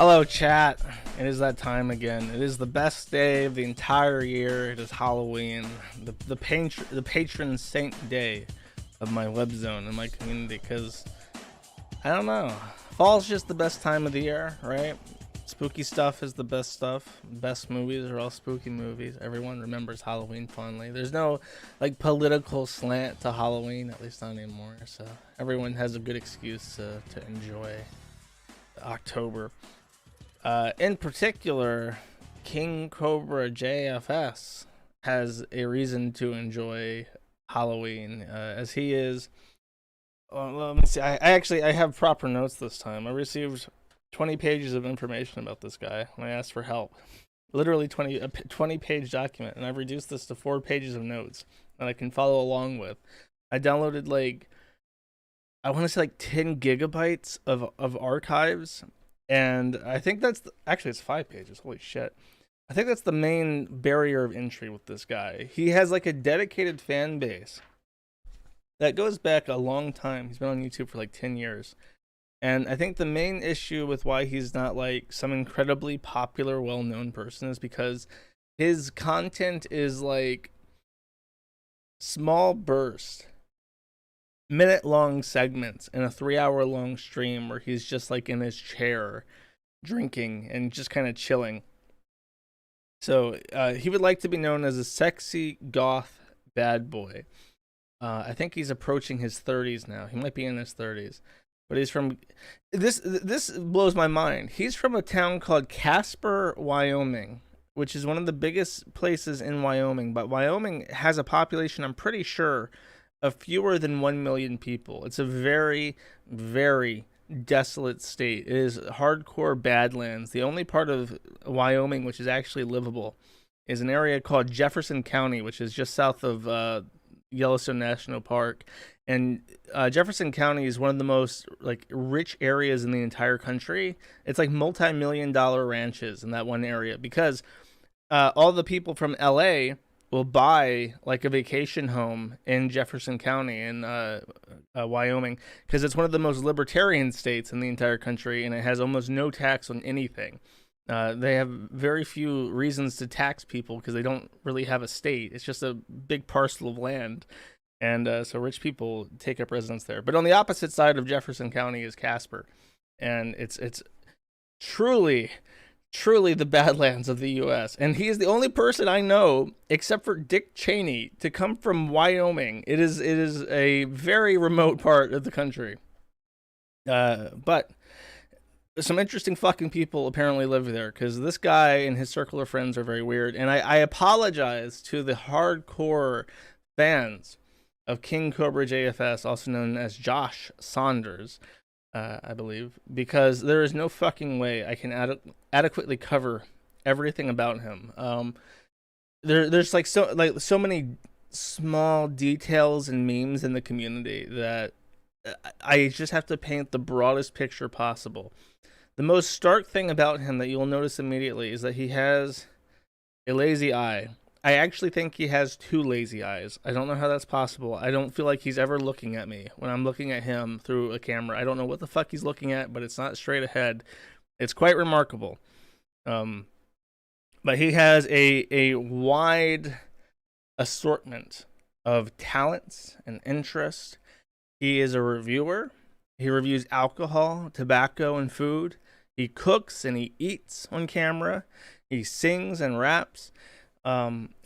Hello, chat. It is that time again. It is the best day of the entire year. It is Halloween, the patron saint day of my web zone and my community. Because I don't know, fall's just the best time of the year, right? Spooky stuff is the best stuff. Best movies are all spooky movies. Everyone remembers Halloween fondly. There's no like political slant to Halloween, at least not anymore. So everyone has a good excuse to enjoy October. In particular, KingCobraJFS has a reason to enjoy Halloween, as he is. Let me see. I have proper notes this time. I received 20 pages of information about this guy when I asked for help. Literally 20-page document, and I've reduced this to 4 pages of notes that I can follow along with. I downloaded I want to say 10 gigabytes of archives. And I think that's actually it's 5 pages. Holy shit! I think that's the main barrier of entry with this guy. He has a dedicated fan base that goes back a long time. He's been on YouTube for 10 years, and I think the main issue with why he's not some incredibly popular, well-known person is because his content is small bursts, minute-long segments in a 3-hour-long stream where he's just in his chair drinking and just kind of chilling. So he would like to be known as a sexy goth bad boy. I think he's approaching his 30s now. He might be in his 30s, but he's from this blows my mind. He's from a town called Casper, Wyoming, which is one of the biggest places in Wyoming, but Wyoming has a population, I'm pretty sure, of fewer than 1 million people. It's a very, very desolate state. It is hardcore badlands. The only part of Wyoming which is actually livable is an area called Jefferson County, which is just south of Yellowstone National Park. And Jefferson County is one of the most rich areas in the entire country. It's multi-million-dollar ranches in that one area because all the people from LA will buy a vacation home in Jefferson County in Wyoming because it's one of the most libertarian states in the entire country, and it has almost no tax on anything. They have very few reasons to tax people because they don't really have a state. It's just a big parcel of land, and so rich people take up residence there. But on the opposite side of Jefferson County is Casper, and it's truly the Badlands of the U.S. And he is the only person I know, except for Dick Cheney, to come from Wyoming. It is a very remote part of the country. But some interesting fucking people apparently live there, because this guy and his circle of friends are very weird. And I apologize to the hardcore fans of KingCobraJFS, also known as Josh Saunders, I believe, because there is no fucking way I can adequately cover everything about him. There's so many small details and memes in the community that I just have to paint the broadest picture possible. The most stark thing about him that you'll notice immediately is that he has a lazy eye. I actually think he has 2 lazy eyes. I don't know how that's possible. I don't feel like he's ever looking at me when I'm looking at him through a camera. I don't know what the fuck he's looking at, but it's not straight ahead. It's quite remarkable. But he has a wide assortment of talents and interests. He is a reviewer. He reviews alcohol, tobacco, and food. He cooks and he eats on camera. He sings and raps.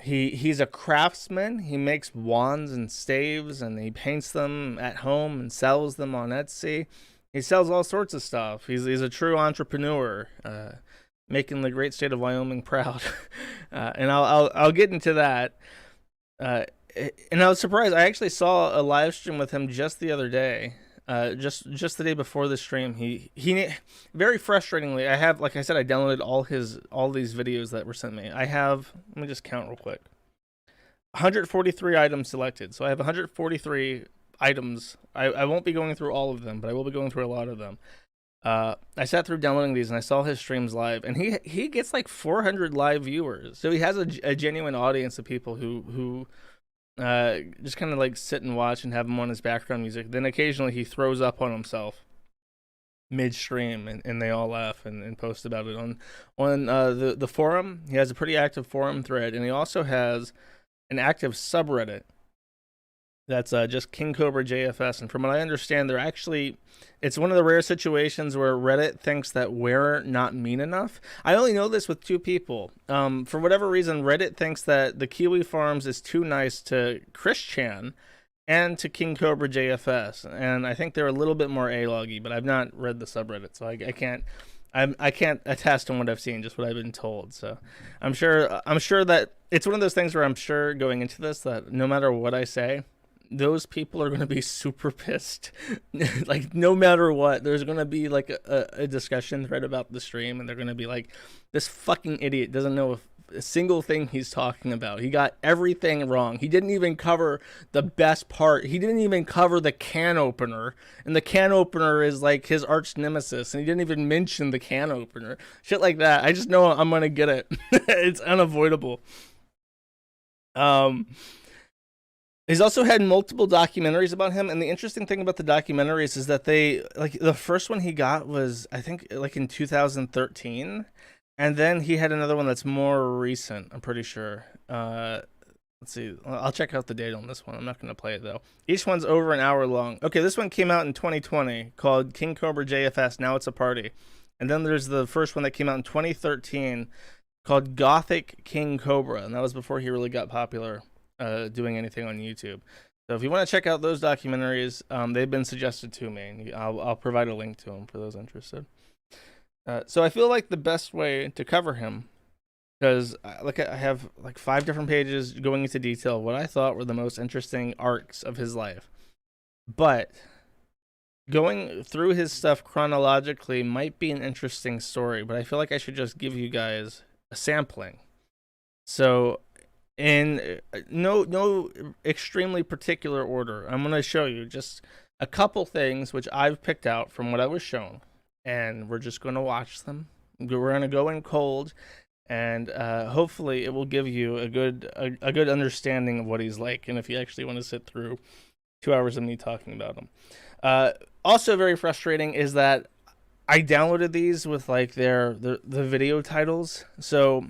He's a craftsman. He makes wands and staves, and he paints them at home and sells them on Etsy. He sells all sorts of stuff. He's a true entrepreneur, making the great state of Wyoming proud. And I'll get into that. And I was surprised. I actually saw a live stream with him just the other day. Just the day before the stream, he very frustratingly, I have, like I said, I downloaded all these videos that were sent me. I have, let me just count real quick, 143 items selected. So I have 143 items. I won't be going through all of them, but I will be going through a lot of them. I sat through downloading these and I saw his streams live, and he gets 400 live viewers. So he has a genuine audience of people who just kind of sit and watch and have him on his background music. Then occasionally he throws up on himself midstream, and they all laugh and post about it on the forum. He has a pretty active forum thread, and he also has an active subreddit that's just KingCobraJFS. And from what I understand, they're actually, it's one of the rare situations where Reddit thinks that we're not mean enough. I only know this with two people. For whatever reason, Reddit thinks that the Kiwifarms is too nice to Chris Chan and to KingCobraJFS, and I think they're a little bit more A-loggy, but I've not read the subreddit, so I can't. I can't attest on what I've seen, just what I've been told. So I'm sure that it's one of those things where I'm sure going into this that no matter what I say, those people are going to be super pissed. Like, no matter what, there's going to be like a discussion thread about the stream, and they're going to be like, this fucking idiot doesn't know a single thing he's talking about. He got everything wrong. He didn't even cover the best part. He didn't even cover the can opener, and the can opener is like his arch nemesis, and he didn't even mention the can opener. Shit like that. I just know I'm going to get it. It's unavoidable. He's also had multiple documentaries about him, and the interesting thing about the documentaries is that they, like, the first one he got was, I think, like in 2013, and then he had another one that's more recent, I'm pretty sure. Let's see, I'll check out the date on this one. I'm not going to play it, though. Each one's over an hour long. Okay, this one came out in 2020, called KingCobraJFS, Now It's a Party. And then there's the first one that came out in 2013, called Gothic King Cobra, and that was before he really got popular doing anything on YouTube. So if you want to check out those documentaries, they've been suggested to me, and I'll provide a link to them for those interested. So I feel like the best way to cover him, because I have like 5 different pages going into detail what I thought were the most interesting arcs of his life, but going through his stuff chronologically might be an interesting story, but I feel like I should just give you guys a sampling. So in no extremely particular order, I'm going to show you just a couple things which I've picked out from what I was shown, and we're just going to watch them. We're going to go in cold, and hopefully it will give you a good understanding of what he's like, and if you actually want to sit through 2 hours of me talking about him. Also very frustrating is that I downloaded these with like the video titles. So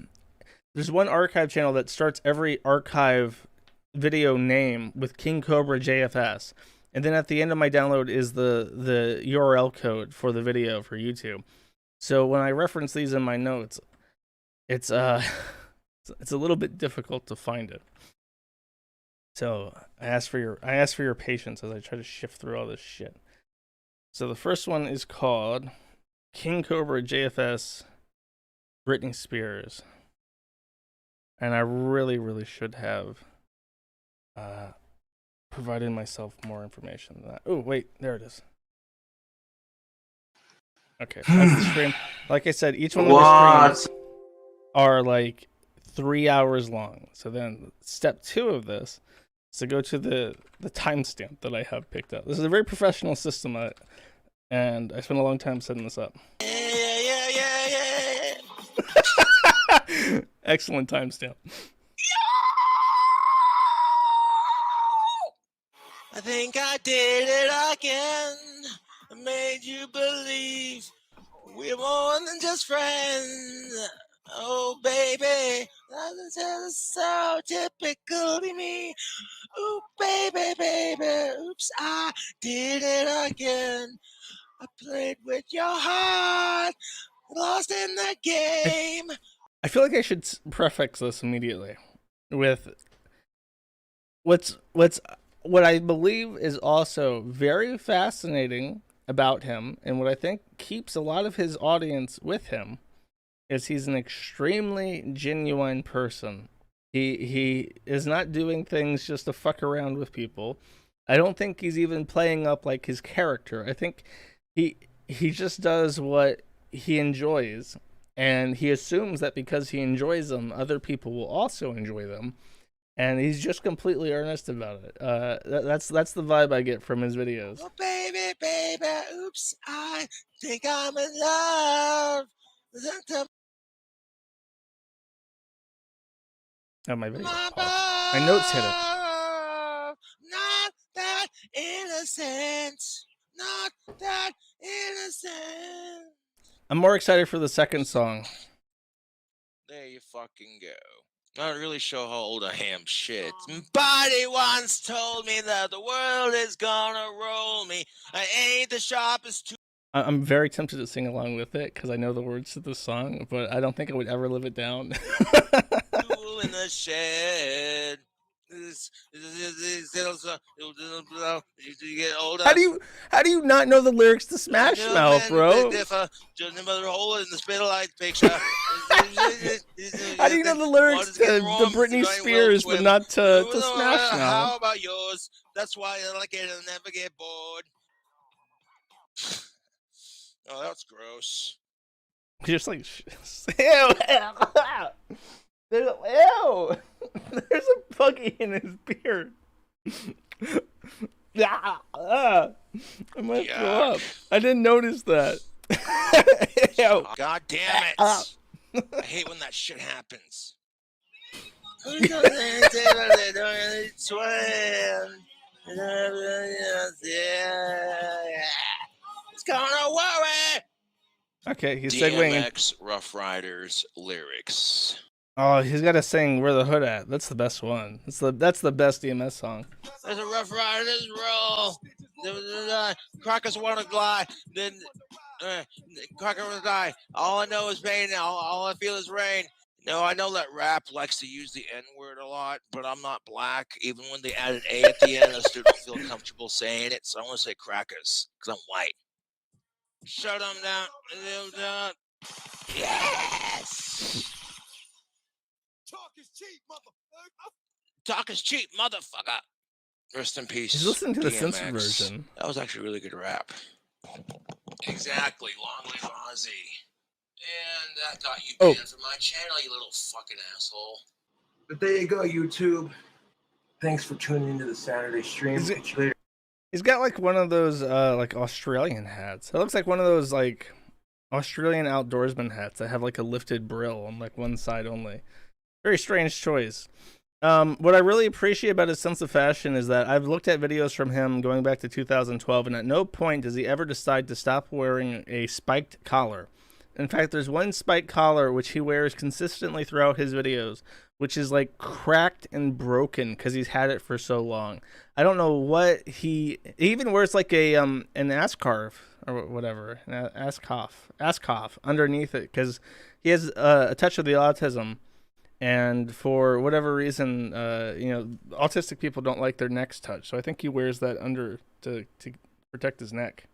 there's one archive channel that starts every archive video name with KingCobraJFS, and then at the end of my download is the URL code for the video for YouTube. So when I reference these in my notes, it's a little bit difficult to find it. So I ask for your patience as I try to shift through all this shit. So the first one is called KingCobraJFS Britney Spears. And I really should have provided myself more information than that. Oh, wait, there it is. Okay, that's the stream. Like I said, each one of the streams are like 3 hours long. So then step 2 of this is to go to the timestamp that I have picked up. This is a very professional system, and I spent a long time setting this up. Excellent timestamp. I think I did it again. I made you believe we're more than just friends. Oh, baby, that's just so typically me. Oh, baby, oops, I did it again. I played with your heart, lost in the game. I feel like I should prefix this immediately with what I believe is also very fascinating about him, and what I think keeps a lot of his audience with him, is he's an extremely genuine person. He is not doing things just to fuck around with people. I don't think he's even playing up like his character. I think he just does what he enjoys, and he assumes that because he enjoys them, other people will also enjoy them, and he's just completely earnest about it. That's the vibe I get from his videos. Oh, baby, oops, I think I'm in love. Oh, my video paused. My notes hit it. Not that innocent. Not that innocent. I'm more excited for the second song. There you fucking go. Not really sure how old I am. Shit. Somebody once told me that the world is gonna roll me. I ain't the sharpest tool I'm very tempted to sing along with it because I know the words to the song, but I don't think I would ever live it down. in the shed. You get older. How do you not know the lyrics to Smash Mouth, bro? Hole in the spitlight picture. How do you know the lyrics to Britney Spears, but not to Smash Mouth? How about yours? That's why I like it and never get bored. Oh, that's gross. Just like, ew. Ew. There's a buggy in his beard. Yeah. I might throw up. I didn't notice that. God damn it. I hate when that shit happens. It's gonna worry. Okay, he's segueing. DMX Rough Riders lyrics. Oh, he's got to sing "Where the Hood At." That's the best one. That's the best DMS song. There's a Rough Riders roll. Crackers want to glide. Then Cracker will die. All I know is pain. All I feel is rain. No, I know that rap likes to use the N-word a lot, but I'm not black. Even when they added A at the end, I still don't feel comfortable saying it, so I want to say crackers, because I'm white. Shut them down. Yes! Talk is cheap, motherfucker. Talk is cheap, motherfucker. Rest in peace. He's listening to the DMX. censored version. That was actually really good rap. Exactly. Long live Ozzy. And that got you banned from my channel, you little fucking asshole. But there you go, YouTube. Thanks for tuning into the Saturday stream. He's got like one of those like Australian hats. It looks like one of those like Australian outdoorsman hats that have like a lifted brill on like one side only. Very strange choice. What I really appreciate about his sense of fashion is that I've looked at videos from him going back to 2012, and at no point does he ever decide to stop wearing a spiked collar. In fact, there's one spiked collar which he wears consistently throughout his videos, which is like cracked and broken because he's had it for so long. I don't know what he even wears like a an ass scarf or whatever, an ass cough underneath it because he has a touch of the autism, and for whatever reason, autistic people don't like their necks touched, so I think he wears that under to protect his neck.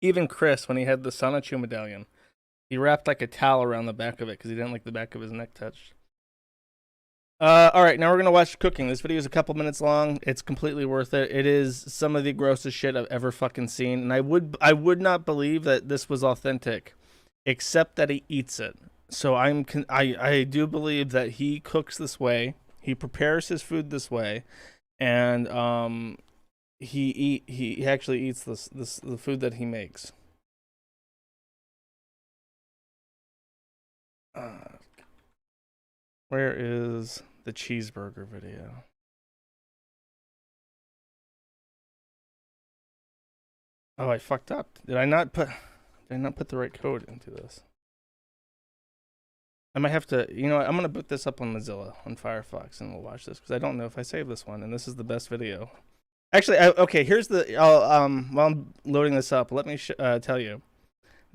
Even Chris, when he had the Sonichu medallion, he wrapped like a towel around the back of it because he didn't like the back of his neck touched. All right, now we're gonna watch cooking. This video is a couple minutes long. It's completely worth it. It is some of the grossest shit I've ever fucking seen, and I would not believe that this was authentic, except that he eats it. So I do believe that he cooks this way. He prepares his food this way, and he actually eats the food that he makes. Where is the cheeseburger video? Oh, I fucked up. Did I not put the right code into this? I might have to, I'm going to boot this up on Mozilla, on Firefox, and we'll watch this, because I don't know if I saved this one, and this is the best video. Actually, okay, here's the, while I'm loading this up, let me tell you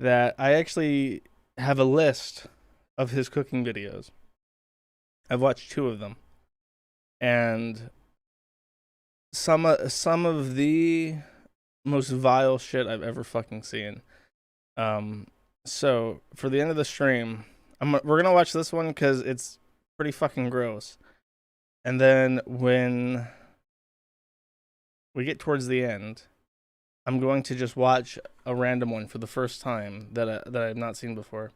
that I actually have a list of his cooking videos. I've watched 2 of them, and some of the most vile shit I've ever fucking seen. So for the end of the stream, we're gonna watch this one because it's pretty fucking gross, and then when we get towards the end, I'm going to just watch a random one for the first time that I've not seen before.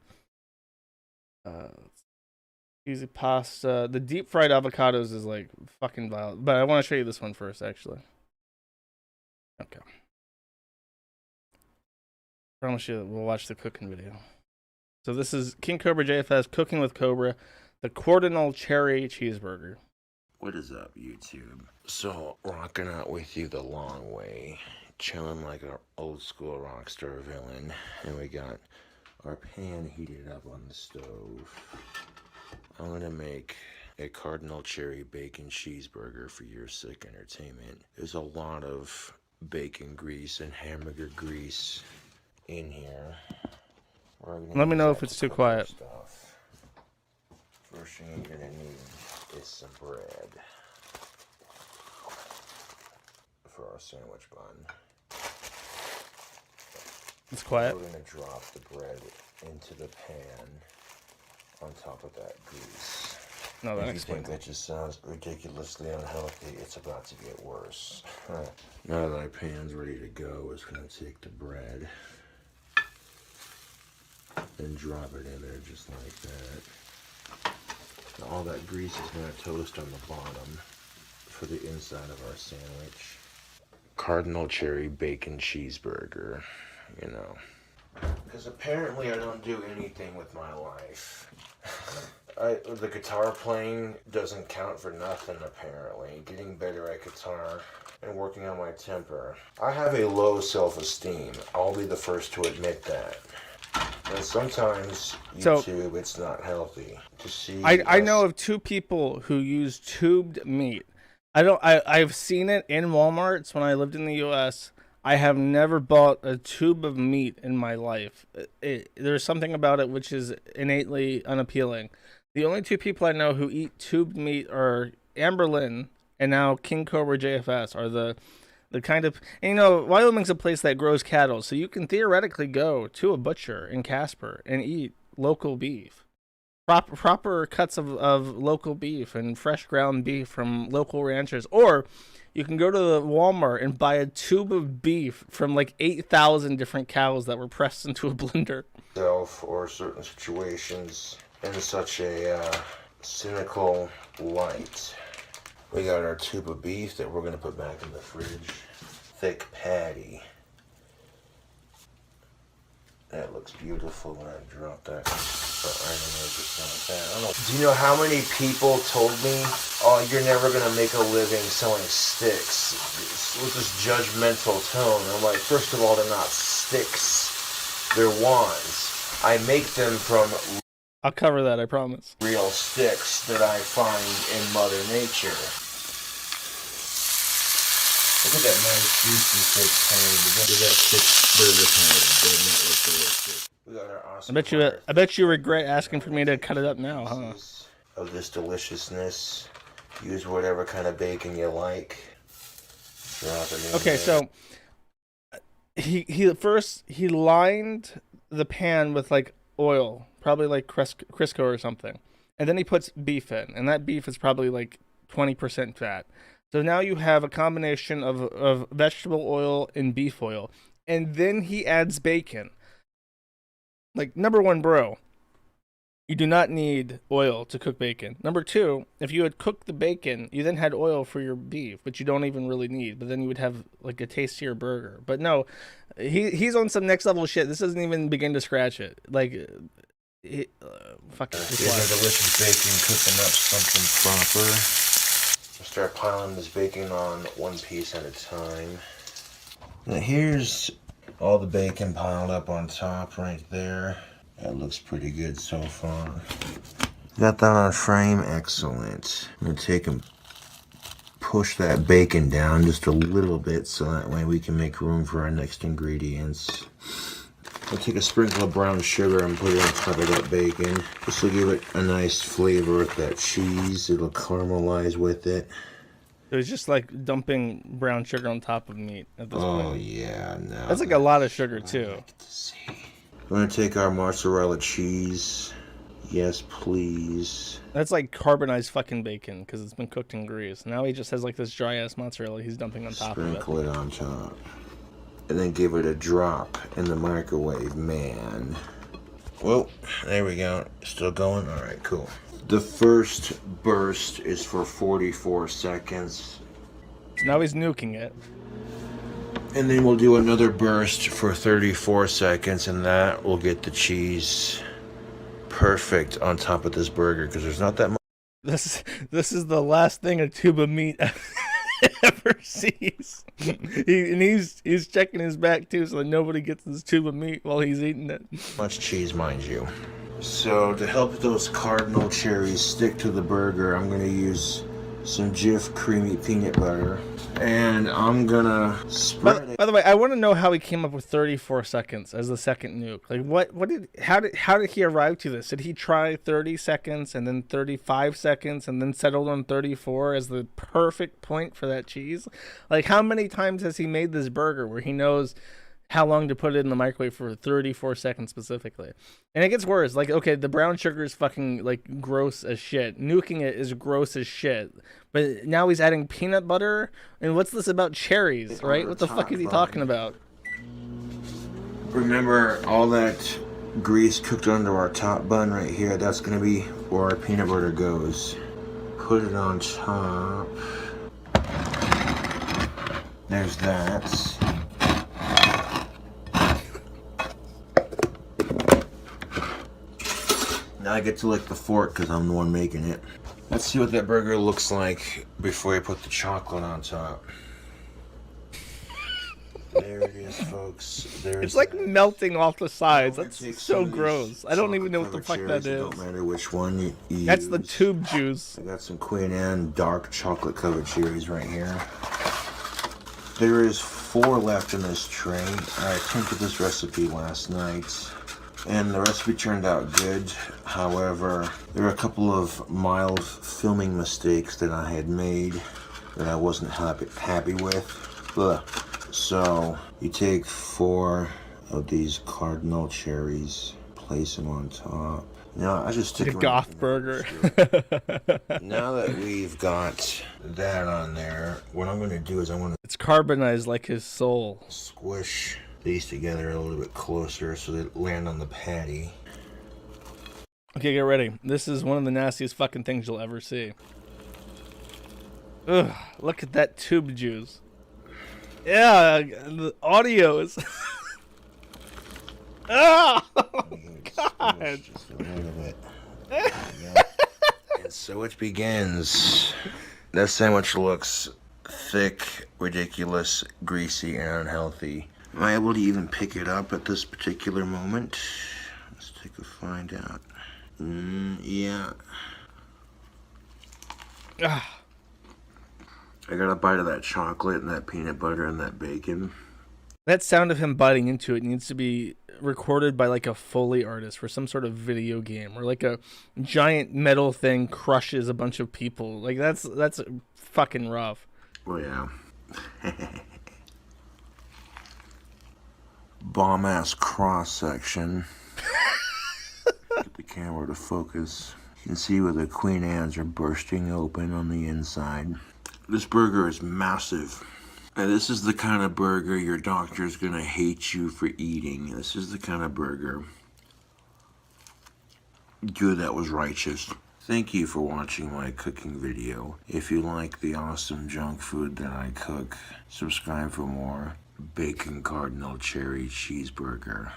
Easy pasta. The deep fried avocados is like fucking vile, but I want to show you this one first, actually. Okay. Promise you that we'll watch the cooking video. So this is KingCobraJFS cooking with Cobra, the Cordonal Cherry Cheeseburger. What is up, YouTube? So, rocking out with you the long way chilling like an old school rock star villain. And we got our pan heated up on the stove. I'm gonna make a cardinal cherry bacon cheeseburger for your sick entertainment. There's a lot of bacon grease and hamburger grease in here. Let me know if it's too quiet. Stuff. First thing you're gonna need is some bread for our sandwich bun. It's quiet. We're gonna drop the bread into the pan on top of that grease. No, that if you explains think that just sounds ridiculously unhealthy, it's about to get worse. Now that our pan's ready to go, we're just gonna take the bread and drop it in there just like that. Now all that grease is gonna toast on the bottom for the inside of our sandwich. Cardinal cherry bacon cheeseburger, you know. Because apparently I don't do anything with my life. The guitar playing doesn't count for nothing, apparently. Getting better at guitar and working on my temper. I have a low self-esteem. I'll be the first to admit that. And sometimes YouTube, it's not healthy to see. I know of 2 people who use tubed meat. I've seen it in Walmarts when I lived in the U.S. I have never bought a tube of meat in my life. There's something about it which is innately unappealing. The only 2 people I know who eat tubed meat are Amberlynn and now KingCobraJFS are the kind of, and you know, Wyoming's a place that grows cattle, so you can theoretically go to a butcher in Casper and eat local beef. Proper cuts of local beef and fresh ground beef from local ranchers. Or you can go to the Walmart and buy a tube of beef from like 8,000 different cows that were pressed into a blender. Or certain situations in such a cynical light. We got our tube of beef that we're going to put back in the fridge. Thick patty. That looks beautiful when I drop that. Do you know how many people told me, oh, you're never going to make a living selling sticks with this judgmental tone? I'm like, first of all, they're not sticks. They're wands. I make them from... I'll cover that, I promise. Real sticks that I find in Mother Nature. Look at that nice juicy thick pan. Look at that thick burger pan. Doesn't that look delicious? We got our awesome I bet you regret asking for me to cut it up now, huh? Of this deliciousness. Use whatever kind of bacon you like. Drop it in Okay, there. so he lined the pan with like oil, probably like Crisco or something, and then he puts beef in, and that beef is probably like 20% fat. So now you have a combination of vegetable oil and beef oil, and then he adds bacon. Like, number 1, bro, you do not need oil to cook bacon. Number 2, if you had cooked the bacon, you then had oil for your beef, which you don't even really need, but then you would have like a tastier burger. But no, he's on some next level shit. This doesn't even begin to scratch it. Like, fuck it. Here's our delicious bacon cooking up something proper. Start piling this bacon on one piece at a time. Now here's all the bacon piled up on top right there. That looks pretty good so far. Got that on frame, excellent. I'm gonna take and push that bacon down just a little bit so that way we can make room for our next ingredients. I'll take a sprinkle of brown sugar and put it on top of that bacon. This will give it a nice flavor with that cheese. It'll caramelize with it. It was just like dumping brown sugar on top of meat at this point. Oh yeah, no. That's like a lot of sugar too. We're gonna take our mozzarella cheese. Yes, please. That's like carbonized fucking bacon because it's been cooked in grease. Now he just has like this dry ass mozzarella he's dumping on top of it. Sprinkle it on top. And then give it a drop in the microwave, man. Well, there we go. Still going? Alright, cool. The first burst is for 44 seconds. So now he's nuking it. And then we'll do another burst for 34 seconds, and that will get the cheese perfect on top of this burger, because there's not that much. This is the last thing a tube of meat ever sees. He's checking his back too, so that nobody gets this tube of meat while he's eating it. Much cheese, mind you. So to help those cardinal cherries stick to the burger, I'm gonna use some Jif creamy peanut butter, and I'm gonna spread it. By the way, I want to know how he came up with 34 seconds as the second nuke. Like, how did he arrive to this? Did he try 30 seconds and then 35 seconds and then settled on 34 as the perfect point for that cheese? Like, how many times has he made this burger where he knows how long to put it in the microwave for 34 seconds specifically? And it gets worse. Like, okay, the brown sugar is fucking, like, gross as shit. Nuking it is gross as shit. But now he's adding peanut butter? And what's this about cherries, right? What the fuck is he talking about? Remember all that grease cooked under our top bun right here? That's gonna be where our peanut butter goes. Put it on top. There's that. Now I get to lick the fork because I'm the one making it. Let's see what that burger looks like before I put the chocolate on top. There it is, folks. It's like melting off the sides. That's so gross. I don't even know what the fuck that is. Don't matter which one you use. That's the tube juice. I got some Queen Anne dark chocolate covered cherries right here. There is 4 left in this tray. I attempted this recipe last night, and the recipe turned out good. However, there were a couple of mild filming mistakes that I had made that I wasn't happy with. Ugh. So you take 4 of these cardinal cherries, place them on top. Now I just took a goth burger. Now that we've got that on there, what I'm going to do is it's carbonized like his soul. Squish these together a little bit closer so they land on the patty. Okay, get ready. This is one of the nastiest fucking things you'll ever see. Ugh, look at that tube juice. Yeah, the audio is... Oh, God. Just a little bit. Yeah. And so it begins. That sandwich looks thick, ridiculous, greasy, and unhealthy. Am I able to even pick it up at this particular moment? Let's take a find out. Yeah. I got a bite of that chocolate and that peanut butter and that bacon. That sound of him biting into it needs to be recorded by like a Foley artist for some sort of video game, or like a giant metal thing crushes a bunch of people. Like that's fucking rough. Oh yeah. Bomb ass cross section. Get the camera to focus. You can see where the Queen Anne's are bursting open on the inside. This burger is massive. And this is the kind of burger your doctor's gonna hate you for eating. This is the kind of burger. Good, that was righteous. Thank you for watching my cooking video. If you like the awesome junk food that I cook, subscribe for more. Bacon Cardinal Cherry Cheeseburger.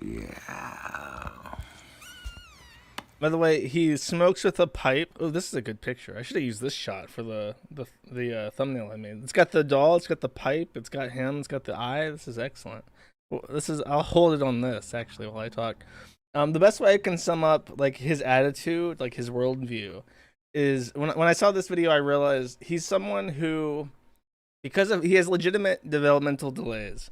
Yeah. By the way, he smokes with a pipe. Oh, this is a good picture. I should have used this shot for the thumbnail I made. It's got the doll, it's got the pipe, it's got him, it's got the eye. This is excellent. Well, I'll hold it on this actually while I talk. The best way I can sum up like his attitude, like his worldview, is when I saw this video, I realized he's someone who, because he has legitimate developmental delays.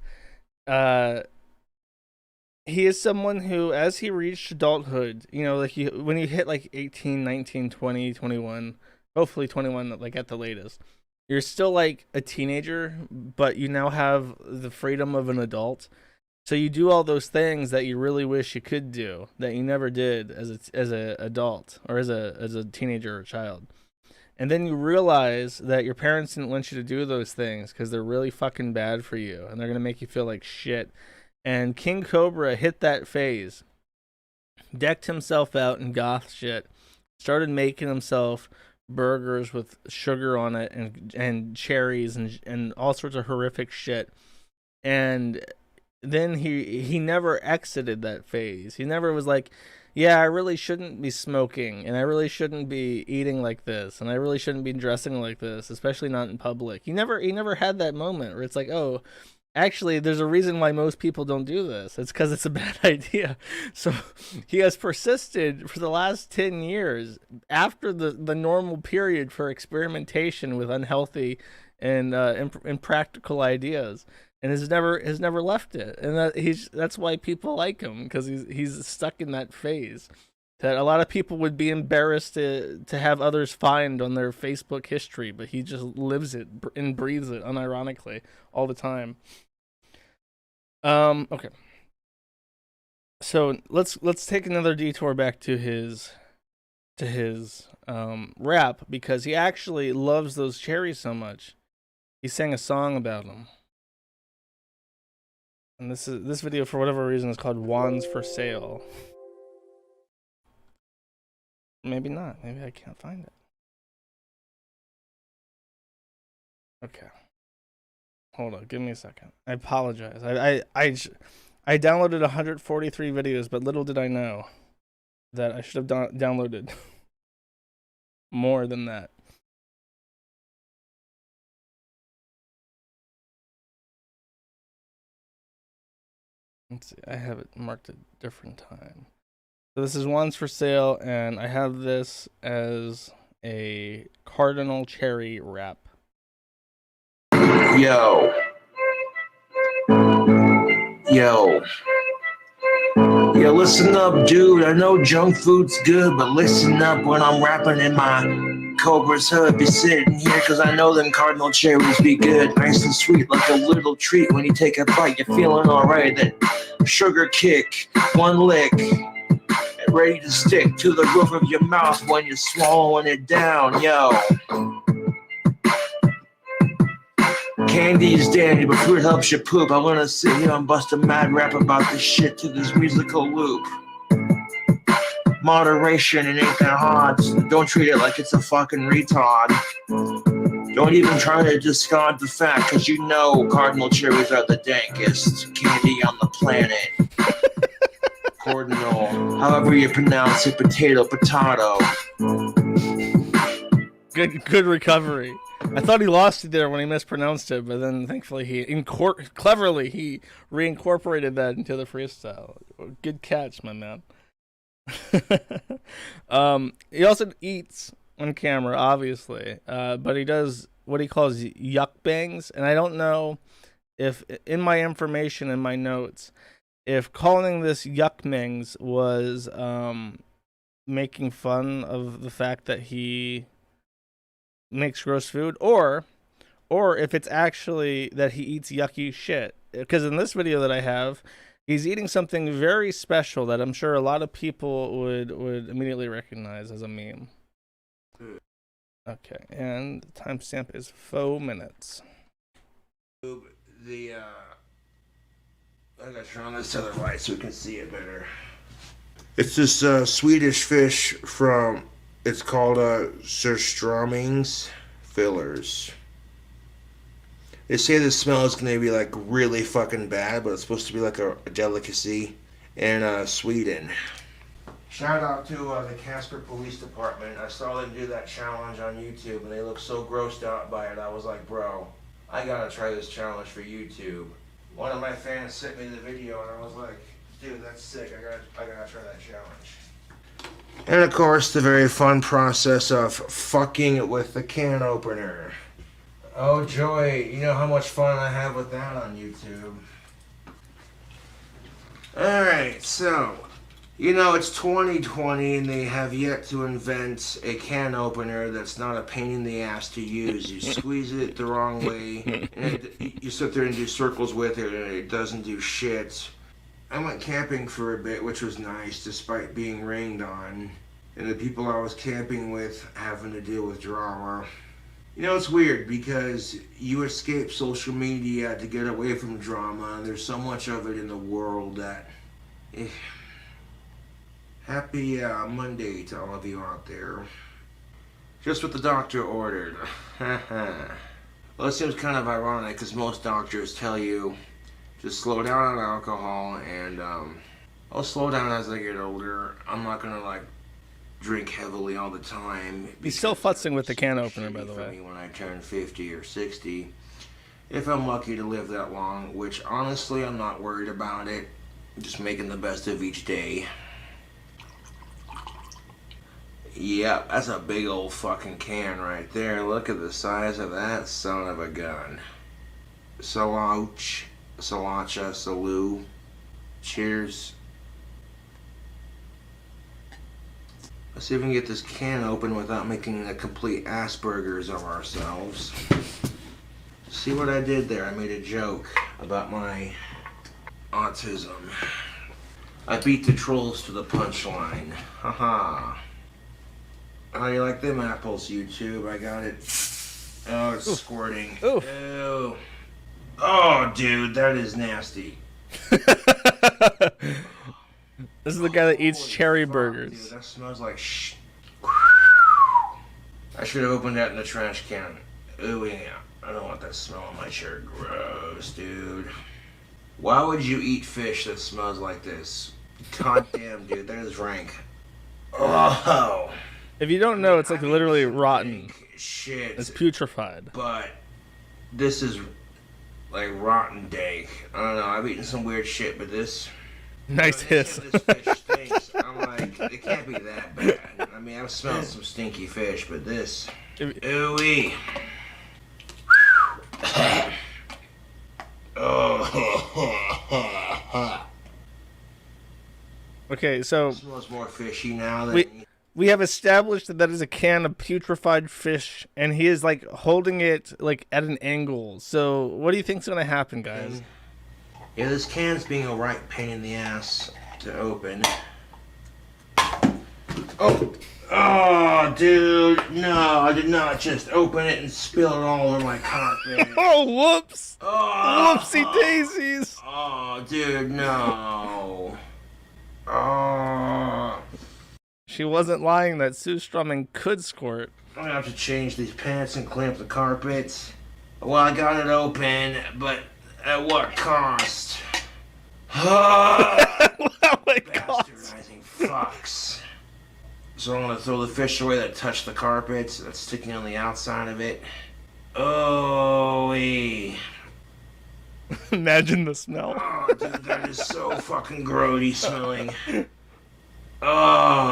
He is someone who, as he reached adulthood, you know, like when you hit like 18, 19, 20, 21, hopefully 21, like at the latest, you're still like a teenager, but you now have the freedom of an adult. So you do all those things that you really wish you could do that you never did as a adult or as a teenager or a child. And then you realize that your parents didn't want you to do those things because they're really fucking bad for you and they're going to make you feel like shit. And King Cobra hit that phase, decked himself out in goth shit, started making himself burgers with sugar on it and cherries and all sorts of horrific shit. And then he never exited that phase. He never was like, yeah, I really shouldn't be smoking, and I really shouldn't be eating like this, and I really shouldn't be dressing like this, especially not in public. He never had that moment where it's like, oh, actually, there's a reason why most people don't do this. It's because it's a bad idea. So he has persisted for the last 10 years after the normal period for experimentation with unhealthy and impractical ideas, and has never left it. And that's why people like him, because he's stuck in that phase that a lot of people would be embarrassed to have others find on their Facebook history, but he just lives it and breathes it unironically all the time. Okay. So let's take another detour back to his rap, because he actually loves those cherries so much. He sang a song about them. And this video, for whatever reason, is called Wands for Sale. Maybe not. Maybe I can't find it. Okay. Hold on. Give me a second. I apologize. I downloaded 143 videos, but little did I know that I should have downloaded more than that. Let's see. I have it marked a different time. So this is Wands for Sale, and I have this as a cardinal cherry wrap. Yo. Yo, listen up, dude. I know junk food's good, but listen up when I'm rapping in my Cobra's hood. Be sitting here, cause I know them cardinal cherries be good. Nice and sweet, like a little treat. When you take a bite, you're feeling alright. That sugar kick, one lick, ready to stick to the roof of your mouth when you're swallowing it down, yo. Candy's dandy, but fruit helps you poop. I'm gonna sit here and bust a mad rap about this shit to this musical loop. Moderation, it ain't that hard. Don't treat it like it's a fucking retard. Don't even try to discard the fact, cause you know cardinal cherries are the dankest candy on the planet. Cardinal, however you pronounce it, potato. Good recovery. I thought he lost it there when he mispronounced it, but then thankfully he cleverly reincorporated that into the freestyle. Good catch, my man. He also eats on camera, obviously, but he does what he calls yuck bangs, and I don't know if in my information in my notes if calling this yuck bangs was making fun of the fact that he makes gross food, or if it's actually that he eats yucky shit. Because in this video that I have, he's eating something very special that I'm sure a lot of people would immediately recognize as a meme. Okay, and the timestamp is 4 minutes. I gotta turn on this other light so we can see it better. It's this Swedish fish from, it's called surströmmings fillers. They say the smell is gonna be like really fucking bad, but it's supposed to be like a delicacy in Sweden. Shout out to the Casper Police Department. I saw them do that challenge on YouTube and they looked so grossed out by it. I was like, bro, I gotta try this challenge for YouTube. One of my fans sent me the video and I was like, dude, that's sick. I gotta try that challenge. And of course, the very fun process of fucking with the can opener. Oh joy, you know how much fun I have with that on YouTube. Alright, so, you know it's 2020 and they have yet to invent a can opener that's not a pain in the ass to use. You squeeze it the wrong way, and you sit there and do circles with it and it doesn't do shit. I went camping for a bit, which was nice, despite being rained on, and the people I was camping with having to deal with drama. You know, it's weird because you escape social media to get away from drama, and there's so much of it in the world that... Happy Monday to all of you out there. Just what the doctor ordered. Well, it seems kind of ironic because most doctors tell you Just slow down on alcohol, and I'll slow down as I get older. I'm not gonna like drink heavily all the time. He's still futzing with the can opener, by the way. When I turn 50 or 60, if I'm lucky to live that long, which honestly I'm not worried about it. I'm just making the best of each day. Yeah, that's a big old fucking can right there. Look at the size of that son of a gun. Salouch, Salacha, Salute. Cheers. Let's see if we can get this can open without making a complete Asperger's of ourselves. See what I did there? I made a joke about my autism. I beat the trolls to the punchline. Haha. How do you like them apples, YouTube? I got it. Oh, it's squirting. Oof. Ew. Oh, dude, that is nasty. This is the guy that eats Holy cherry fuck, burgers. Dude, that smells like shh. I should have opened that in the trash can. Ooh, yeah. I don't want that smell on my shirt. Gross, dude. Why would you eat fish that smells like this? God damn, dude, that is rank. Oh. If you don't know, it's like literally rotten. Shit. It's putrefied. But this is like rotten dank. I don't know. I've eaten some weird shit, but this. Nice hiss. This fish stinks. I'm like, it can't be that bad. I mean, I've smelled some stinky fish, but this. Ooh-wee. Oh. Okay, so It smells more fishy now than. we have established that that is a can of putrefied fish, and he is like holding it like at an angle. So what do you think's gonna happen, guys? Yeah, this can's being a right pain in the ass to open. Oh, dude, no, I did not just open it and spill it all over my carpet. Oh, whoops! Oh, Whoopsie daisies! oh, dude, no. Oh. She wasn't lying that Sue Strumming could squirt. I'm gonna have to change these pants and clean up the carpets. Well, I got it open, but at what cost? Oh my god! Bastardizing fucks. So I'm gonna throw the fish away that touched the carpets, that's sticking on the outside of it. Oh, Imagine the smell. oh, dude, that is so fucking grody smelling. Oh.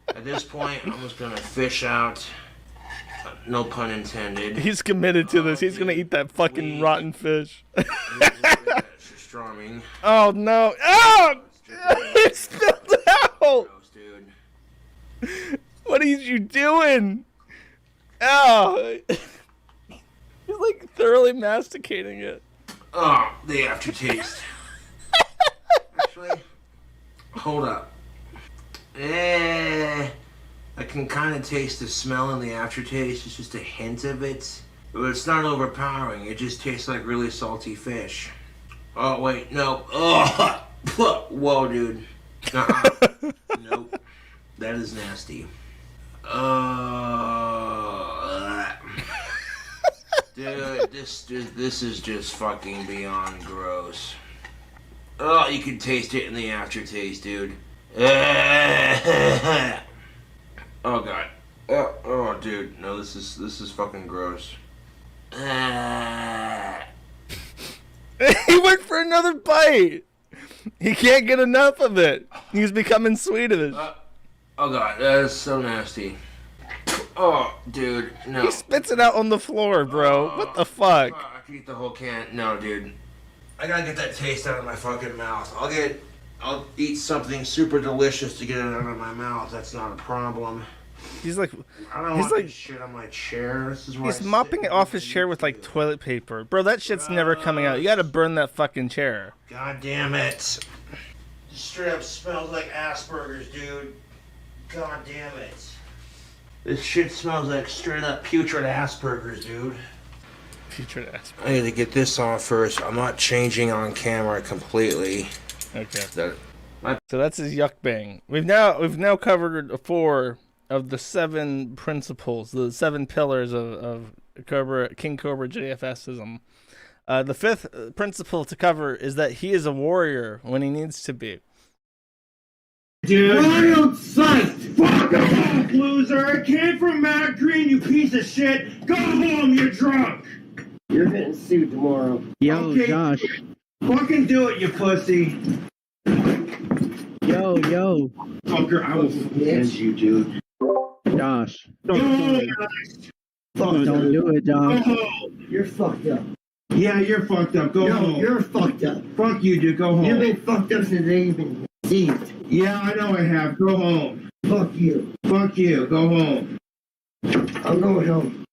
At this point, I'm just gonna fish out. No pun intended. He's committed to this. He's gonna eat that fucking rotten fish. Strumming. Oh no! Oh! It spilled out! Gross, dude. What are you doing? Oh! He's like thoroughly masticating it. Oh, the aftertaste. Actually, hold up. I can kind of taste the smell and the aftertaste. It's just a hint of it. But it's not overpowering. It just tastes like really salty fish. Oh, wait, no. Oh, whoa, dude. Nope. That is nasty. Dude, this is just fucking beyond gross. Oh, you can taste it in the aftertaste, dude. Oh god. Oh, dude. No, this is fucking gross. He went for another bite. He can't get enough of it. He's becoming Swedish. Oh god, that is so nasty. Oh, dude, no. He spits it out on the floor, bro. What the fuck? I can eat the whole can. No, dude. I gotta get that taste out of my fucking mouth. I'll eat something super delicious to get it out of my mouth. That's not a problem. He's like, I don't want this shit on my chair. This is where he's mopping it off his chair with like toilet paper. Bro, that shit's never coming out. You gotta burn that fucking chair. God damn it. Straight up smells like Asperger's, dude. God damn it. This shit smells like straight up putrid Asperger's, dude. Putrid Asperger's. I need to get this on first. I'm not changing on camera completely. Okay. So that's his yuck bang. We've now covered 4 of the 7 principles, the 7 pillars of King Cobra JFSism. The fifth principle to cover is that he is a warrior when he needs to be. Dude, wild sight! Fuck off, loser! I came from Matt Green, you piece of shit! Go home, you're drunk! You're getting sued tomorrow. Yo, okay. Josh. Fucking do it, you pussy! Yo. Fucker, I will end you, dude. Josh. Don't do it, Josh. Go home! You're fucked up. Yeah, you're fucked up. Go home. You're fucked up. Fuck you, dude. Go home. You've been fucked up since the day you've been conceived. Yeah, I know I have. Go home. Fuck you. Fuck you. Go home. I'm going home.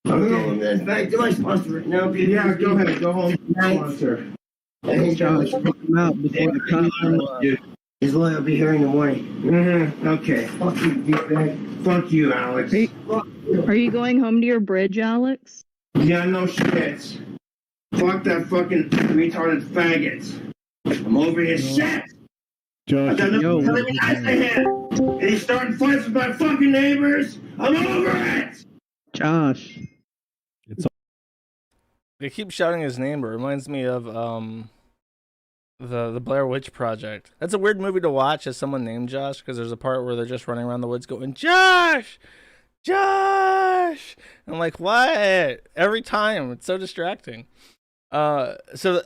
I'm going back to my sponsor right now. Yeah, go ahead. Go home. Sponsor. Hey, Josh, fuck him out before the cops show up. His lawyer will be here in the morning. Mm-hmm. Okay. Fuck you, dickbag. Fuck you, Alex. Hey, Fuck you. are you going home to your bridge, Alex? Yeah, no shit. Fuck that fucking retarded faggot. I'm over his shit. Josh, I've done nothing nice to him. And he's starting fights with my fucking neighbors. I'm over it. Josh. They keep shouting his name, but it reminds me of the Blair Witch Project. That's a weird movie to watch as someone named Josh, because there's a part where they're just running around the woods going, Josh! Josh! I'm like, what? Every time. It's so distracting. So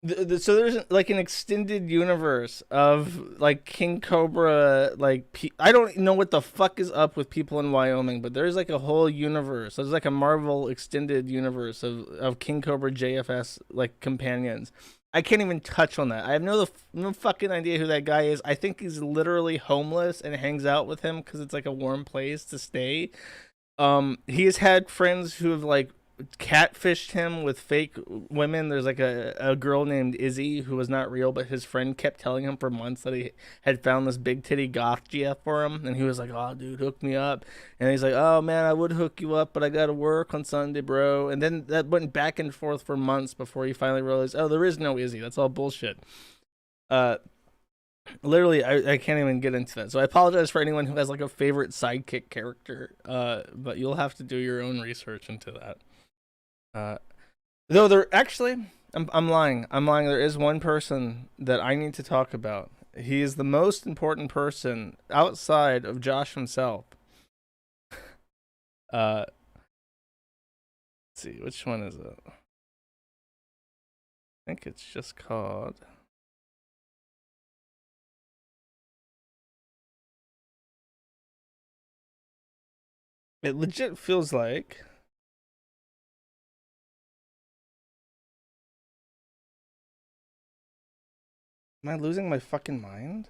there's like an extended universe of like King Cobra, like I don't know what the fuck is up with people in Wyoming, but there's like a whole universe. There's like a Marvel extended universe of KingCobraJFS like companions. I can't even touch on that. I have no fucking idea who that guy is. I think he's literally homeless and hangs out with him because it's like a warm place to stay. He has had friends who have like catfished him with fake women. There's like a girl named Izzy who was not real, but his friend kept telling him for months that he had found this big titty goth GF for him, and he was like, oh dude, hook me up. And he's like, oh man, I would hook you up, but I gotta work on Sunday, bro. And then that went back and forth for months before he finally realized, oh, there is no Izzy, that's all bullshit. Literally, I can't even get into that. So I apologize for anyone who has like a favorite sidekick character, but you'll have to do your own research into that. Though there actually, I'm lying. There is one person that I need to talk about. He is the most important person outside of Josh himself. Let's see, which one is it? I think it's just called. It legit feels like. Am I losing my fucking mind?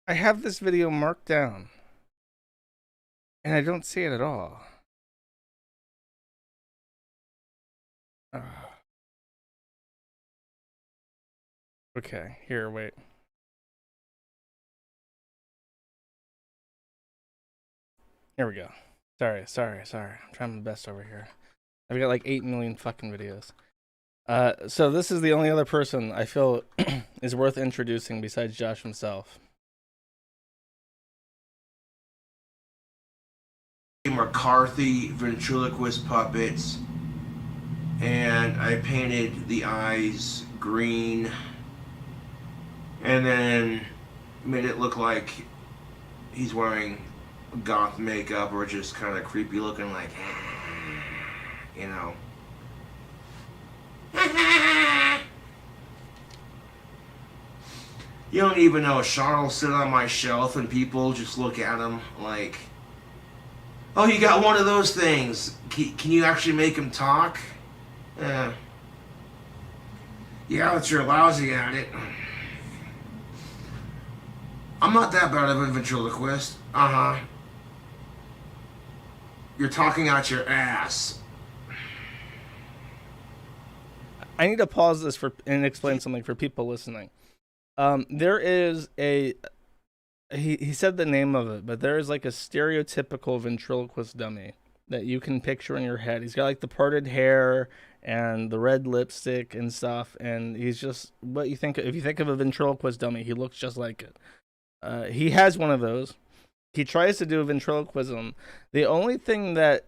I have this video marked down. And I don't see it at all. Okay, here, wait. Here we go. Sorry. I'm trying my best over here. I've got like 8 million fucking videos. So this is the only other person I feel is worth introducing besides Josh himself. McCarthy ventriloquist puppets, and I painted the eyes green and then made it look like he's wearing goth makeup or just kind of creepy looking, like, you know. You don't even know. Sean will sit on my shelf and people just look at him like, oh, you got one of those things. Can you actually make him talk? Yeah, but you're lousy at it. I'm not that bad of a ventriloquist. You're talking out your ass. I need to pause this and explain something for people listening. There is a he said the name of it, but there is like a stereotypical ventriloquist dummy that you can picture in your head. He's got like the parted hair and the red lipstick and stuff, and he's just what you think. If you think of a ventriloquist dummy, he looks just like it. He has one of those. He tries to do a ventriloquism. The only thing that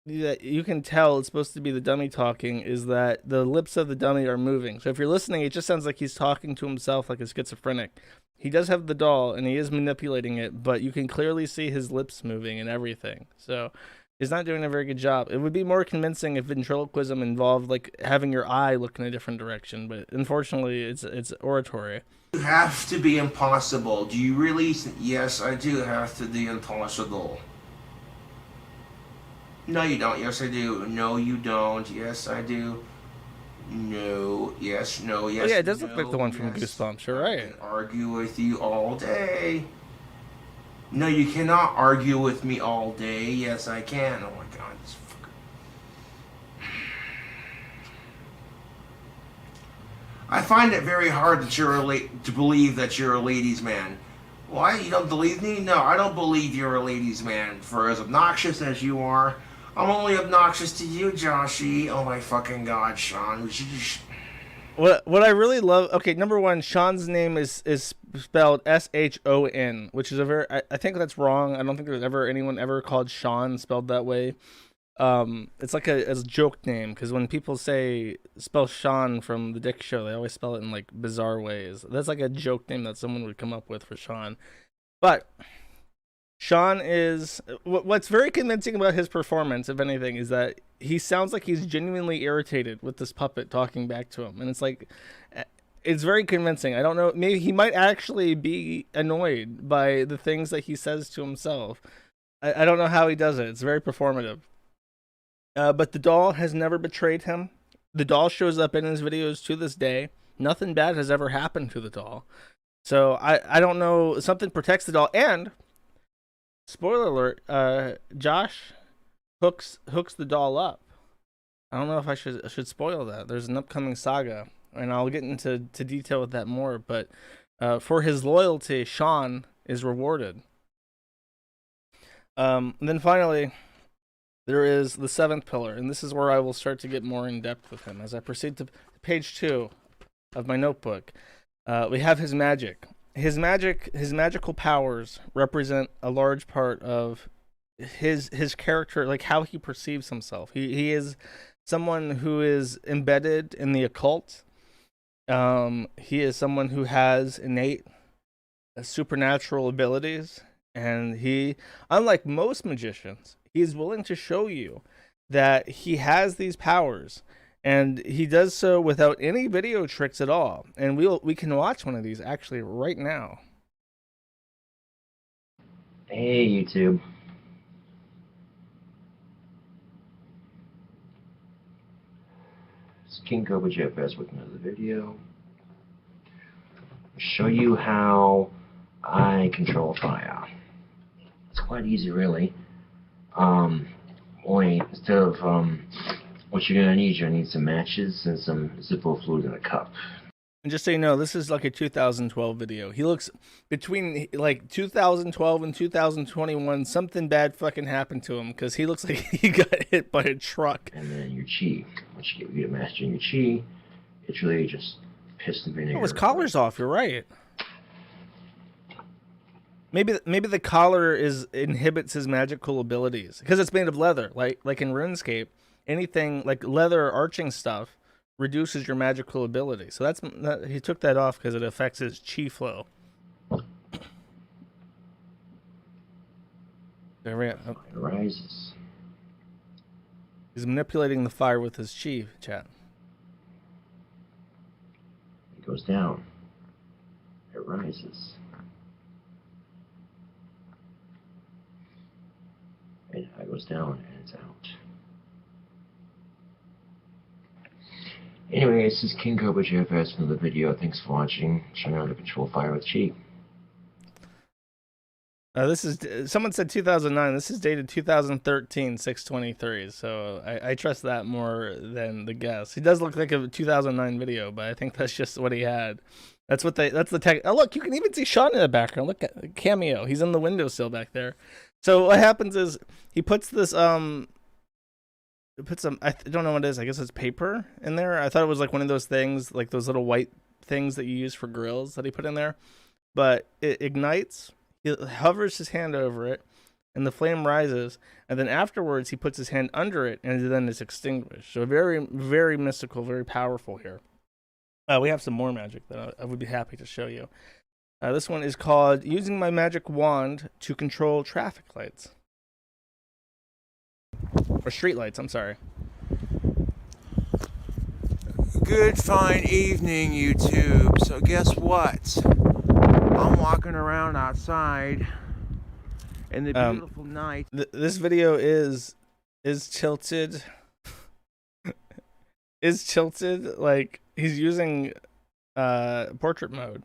that you can tell it's supposed to be the dummy talking is that the lips of the dummy are moving. So if you're listening, it just sounds like he's talking to himself like a schizophrenic. He does have the doll and he is manipulating it, but you can clearly see his lips moving and everything. So he's not doing a very good job. It would be more convincing if ventriloquism involved like having your eye look in a different direction, but unfortunately it's oratory. You have to be impossible. Do you really? Yes, I do have to be impossible. No, you don't. Yes, I do. No, you don't. Yes, I do. No. Yes. No. Yes. Oh yeah, it does no, look like the one from yes. Goosebumps. You're right. I can argue with you all day. No, you cannot argue with me all day. Yes, I can. Oh my God. This fucker. I find it very hard that to believe that you're a ladies' man. Why? You don't believe me? No, I don't believe you're a ladies' man. For as obnoxious as you are, I'm only obnoxious to you, Joshy. Oh my fucking God, Sean. What I really love, okay, number one, Sean's name is spelled Shon, which is a very, I think that's wrong. I don't think there's ever anyone ever called Sean spelled that way. It's like a joke name, because when people spell Sean from the Dick Show, they always spell it in like bizarre ways. That's like a joke name that someone would come up with for Sean. But Sean is, what's very convincing about his performance, if anything, is that he sounds like he's genuinely irritated with this puppet talking back to him. And it's like, it's very convincing. I don't know, maybe he might actually be annoyed by the things that he says to himself. I don't know how he does it. It's very performative. But the doll has never betrayed him. The doll shows up in his videos to this day. Nothing bad has ever happened to the doll. So I don't know, something protects the doll. And spoiler alert, Josh hooks the doll up. I don't know if I should spoil that. There's an upcoming saga, and I'll get into detail with that more. But for his loyalty, Sean is rewarded. And then finally, there is the seventh pillar, and this is where I will start to get more in depth with him as I proceed to page 2 of my notebook. We have his magic. His magical powers represent a large part of his character, like how he perceives himself. He is someone who is embedded in the occult. He is someone who has innate supernatural abilities, and he, unlike most magicians, he is willing to show you that he has these powers, and he does so without any video tricks at all. And we can watch one of these actually right now. Hey YouTube. It's KingCobraJFS with another video. I'll show you how I control fire. It's quite easy, really. Only instead of what you're gonna need some matches and some Zippo fluid in a cup. And just so you know, this is like a 2012 video. He looks, between like 2012 and 2021, something bad fucking happened to him, because he looks like he got hit by a truck. And then your chi. Once you get a master in your chi, it's really just piss and vinegar. Oh, his collar's off. You're right. Maybe the collar inhibits his magical abilities because it's made of leather. Like in RuneScape, anything like leather arching stuff reduces your magical ability. So he took that off because it affects his chi flow. There we go. Oh. It rises. He's manipulating the fire with his chi, chat. It goes down. It rises. And it goes down and it's out. Anyway, this is KingCobraJFS from the video. Thanks for watching. Showing how to control fire with chi. This is, someone said 2009. This is dated 2013, 6/23. So I trust that more than the guess. He does look like a 2009 video, but I think that's just what he had. That's the tech. Oh, look, you can even see Sean in the background. Look at the cameo. He's in the windowsill back there. So what happens is he puts this I don't know what it is. I guess it's paper in there. I thought it was like one of those things, like those little white things that you use for grills that he put in there. But it ignites. He hovers his hand over it. and the flame rises, and then afterwards he puts his hand under it, and then it's extinguished. So very, very mystical, very powerful here. We have some more magic that I would be happy to show you. This one is called Using My Magic Wand to Control Traffic Lights. Or street lights, I'm sorry. Good fine evening, YouTube. So guess what? I'm walking around outside in the beautiful night. This video is tilted. Is tilted, like he's using portrait mode.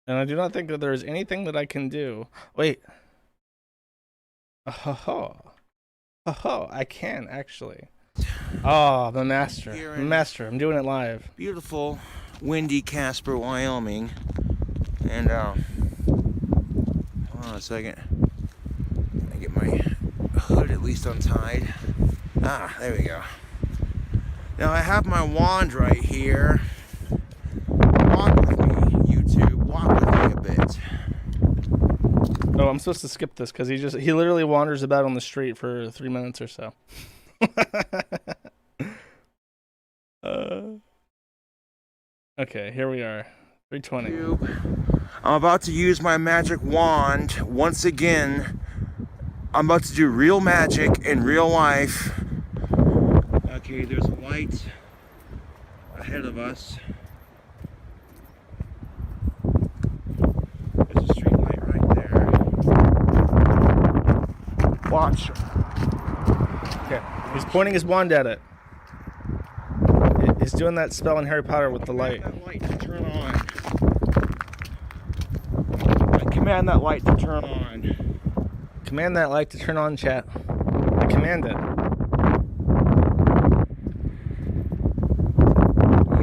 And I do not think that there is anything that I can do. Wait. Oh, I can actually. Oh, the master. The master. I'm doing it live. Beautiful, windy Casper, Wyoming. And, hold on a second. I get my hood at least untied. Ah, there we go. Now I have my wand right here. Walk with me, YouTube. Walk with me a bit. Oh, I'm supposed to skip this because he literally wanders about on the street for 3 minutes or so. Okay, here we are. 3:20. I'm about to use my magic wand once again. I'm about to do real magic in real life. Okay, there's a light ahead of us. There's a street light right there. Watch. Okay, he's pointing his wand at it. He's doing that spell in Harry Potter with the light. That light to turn on. I command that light to turn on. Command that light to turn on, chat. I command it.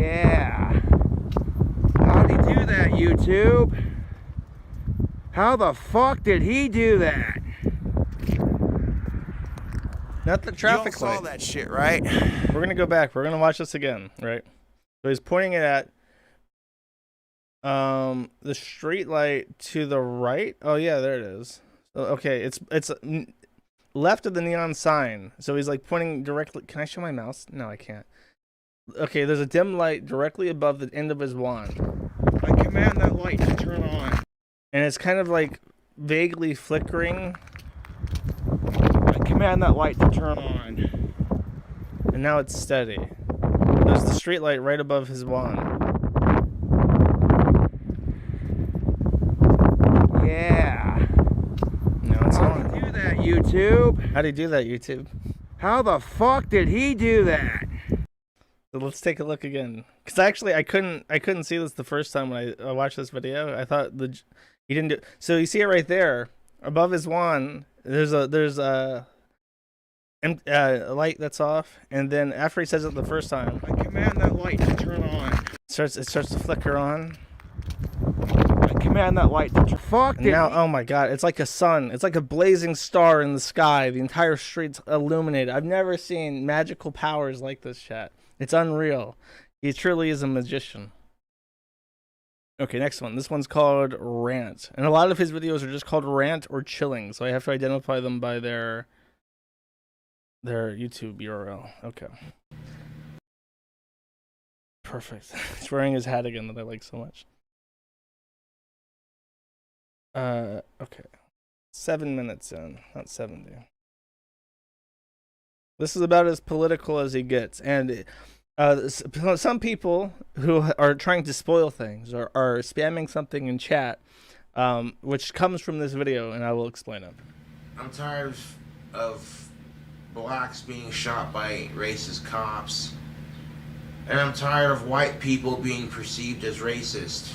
Yeah. How'd he do that, YouTube? How the fuck did he do that? Not the traffic You all light. saw that shit, right? We're gonna go back. We're gonna watch this again, right? So he's pointing it at the street light to the right. Oh yeah, there it is. Okay, it's left of the neon sign. So he's like pointing directly. Can I show my mouse? No, I can't. Okay, there's a dim light directly above the end of his wand. I command that light to turn on. And it's kind of like vaguely flickering. I command that light to turn on. And now it's steady. There's the street light right above his wand. Yeah. Now it's How'd on. he do that, YouTube? How'd he do that, YouTube? How the fuck did he do that? So let's take a look again. Cause actually I couldn't see this the first time when I watched this video. I thought he didn't do. So you see it right there above his wand. There's a light that's off, and then after he says it the first time, I command that light to turn on. it starts to flicker on. I command that light to turn. Fuck. And now, oh my god, it's like a sun. It's like a blazing star in the sky. The entire street's illuminated. I've never seen magical powers like this, chat. It's unreal. He truly is a magician. Okay, next one. This one's called Rant. And a lot of his videos are just called Rant or Chilling, so I have to identify them by their YouTube URL. Okay. Perfect. He's wearing his hat again that I like so much. Okay. 7 minutes in, not 70. This is about as political as he gets, and some people who are trying to spoil things are spamming something in chat, which comes from this video, and I will explain it. I'm tired of blacks being shot by racist cops, and I'm tired of white people being perceived as racist.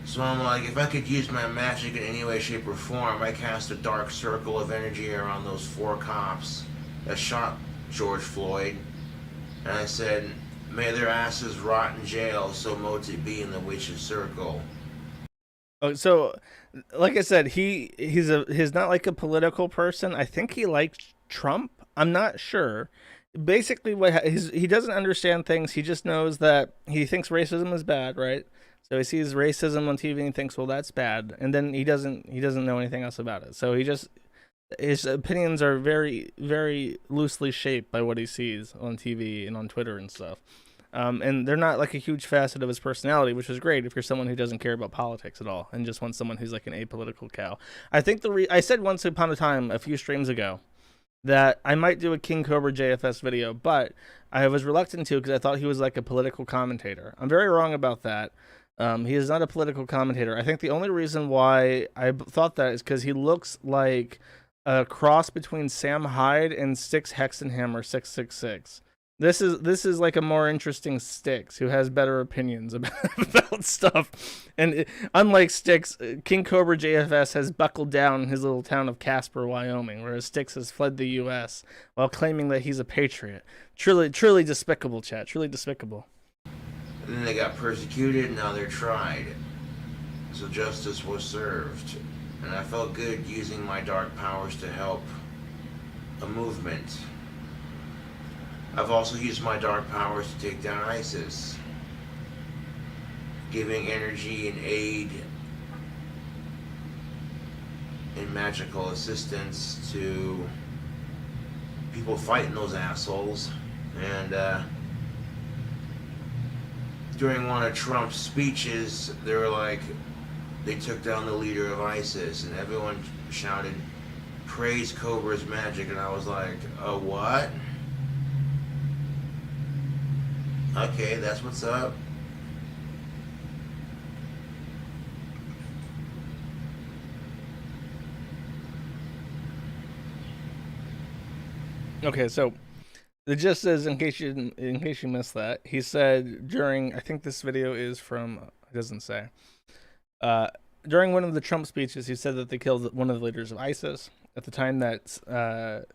So I'm like, if I could use my magic in any way, shape, or form, I cast a dark circle of energy around those 4 cops that shot George Floyd. And I said, may their asses rot in jail, so mote it be in the witch's circle. Oh, so, like I said, he's not like a political person. I think he likes Trump. I'm not sure. Basically, he doesn't understand things. He just knows that he thinks racism is bad, right? So he sees racism on TV and thinks, well, that's bad, and then he doesn't know anything else about it. So his opinions are very, very loosely shaped by what he sees on TV and on Twitter and stuff. And they're not like a huge facet of his personality, which is great if you're someone who doesn't care about politics at all and just wants someone who's like an apolitical cow. I think I said once upon a time, a few streams ago, that I might do a KingCobraJFS video, but I was reluctant to because I thought he was like a political commentator. I'm very wrong about that. He is not a political commentator. I think the only reason why I thought that is because he looks like a cross between Sam Hyde and Styx Hexenhammer 666. This is like a more interesting Styx who has better opinions about stuff. And unlike Styx, KingCobraJFS has buckled down in his little town of Casper, Wyoming, whereas Styx has fled the U.S. while claiming that he's a patriot. Truly despicable, chat. Truly despicable. And then they got persecuted, now they're tried. So justice was served. And I felt good using my dark powers to help a movement. I've also used my dark powers to take down ISIS, giving energy and aid and magical assistance to people fighting those assholes. And during one of Trump's speeches, they were like, they took down the leader of ISIS, and everyone shouted, "Praise Cobra's magic," and I was like, "Oh, what? Okay, that's what's up." Okay, so the gist is, in case you missed that, he said during, I think this video is from, it doesn't say, during one of the Trump speeches, he said that they killed one of the leaders of ISIS at the time that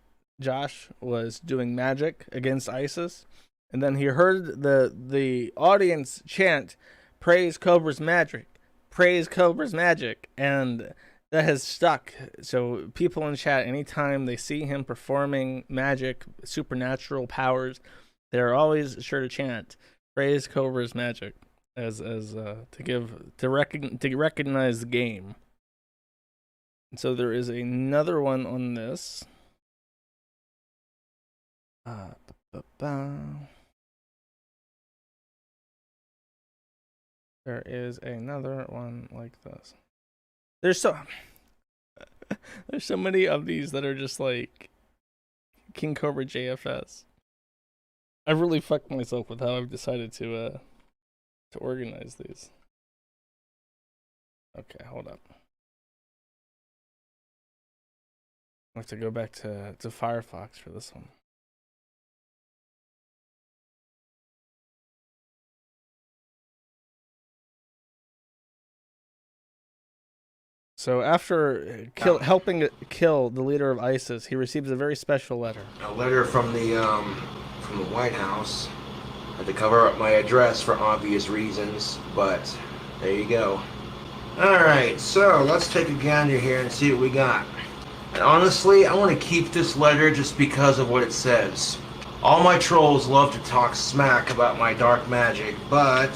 Josh was doing magic against ISIS. And then he heard the audience chant, "Praise Cobra's magic, praise Cobra's magic," and that has stuck. So people in chat, anytime they see him performing magic, supernatural powers, they're always sure to chant, "Praise Cobra's magic," as to recognize the game. And so there is another one on this. There is another one like this. There's so many of these that are just like KingCobraJFS. I've really fucked myself with how I've decided to organize these. Okay, hold up. I have to go back to Firefox for this one. So after helping kill the leader of ISIS, he receives a very special letter. A letter from the White House. I had to cover up my address for obvious reasons, but there you go. Alright, so let's take a gander here and see what we got. And honestly, I want to keep this letter just because of what it says. All my trolls love to talk smack about my dark magic, but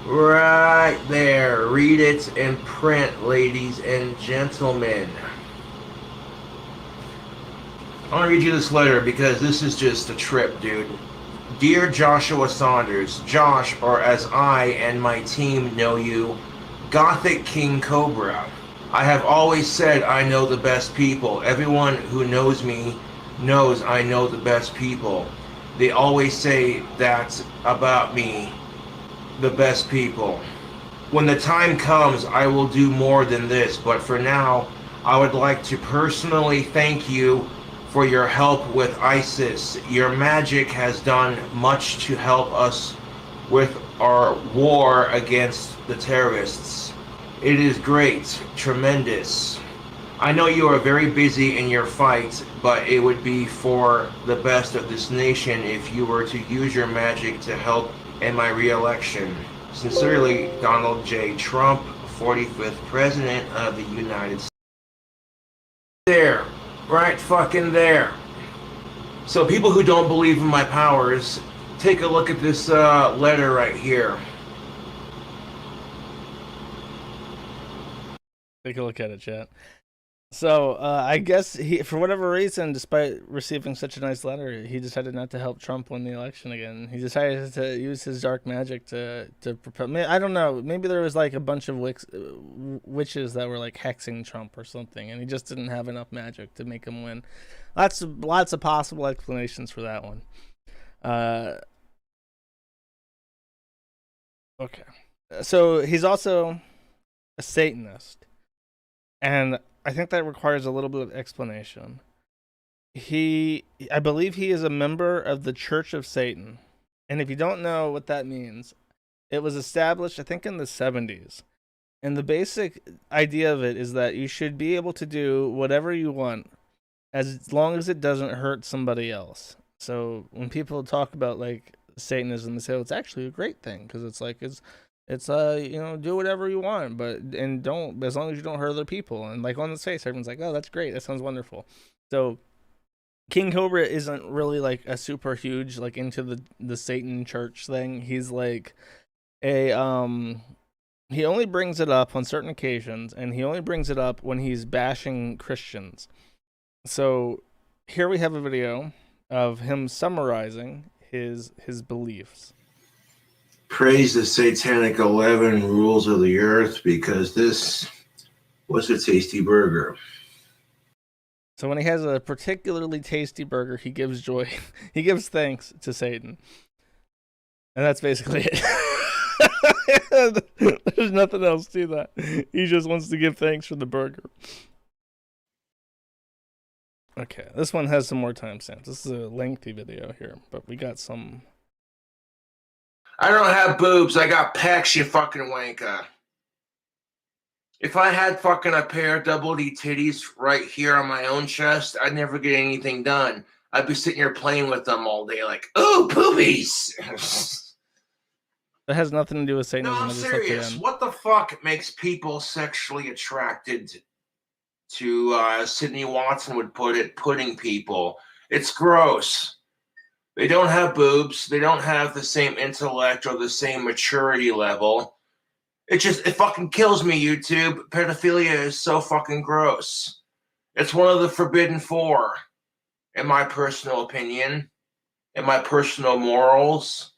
right there, read it in print, ladies and gentlemen. I want to read you this letter because this is just a trip, dude. Dear Joshua Saunders, Josh, or as I and my team know you, Gothic King Cobra. I have always said I know the best people. Everyone who knows me knows I know the best people. They always say that about me, the best people. When the time comes, I will do more than this, but for now, I would like to personally thank you for your help with ISIS. Your magic has done much to help us with our war against the terrorists. It is great, tremendous. I know you are very busy in your fight, but it would be for the best of this nation if you were to use your magic to help in my re-election. Sincerely, Donald J. Trump, 45th President of the United States. There, right fucking there. So people who don't believe in my powers, take a look at this letter right here. Take a look at it, chat. So I guess he, for whatever reason, despite receiving such a nice letter, he decided not to help Trump win the election again. He decided to use his dark magic to propel. I don't know. Maybe there was like a bunch of witches that were like hexing Trump or something, and he just didn't have enough magic to make him win. Lots of possible explanations for that one. Okay, so he's also a Satanist, and I think that requires a little bit of explanation. I believe he is a member of the Church of Satan. And if you don't know what that means, it was established, I think, in the 70s. And the basic idea of it is that you should be able to do whatever you want as long as it doesn't hurt somebody else. So when people talk about like Satanism, they say, oh, it's actually a great thing because it's like it's do whatever you want, but don't, as long as you don't hurt other people. And like on the face, everyone's like, oh, that's great, that sounds wonderful. So King Cobra isn't really like a super huge like into the Satan church thing. He's like a he only brings it up on certain occasions, and he only brings it up when he's bashing Christians. So here we have a video of him summarizing his beliefs. Praise the satanic 11 rules of the earth, because this was a tasty burger. So when he has a particularly tasty burger, he gives joy. He gives thanks to Satan. And that's basically it. There's nothing else to that. He just wants to give thanks for the burger. Okay, this one has some more timestamps. This is a lengthy video here, but we got some. I don't have boobs, I got pecs, you fucking wanker. If I had fucking a pair of double D titties right here on my own chest, I'd never get anything done. I'd be sitting here playing with them all day like, ooh, poopies! That has nothing to do with Satanism. No, I'm serious. What the fuck makes people sexually attracted to, Sydney Watson would put it, pudding people? It's gross. They don't have boobs. They don't have the same intellect or the same maturity level. It fucking kills me, YouTube. Pedophilia is so fucking gross. It's one of the forbidden four, in my personal opinion, in my personal morals.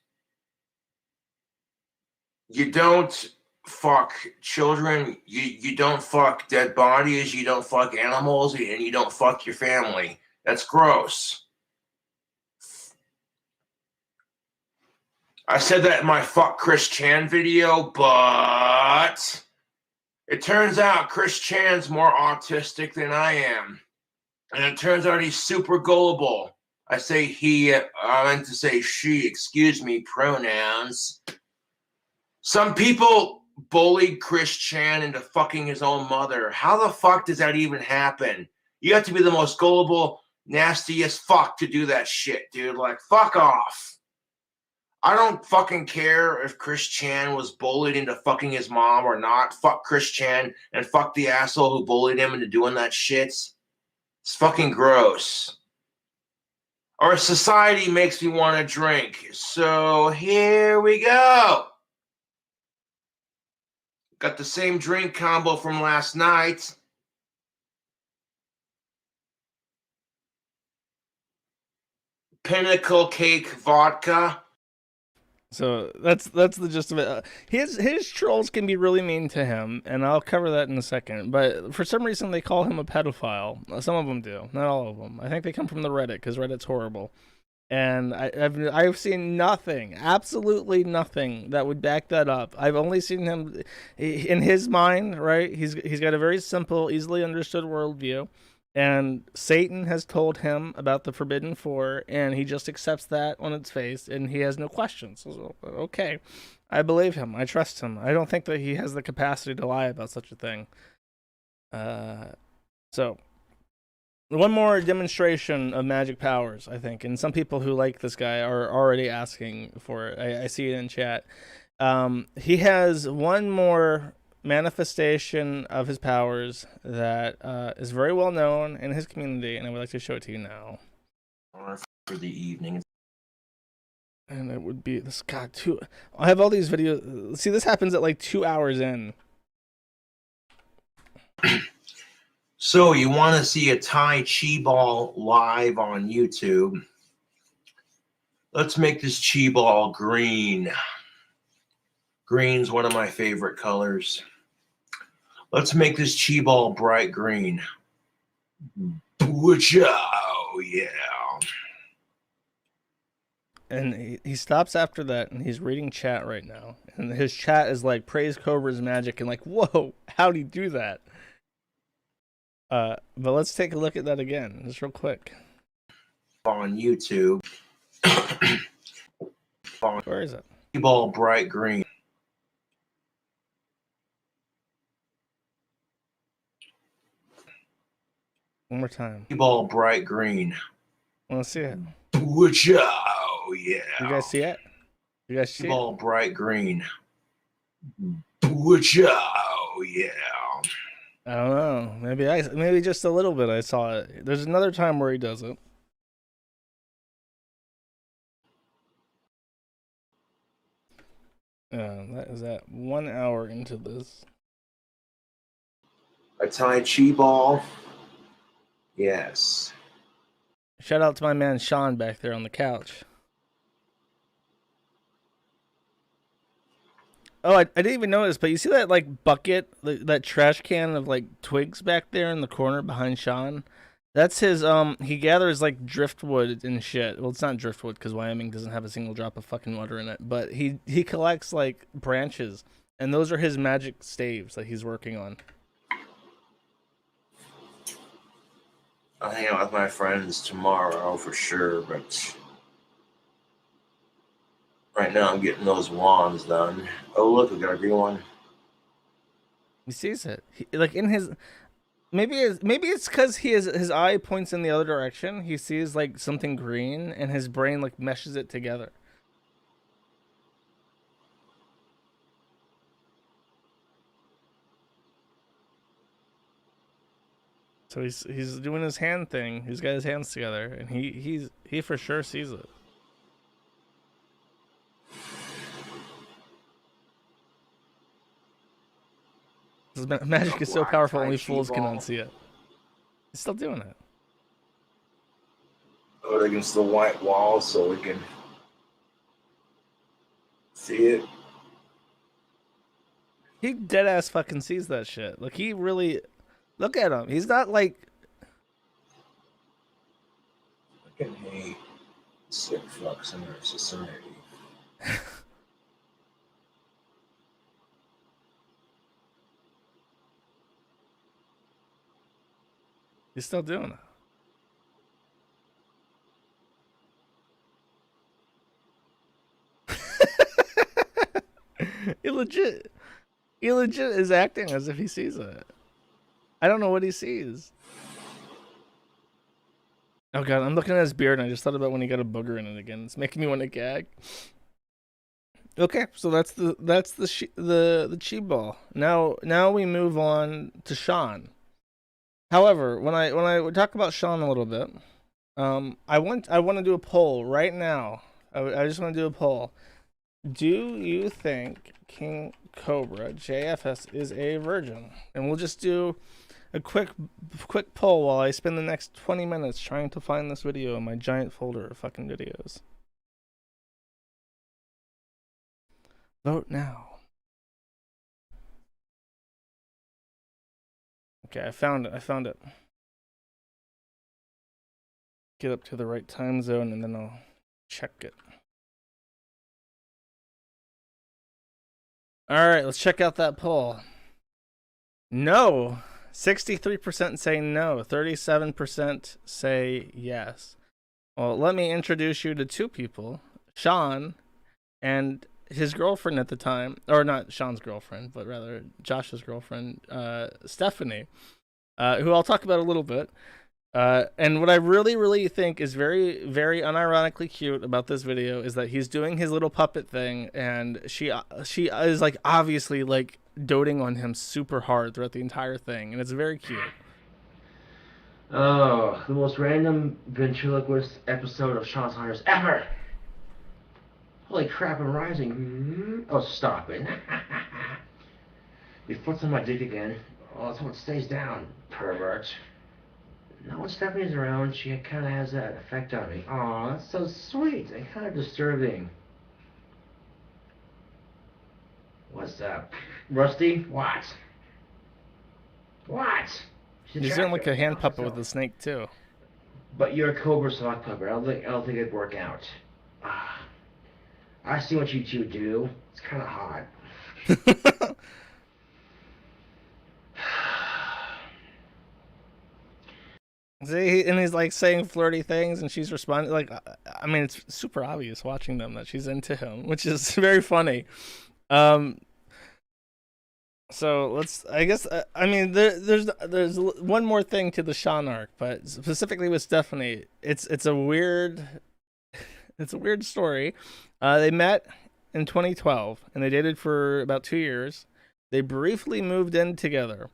You don't fuck children. You don't fuck dead bodies. You don't fuck animals. And you don't fuck your family. That's gross. I said that in my Fuck Chris Chan video, but it turns out Chris Chan's more autistic than I am. And it turns out he's super gullible. I say he, I meant to say she, excuse me, pronouns. Some people bullied Chris Chan into fucking his own mother. How the fuck does that even happen? You have to be the most gullible, nastiest fuck to do that shit, dude. Like, fuck off. I don't fucking care if Chris Chan was bullied into fucking his mom or not. Fuck Chris Chan and fuck the asshole who bullied him into doing that shit. It's fucking gross. Our society makes me want to drink. So here we go. Got the same drink combo from last night. Pinnacle Cake Vodka. So that's the gist of it. His trolls can be really mean to him, and I'll cover that in a second. But for some reason, they call him a pedophile. Some of them do, not all of them. I think they come from the Reddit because Reddit's horrible. And I've seen nothing, absolutely nothing that would back that up. I've only seen him in his mind, right? He's got a very simple, easily understood worldview. And Satan has told him about the Forbidden Four, and he just accepts that on its face, and he has no questions. So, okay, I believe him. I trust him. I don't think that he has the capacity to lie about such a thing. So, one more demonstration of magic powers, I think, and some people who like this guy are already asking for it. I see it in chat. He has one more manifestation of his powers that is very well known in his community, and I would like to show it to you now. For the evening. And it would be this. God, I have all these videos. See, this happens at like 2 hours in. So you want to see a Tai Chi ball live on YouTube? Let's make this Chi ball green. Green's one of my favorite colors. Let's make this Chi ball bright green. Oh, yeah. And he stops after that, and he's reading chat right now. And his chat is like, praise Cobra's magic, and like, whoa, how'd he do that? But let's take a look at that again, just real quick. On YouTube. Where is it? Ball bright green. One more time. Ball bright green. I want to see it. Oh, yeah. You guys see it? You guys see Ball it? bright green. Oh, yeah. I don't know. Maybe just a little bit I saw it. There's another time where he does it. That is at 1 hour into this. A Tai Chi ball. Yes. Shout out to my man Sean back there on the couch. Oh, I didn't even notice, but you see that like bucket, that trash can of like twigs back there in the corner behind Sean? That's his, he gathers like driftwood and shit. Well, it's not driftwood because Wyoming doesn't have a single drop of fucking water in it, but he collects like branches, and those are his magic staves that he's working on. I'll hang out with my friends tomorrow for sure, but right now I'm getting those wands done. Oh, look, we got a green one. He sees it. Like in his, maybe it's because his eye points in the other direction. He sees like something green, and his brain like meshes it together. So he's doing his hand thing. He's got his hands together, and he for sure sees it. Magic is so powerful, only fools can unsee it. He's still doing it. Put it against the white wall so we can see it. He dead ass fucking sees that shit. Like he really, look at him. He's not like. I can hate sick fucks in our society. He's still doing it. He legit is acting as if he sees it. I don't know what he sees. Oh god, I'm looking at his beard and I just thought about when he got a booger in it again. It's making me want to gag. Okay, so that's the chi ball. Now we move on to Sean. However, when I talk about Sean a little bit, I want to do a poll right now. I just want to do a poll. Do you think KingCobraJFS is a virgin? And we'll just do a quick poll while I spend the next 20 minutes trying to find this video in my giant folder of fucking videos. Vote now. Okay, I found it. Get up to the right time zone and then I'll check it. Alright, let's check out that poll. No. 63% say no. 37% say yes. Well, let me introduce you to two people. Sean and his girlfriend at the time, or not Sean's girlfriend, but rather Josh's girlfriend, Stephanie, who I'll talk about a little bit. And what I really think is very, very unironically cute about this video is that he's doing his little puppet thing, and she is like obviously like doting on him super hard throughout the entire thing, and it's very cute. Oh, the most random ventriloquist episode of Sean's Hunters ever! Holy crap, I'm rising. Oh, stop it. Your foot's on my dick again. Oh, that's what stays down, pervert. Now when Stephanie's around, she kind of has that effect on me. Oh, that's so sweet and kind of disturbing. What's up? Rusty? What? What? He's doing like a hand puppet with the snake too. But you're a Cobra sock puppet. I don't think it'd work out. I see what you two do. It's kind of hot. See, and he's like saying flirty things, and she's responding. Like, I mean, it's super obvious watching them that she's into him, which is very funny. So let's. I guess. I mean, there's one more thing to the Sean arc, but specifically with Stephanie, it's a weird story. They met in 2012, and they dated for about 2 years. They briefly moved in together,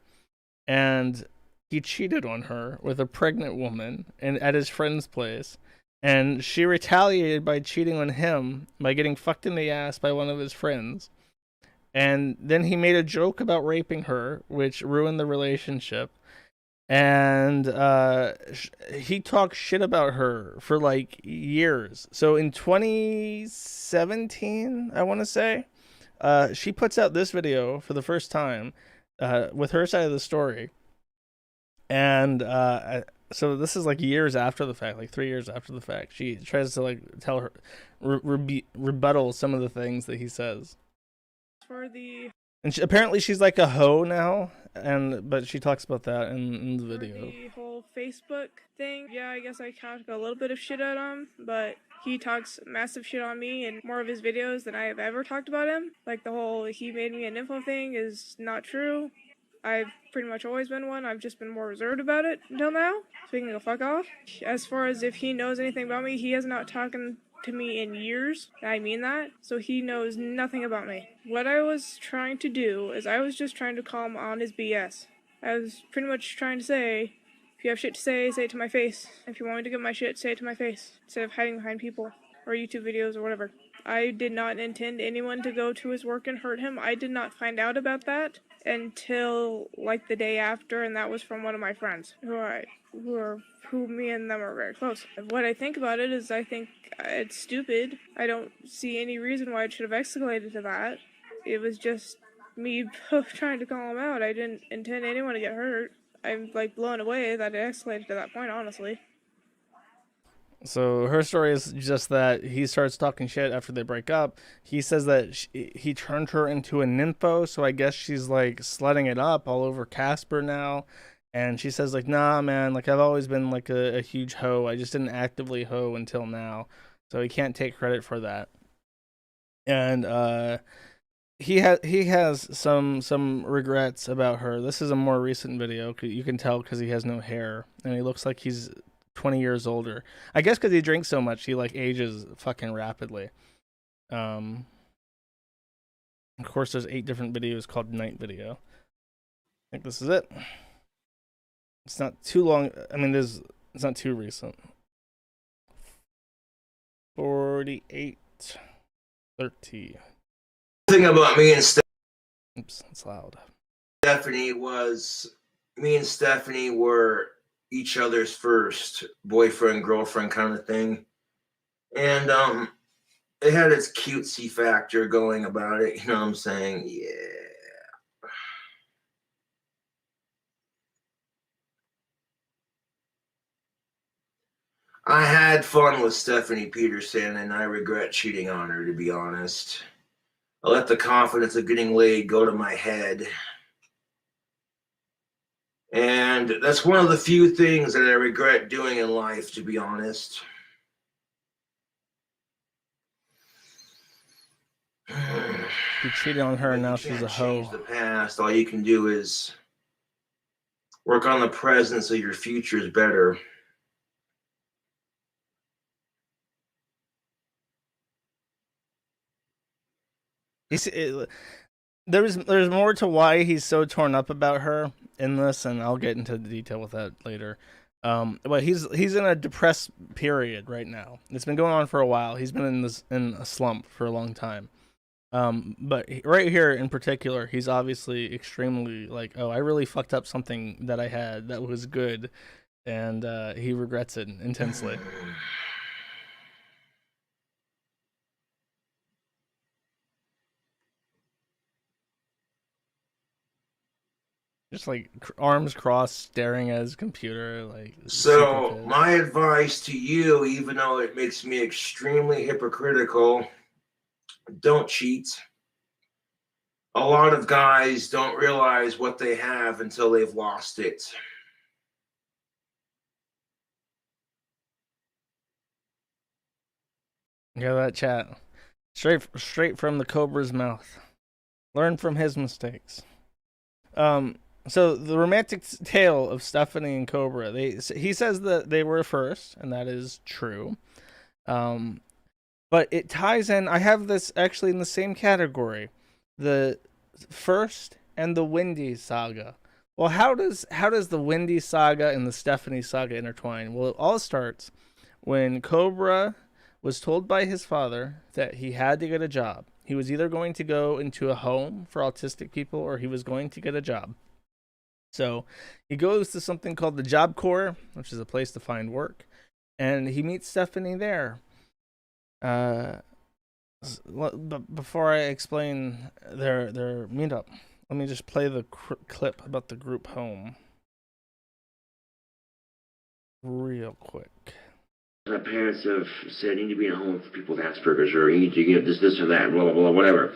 and he cheated on her with a pregnant woman at his friend's place, and she retaliated by cheating on him by getting fucked in the ass by one of his friends. And then he made a joke about raping her, which ruined the relationship. And he talked shit about her for like years. So in 2017, I want to say, she puts out this video for the first time with her side of the story. And so this is like years after the fact, like 3 years after the fact. She tries to like tell her, rebuttal some of the things that he says. And apparently she's like a hoe now, but she talks about that in the video. The whole Facebook thing, yeah, I guess I talk a little bit of shit at him, but he talks massive shit on me in more of his videos than I have ever talked about him. Like the whole he made me an info thing is not true. I've pretty much always been one. I've just been more reserved about it until now. So he can go fuck off. As far as if he knows anything about me, he has not talked to me in years. I mean that. So he knows nothing about me. What I was trying to do is I was just trying to call him on his BS. I was pretty much trying to say, if you have shit to say it to my face. If you want me to get my shit, say it to my face. Instead of hiding behind people or YouTube videos or whatever. I did not intend anyone to go to his work and hurt him. I did not find out about that until like the day after, and that was from one of my friends who me and them are very close. What I think about it is I think it's stupid. I don't see any reason why it should have escalated to that. It was just me trying to call him out. I didn't intend anyone to get hurt. I'm like blown away that it escalated to that point, honestly. So her story is just that he starts talking shit after they break up. He says that he turned her into a nympho, so I guess she's like slutting it up all over Casper now. And she says like, nah, man, like I've always been like a huge hoe. I just didn't actively hoe until now. So he can't take credit for that. And he has some regrets about her. This is a more recent video. You can tell because he has no hair, and he looks like he's 20 years older. I guess because he drinks so much, he like ages fucking rapidly. Of course, there's 8 different videos called Night Video. I think this is it. It's not too long. I mean, it's not too recent. 48:30. Thing about me and Oops, it's loud. Stephanie was me and Stephanie were each other's first boyfriend girlfriend kind of thing, and it had its cutesy factor going about it. You know what I'm saying? Yeah. I had fun with Stephanie Peterson, and I regret cheating on her, to be honest. I let the confidence of getting laid go to my head. And that's one of the few things that I regret doing in life, to be honest. He cheated on her, and now she's a hoe. Change the past. All you can do is work on the present so your future is better. There's more to why he's so torn up about her in this, and I'll get into the detail with that later. But he's in a depressed period right now. It's been going on for a while. He's been in a slump for a long time, But right here in particular, he's obviously extremely like, oh, I really fucked up something that I had that was good, and he regrets it intensely. Just like arms crossed, staring at his computer, like. So, my advice to you, even though it makes me extremely hypocritical, don't cheat. A lot of guys don't realize what they have until they've lost it. Yeah, that chat. Straight from the Cobra's mouth. Learn from his mistakes. So the romantic tale of Stephanie and Cobra. He says that they were first, and that is true. But it ties in. I have this actually in the same category, the first and the Wendy saga. Well, how does the Wendy saga and the Stephanie saga intertwine? Well, it all starts when Cobra was told by his father that he had to get a job. He was either going to go into a home for autistic people or he was going to get a job. So he goes to something called the Job Corps, which is a place to find work, and he meets Stephanie there. Before I explain their meetup, let me just play the clip about the group home real quick. My parents have said you need to be in a home for people with Asperger's, or you need to get this or that, blah, blah, blah, whatever.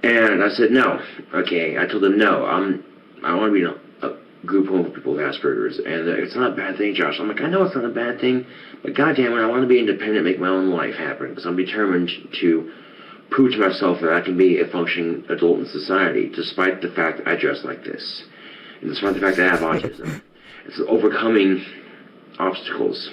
And I said no. Okay, I told them no. I want to be in a group home for people with Asperger's, and it's not a bad thing, Josh. I'm like, I know it's not a bad thing, but goddamn it, I want to be independent, make my own life happen, because I'm determined to prove to myself that I can be a functioning adult in society, despite the fact that I dress like this, and despite the fact that I have autism. It's overcoming obstacles.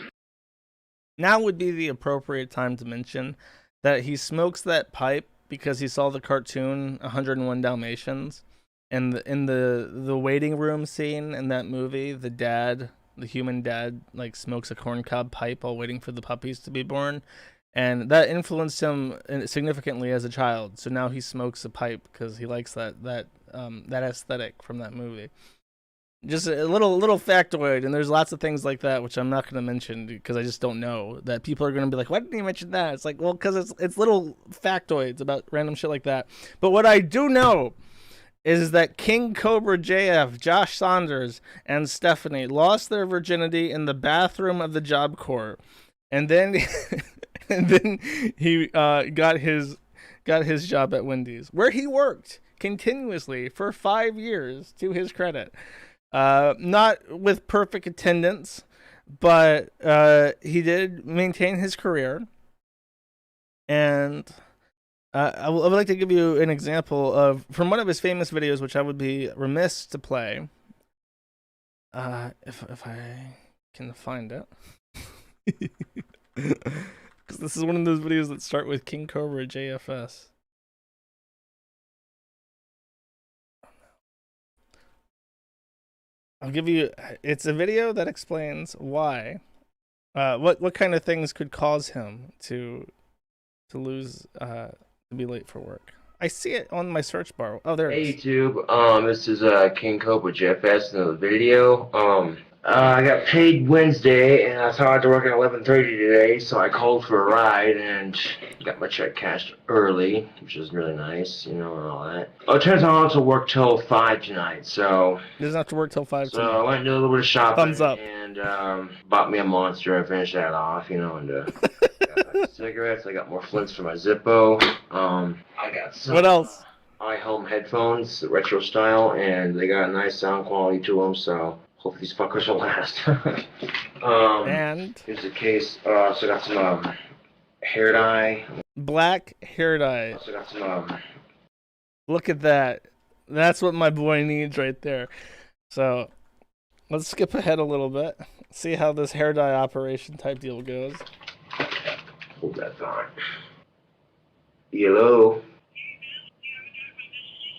Now would be the appropriate time to mention that he smokes that pipe because he saw the cartoon 101 Dalmatians, and in the waiting room scene in that movie, the human dad, like smokes a corncob pipe while waiting for the puppies to be born, and that influenced him significantly as a child. So now he smokes a pipe because he likes that aesthetic from that movie. Just a little factoid, and there's lots of things like that which I'm not going to mention because I just don't know, that people are going to be like, why didn't you mention that? It's like, well, because it's little factoids about random shit like that. But what I do know is that KingCobraJF, Josh Saunders, and Stephanie lost their virginity in the bathroom of the Job Corps, and then he got his job at Wendy's, where he worked continuously for 5 years, to his credit. Not with perfect attendance, but he did maintain his career. And I would like to give you an example from one of his famous videos, which I would be remiss to play. If I can find it. Because this is one of those videos that start with KingCobraJFS. I'll give you. It's a video that explains why, what kind of things could cause him to lose, to be late for work. I see it on my search bar. Oh, there it is. Hey YouTube, this is KingCobraJFS, another video. I got paid Wednesday, and I thought I had to work at 11:30 today, so I called for a ride and got my check cashed early, which is really nice, and all that. Oh, it turns out I don't have to work till 5 tonight, so... He doesn't have to work till 5 tonight. So I went and did a little bit of shopping. Thumbs up. And bought me a Monster and finished that off, and got cigarettes. I got more flints for my Zippo. I got some... What else? iHome headphones, the retro style, and they got a nice sound quality to them, so... Hopefully these fuckers will last. And here's the case. So I got some hair dye. Black hair dye. So I got some. Look at that. That's what my boy needs right there. So let's skip ahead a little bit. See how this hair dye operation type deal goes. Hold that thought. Hello.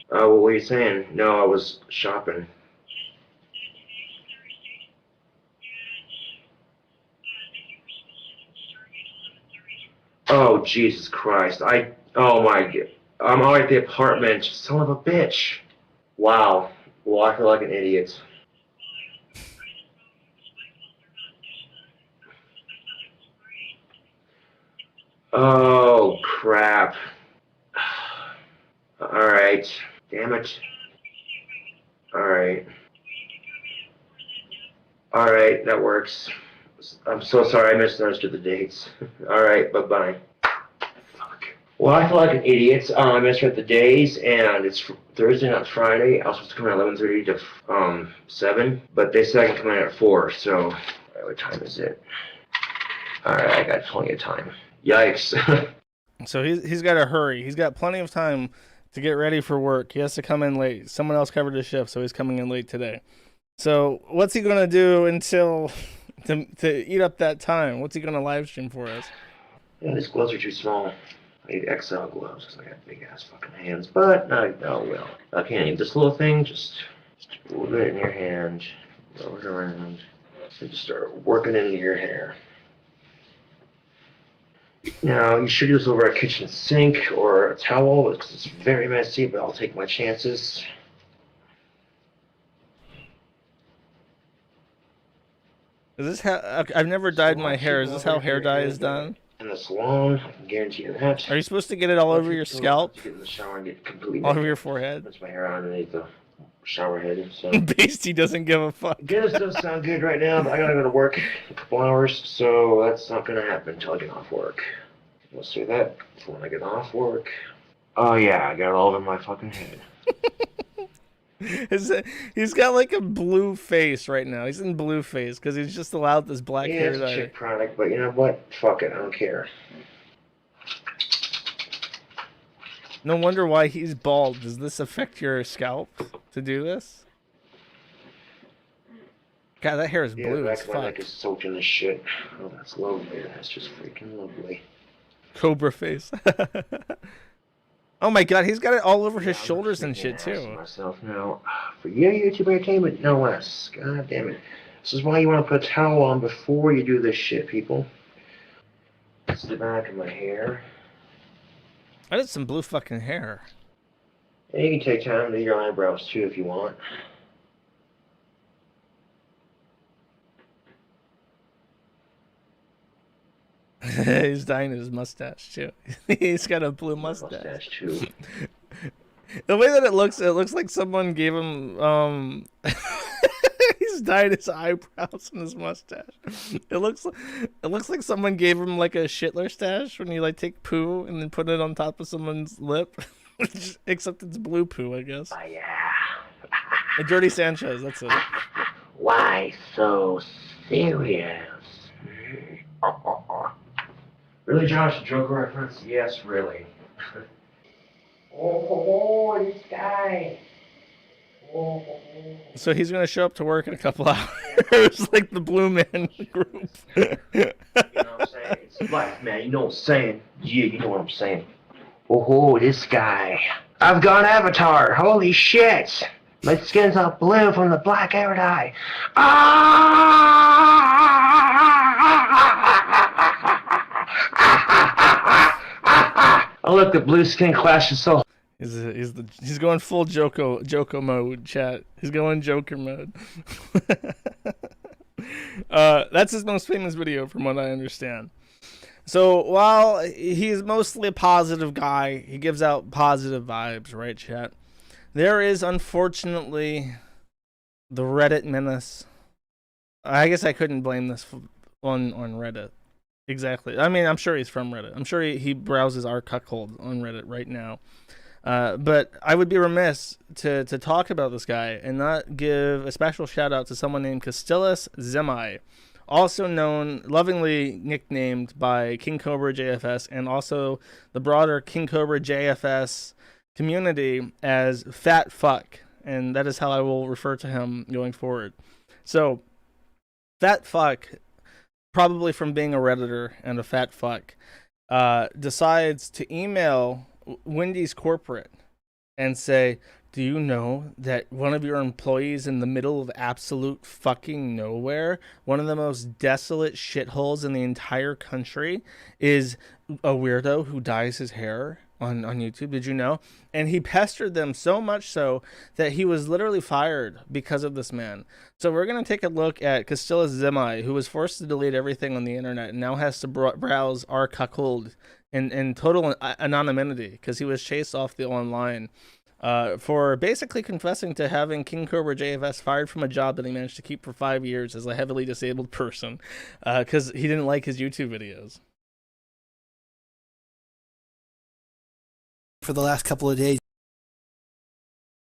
What were you saying? No, I was shopping. Oh, Jesus Christ. Oh my God. I'm already at the apartment. Son of a bitch. Wow. Well, I feel like an idiot. Oh, crap. Alright. Damn it. Alright. Alright, that works. I'm so sorry, I misunderstood the dates. Alright, bye-bye. Fuck. Well, I feel like an idiot. I misread the days, and it's Thursday, not Friday. I was supposed to come in at 11:30 to 7, but they said I can come in at 4, so what time is it? Alright, I got plenty of time. Yikes. So he's got to hurry. He's got plenty of time to get ready for work. He has to come in late. Someone else covered his shift, so he's coming in late today. So what's he gonna do until to eat up that time? What's he gonna live stream for us? Yeah, these gloves are too small. I need XL gloves because I got big ass fucking hands. But oh well. Okay, this little thing, just move it in your hand, roll it around, and just start working into your hair. Now, you should use over a kitchen sink or a towel because it's very messy, but I'll take my chances. Is this how? I've never dyed my hair. Is this how hair dye is done? In the salon, I can guarantee you that. Are you supposed to get it all over your scalp? Get in the shower and get completely all over your forehead? That's my hair underneath the shower head. So. Beastie doesn't give a fuck. This does sound good right now, but I gotta go to work in a couple hours, so that's not gonna happen until I get off work. Let's do that when I get off work. Oh yeah, I got it all over my fucking head. He's got like a blue face right now. He's in blue face because he's just allowed this black hair it's dye. a chick product, but you know what? Fuck it, I don't care. No wonder why he's bald. Does this affect your scalp to do this? God, that hair is blue as fuck. My neck is soaked in this shit. Oh, that's lovely. That's just freaking lovely. Cobra face. Oh my god, he's got it all over his shoulders and shit too. Myself now. For your YouTube entertainment, no less. God damn it. This is why you want to put a towel on before you do this shit, people. This is the back of my hair. I did some blue fucking hair. And you can take time to do your eyebrows too if you want. He's dyeing his mustache too. He's got a blue mustache too. The way that it looks like someone gave him he's dyed his eyebrows and his mustache. It looks like someone gave him like a Shitler stash when you like take poo and then put it on top of someone's lip. Except it's blue poo, I guess. Oh yeah. A Dirty Sanchez, that's it. Why so serious? Really, Josh? Joker reference? Yes, really. Oh, this guy. Oh. So he's gonna show up to work in a couple hours, like the Blue Man Group. You know what I'm saying? It's life, man. You know what I'm saying? Yeah, you know what I'm saying. Oh, this guy. I've gone Avatar. Holy shit. My skin's all blue from the black hair dye. Oh, look, the blue skin clash is so... He's going full Joko mode, chat. He's going Joker mode. That's his most famous video from what I understand. So while he's mostly a positive guy, he gives out positive vibes, right, chat? There is unfortunately the Reddit menace. I guess I couldn't blame this on Reddit. Exactly. I mean, I'm sure he's from Reddit. I'm sure he browses our cuckold on Reddit right now. But I would be remiss to talk about this guy and not give a special shout out to someone named Castellus Zemi, also known, lovingly nicknamed by KingCobraJFS and also the broader KingCobraJFS community as Fat Fuck, and that is how I will refer to him going forward. So, Fat Fuck, probably from being a Redditor and a fat fuck, decides to email Wendy's corporate and say, do you know that one of your employees in the middle of absolute fucking nowhere, one of the most desolate shitholes in the entire country, is a weirdo who dyes his hair on YouTube. Did you know? And he pestered them so much so that he was literally fired because of this man. So we're going to take a look at Castilla Zimai, who was forced to delete everything on the internet and now has to browse our cuckold in total anonymity because he was chased off the online for basically confessing to having KingCobraJFS fired from a job that he managed to keep for 5 years as a heavily disabled person because he didn't like his YouTube videos. For the last couple of days.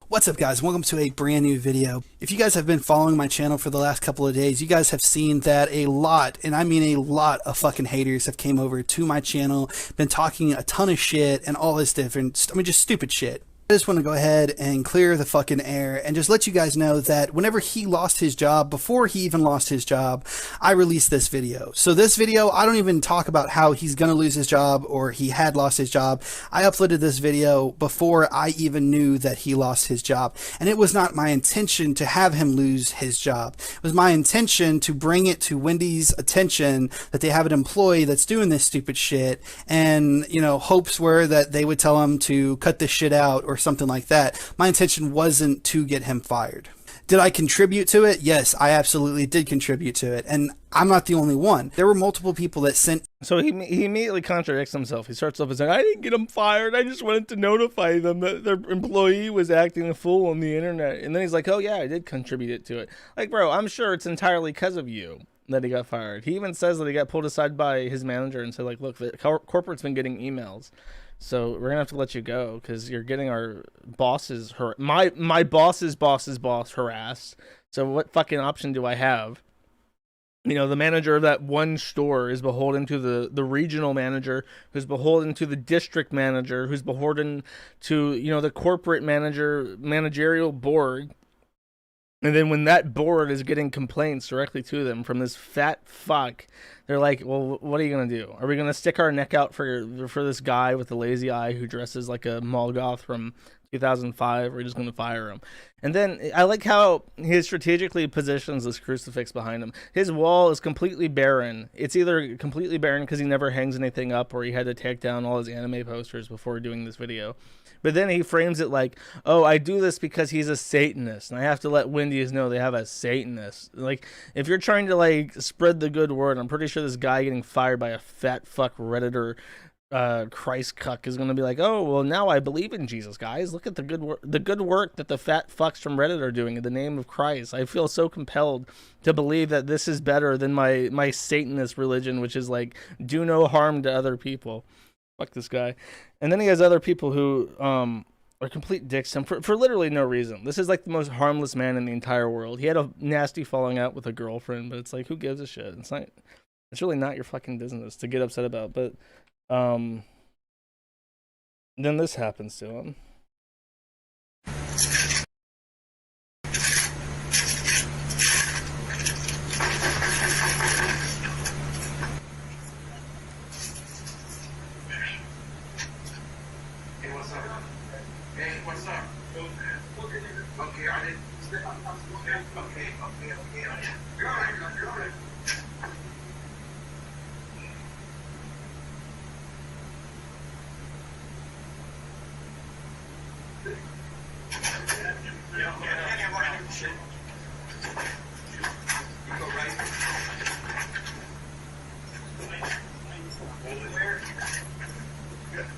What's up, guys? Welcome to a brand new video. If you guys have been following my channel for the last couple of days, you guys have seen that a lot, and I mean a lot of fucking haters have came over to my channel, been talking a ton of shit and all this different, just stupid shit. I just want to go ahead and clear the fucking air and just let you guys know that whenever he lost his job, before he even lost his job, I released this video. So this video, I don't even talk about how he's going to lose his job or he had lost his job. I uploaded this video before I even knew that he lost his job. And it was not my intention to have him lose his job. It was my intention to bring it to Wendy's attention that they have an employee that's doing this stupid shit. And, you know, hopes were that they would tell him to cut this shit out or something like that. My intention wasn't to get him fired. Did I contribute to it? Yes, I absolutely did contribute to it. And I'm not the only one. There were multiple people that sent... So he immediately contradicts himself. He starts off and saying, I didn't get him fired. I just wanted to notify them that their employee was acting a fool on the internet. And then he's like, oh yeah, I did contribute it to it. Like, bro, I'm sure it's entirely because of you that he got fired. He even says that he got pulled aside by his manager and said, like, look, the corporate's been getting emails. So we're gonna have to let you go because you're getting our bosses my boss's boss harassed. So what fucking option do I have? You know, the manager of that one store is beholden to the regional manager, who's beholden to the district manager, who's beholden to, you know, the corporate managerial board. And then when that board is getting complaints directly to them from this fat fuck, they're like, well, what are you going to do? Are we going to stick our neck out for this guy with the lazy eye who dresses like a mall goth from 2005? Or are we just going to fire him? And then I like how he strategically positions this crucifix behind him. His wall is completely barren. It's either completely barren because he never hangs anything up or he had to take down all his anime posters before doing this video. But then he frames it like, oh, I do this because he's a Satanist, and I have to let Wendy's know they have a Satanist. Like, if you're trying to, like, spread the good word, I'm pretty sure this guy getting fired by a fat fuck Redditor Christ cuck is going to be like, oh, well, now I believe in Jesus, guys. Look at the good work that the fat fucks from Reddit are doing in the name of Christ. I feel so compelled to believe that this is better than my Satanist religion, which is, like, do no harm to other people. Fuck this guy. And then he has other people who are complete dicks to him for literally no reason. This is like the most harmless man in the entire world. He had a nasty falling out with a girlfriend, but it's like, who gives a shit? It's really not your fucking business to get upset about. But then this happens to him.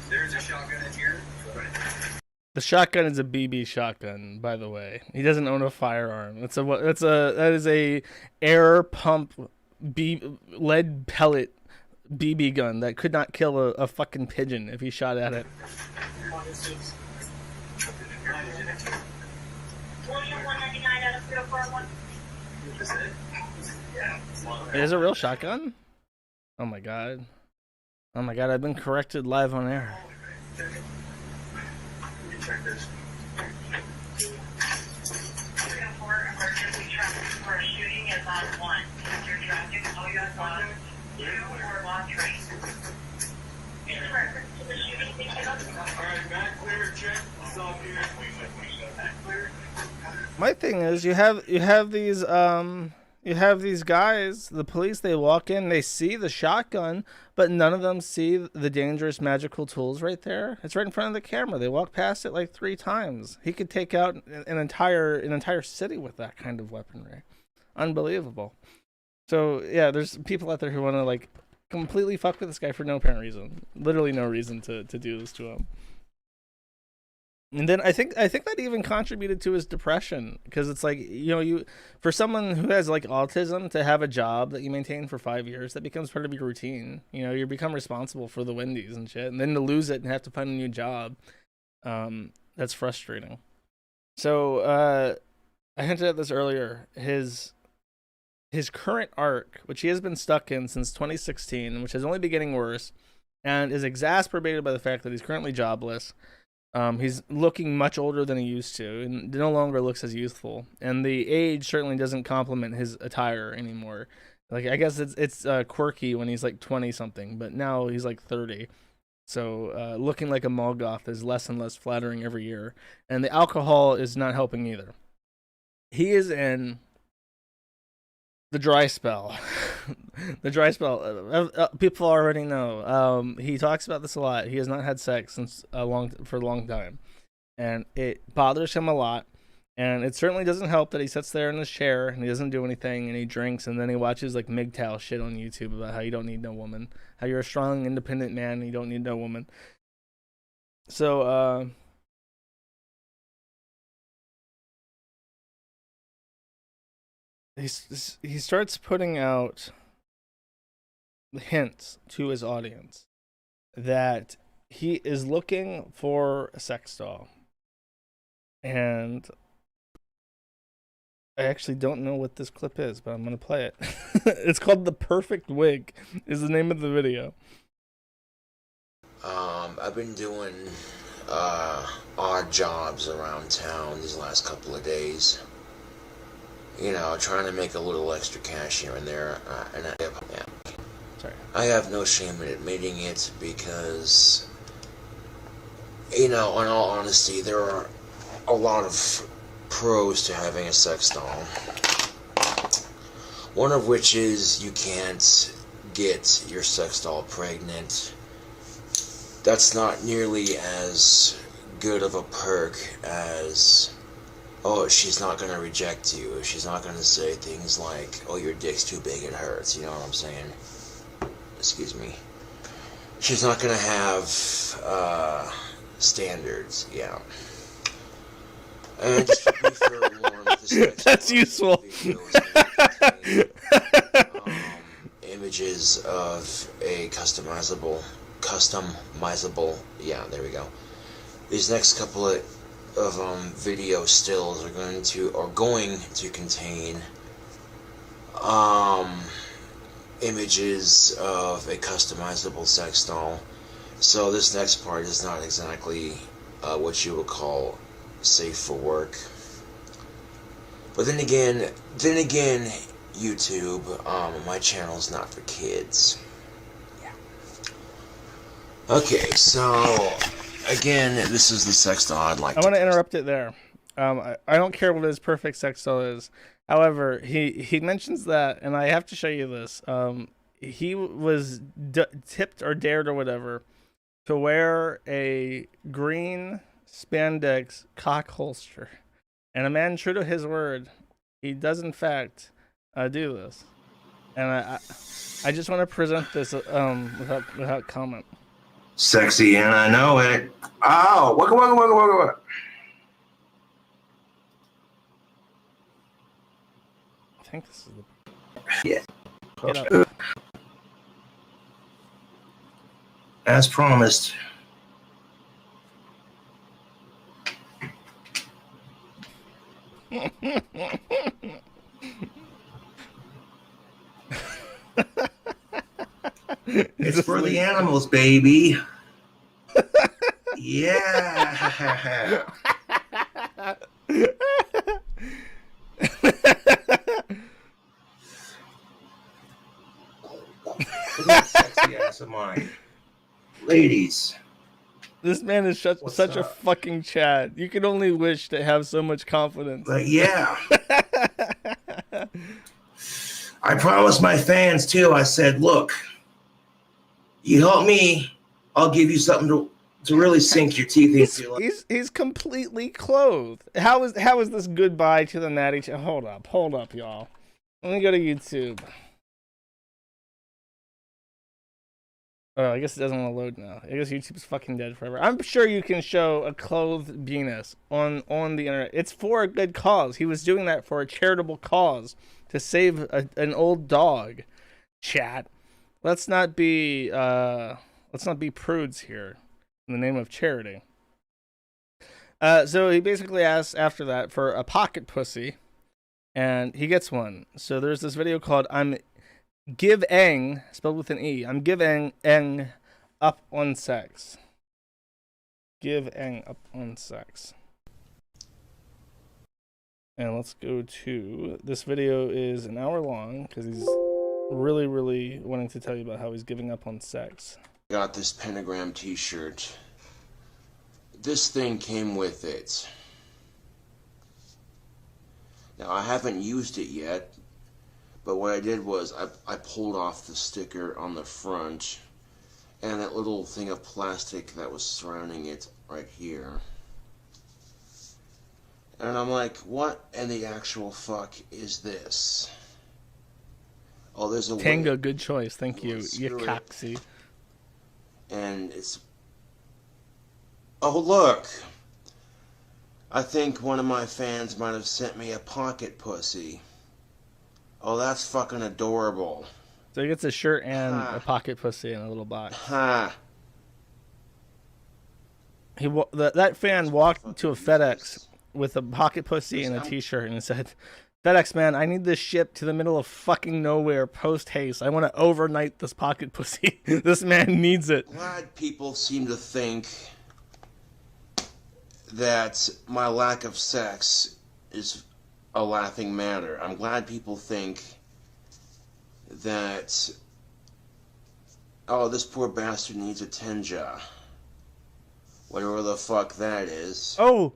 There's a shotgun in here. The shotgun is a BB shotgun, by the way. He doesn't own a firearm. That is a air pump lead pellet BB gun that could not kill a fucking pigeon if he shot at it. It is a real shotgun? Oh my god. Oh my god, I've been corrected live on air. Check this. For shooting is on 1. Your traffic, all you have on 2 or long train. In reference to the shooting, they get up. Alright, back clear, check. Stop here. Back clear. My thing is you have these you have these guys, the police, they walk in, they see the shotgun, but none of them see the dangerous magical tools right there. It's right in front of the camera. They walk past it like 3 times. He could take out an entire city with that kind of weaponry. Unbelievable. So yeah, there's people out there who want to like completely fuck with this guy for no apparent reason. Literally no reason to do this to him. And then I think that even contributed to his depression, because it's like, you know, for someone who has like autism to have a job that you maintain for 5 years, that becomes part of your routine. You know, you become responsible for the Wendy's and shit, and then to lose it and have to find a new job, that's frustrating. So I hinted at this earlier. His current arc, which he has been stuck in since 2016, which has only been getting worse, and is exacerbated by the fact that he's currently jobless. He's looking much older than he used to, and no longer looks as youthful. And the age certainly doesn't complement his attire anymore. Like, I guess it's quirky when he's like 20 something, but now he's like 30. So looking like a mall goth is less and less flattering every year. And the alcohol is not helping either. He is in the dry spell. The dry spell. People already know. He talks about this a lot. He has not had sex for a long time, and it bothers him a lot. And it certainly doesn't help that he sits there in his chair and he doesn't do anything, and he drinks, and then he watches like MGTOW shit on YouTube about how you don't need no woman, how you're a strong, independent man and you don't need no woman. So he starts putting out hints to his audience that he is looking for a sex doll. And I actually don't know what this clip is, but I'm going to play it. It's called The Perfect Wig, is the name of the video. I've been doing odd jobs around town these last couple of days. You know, trying to make a little extra cash here and there. I have no shame in admitting it, because, you know, in all honesty, there are a lot of pros to having a sex doll. One of which is you can't get your sex doll pregnant. That's not nearly as good of a perk as, oh, she's not going to reject you. She's not going to say things like, oh, your dick's too big, it hurts. You know what I'm saying? Excuse me. She's not going to have standards. Yeah. And just to be forewarned, that's useful. Images of a customizable, yeah, there we go. These next couple of video stills are going to contain images of a customizable sex doll. So this next part is not exactly what you would call safe for work. But then again, YouTube, my channel's not for kids. Yeah. Okay, so again, this is the sex doll I'd like. I want to interrupt it there. I don't care what his perfect sex doll is. However, he mentions that, and I have to show you this. He was tipped or dared or whatever to wear a green spandex cock holster, and a man true to his word, he does in fact do this. And I just want to present this without comment. Sexy, and I know it. Oh, what? I think this is the... Yeah. Get up. As promised. It's for the animals, baby. Yeah. Look at that sexy ass of mine. Ladies. This man is such a fucking Chad. You can only wish to have so much confidence. But yeah. I promised my fans too. I said, look, you help me, I'll give you something to really sink your teeth into. He's completely clothed. How is this goodbye to the natty? Hold up, y'all. Let me go to YouTube. Oh, I guess it doesn't want to load now. I guess YouTube's fucking dead forever. I'm sure you can show a clothed penis on the internet. It's for a good cause. He was doing that for a charitable cause to save an old dog. Chat. Let's not be prudes here in the name of charity. So he basically asks after that for a pocket pussy, and he gets one. So there's this video called "I'm Give Eng," spelled with an E. I'm give Eng up on sex. Give Eng up on sex. And let's go to this video. Is an hour long because he's really wanting to tell you about how he's giving up on sex. Got this pentagram t-shirt. This thing came with it. Now I haven't used it yet, but what I did was I pulled off the sticker on the front and that little thing of plastic that was surrounding it right here. And I'm like, what in the actual fuck is this? Oh, there's a Tango, good choice. Thank you, you coxie. And it's... Oh, look! I think one of my fans might have sent me a pocket pussy. Oh, that's fucking adorable. So he gets a shirt and a pocket pussy in a little box. That fan walked to a FedEx with a pocket pussy and a t-shirt and said, FedEx man, I need this shipped to the middle of fucking nowhere post haste. I want to overnight this pocket pussy. This man needs it. Glad people seem to think that my lack of sex is a laughing matter. I'm glad people think that, oh, this poor bastard needs a tenja. Whatever the fuck that is. Oh,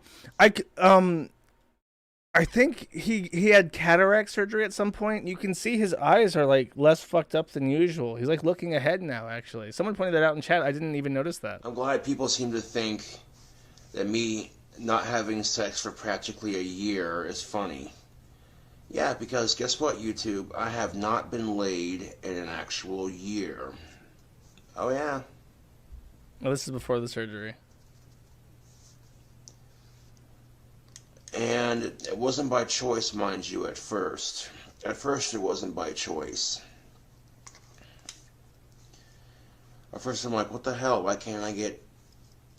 I think he had cataract surgery at some point. You can see his eyes are like less fucked up than usual. He's like looking ahead now, actually. Someone pointed that out in chat. I didn't even notice that. I'm glad people seem to think that me not having sex for practically a year is funny. Yeah, because guess what, YouTube? I have not been laid in an actual year. Oh, yeah. Well, this is before the surgery. And it wasn't by choice, mind you, at first. At first, it wasn't by choice. At first, I'm like, what the hell? Why can't I get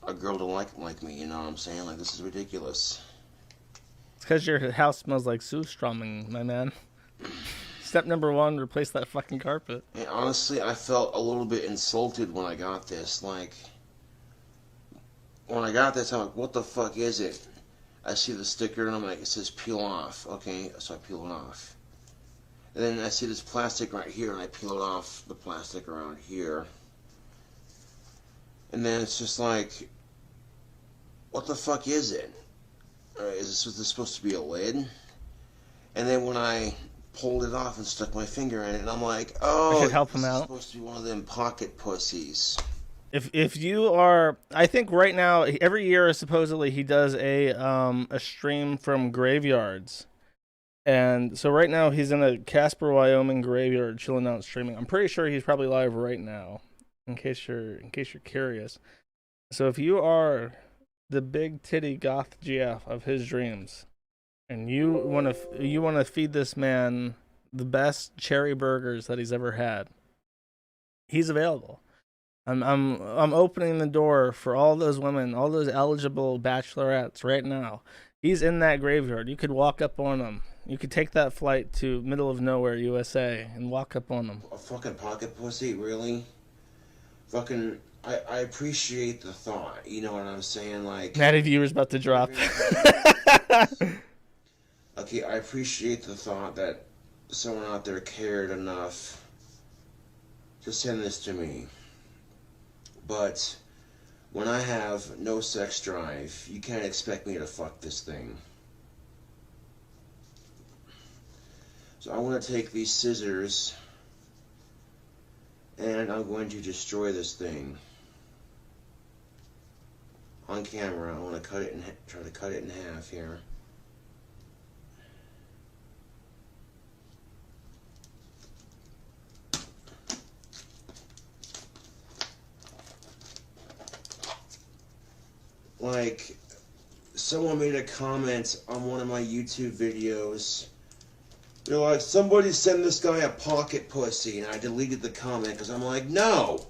a girl to like me? You know what I'm saying? Like, this is ridiculous. It's because your house smells like Surströmming, my man. Step number 1, replace that fucking carpet. And honestly, I felt a little bit insulted when I got this. Like, when I got this, I'm like, what the fuck is it? I see the sticker and I'm like, it says peel off. Okay, so I peel it off. And then I see this plastic right here and I peel it off the plastic around here. And then it's just like, what the fuck is it? Is this supposed to be a lid? And then when I pulled it off and stuck my finger in it, and I'm like, oh, I should help him out. It's supposed to be one of them pocket pussies. If you are, I think right now every year supposedly he does a stream from graveyards, and so right now he's in a Casper, Wyoming graveyard chilling out streaming. I'm pretty sure he's probably live right now, in case you're curious. So if you are the big titty goth GF of his dreams, and you want to feed this man the best cherry burgers that he's ever had, he's available. I'm opening the door for all those women, all those eligible bachelorettes right now. He's in that graveyard. You could walk up on him. You could take that flight to middle of nowhere, USA, and walk up on him. A fucking pocket pussy, really? Fucking, I appreciate the thought. You know what I'm saying? Like, Natty viewer's about to drop. Okay, I appreciate the thought that someone out there cared enough to send this to me. But when I have no sex drive, you can't expect me to fuck this thing. So I want to take these scissors and I'm going to destroy this thing. On camera, I want to cut it in, try to cut it in half here. Like, someone made a comment on one of my YouTube videos. They're like, somebody send this guy a pocket pussy, and I deleted the comment because I'm like, no!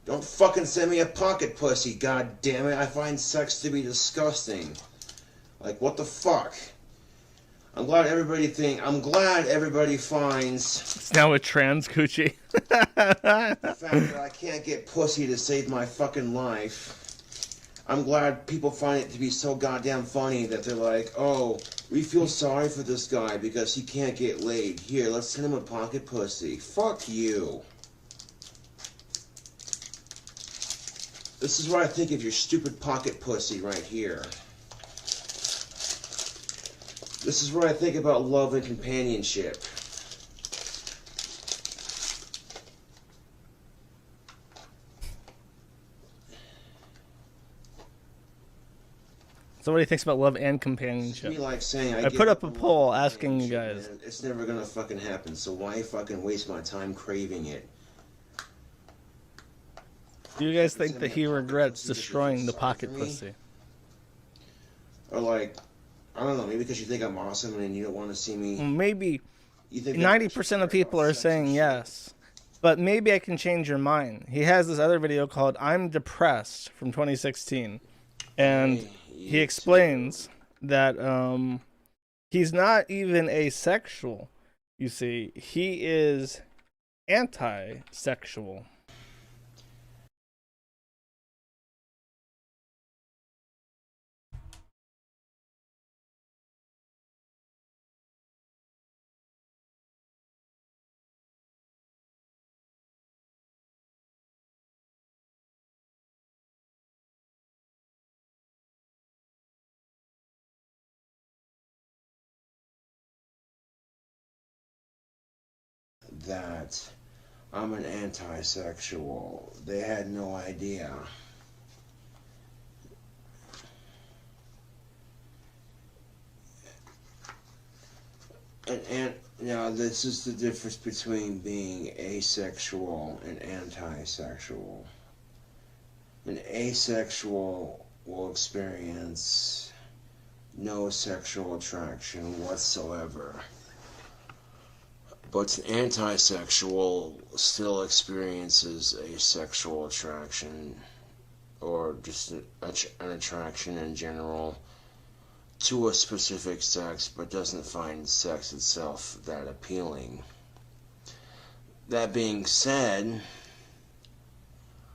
Don't fucking send me a pocket pussy, god damn it. I find sex to be disgusting. Like, what the fuck? I'm glad everybody finds It's now a trans coochie. the fact that I can't get pussy to save my fucking life. I'm glad people find it to be so goddamn funny that they're like, oh, we feel sorry for this guy because he can't get laid. Here, let's send him a pocket pussy. Fuck you. This is what I think of your stupid pocket pussy right here. This is what I think about love and companionship. So what do you think about love and companionship? It's me like saying, I put up a poll asking you guys. It's never gonna fucking happen, so why fucking waste my time craving it? Do you guys think that he regrets destroying the pocket pussy? Or like, I don't know, maybe because you think I'm awesome and you don't want to see me. Maybe You think 90% of people are saying yes. But maybe I can change your mind. He has this other video called I'm Depressed from 2016. And he explains that he's not even asexual. You see, he is anti-sexual. that I'm an anti-sexual. They had no idea. And now this is the difference between being asexual and anti-sexual. An asexual will experience no sexual attraction whatsoever. But an anti-sexual still experiences a sexual attraction, or just an attraction in general, to a specific sex, but doesn't find sex itself that appealing. That being said,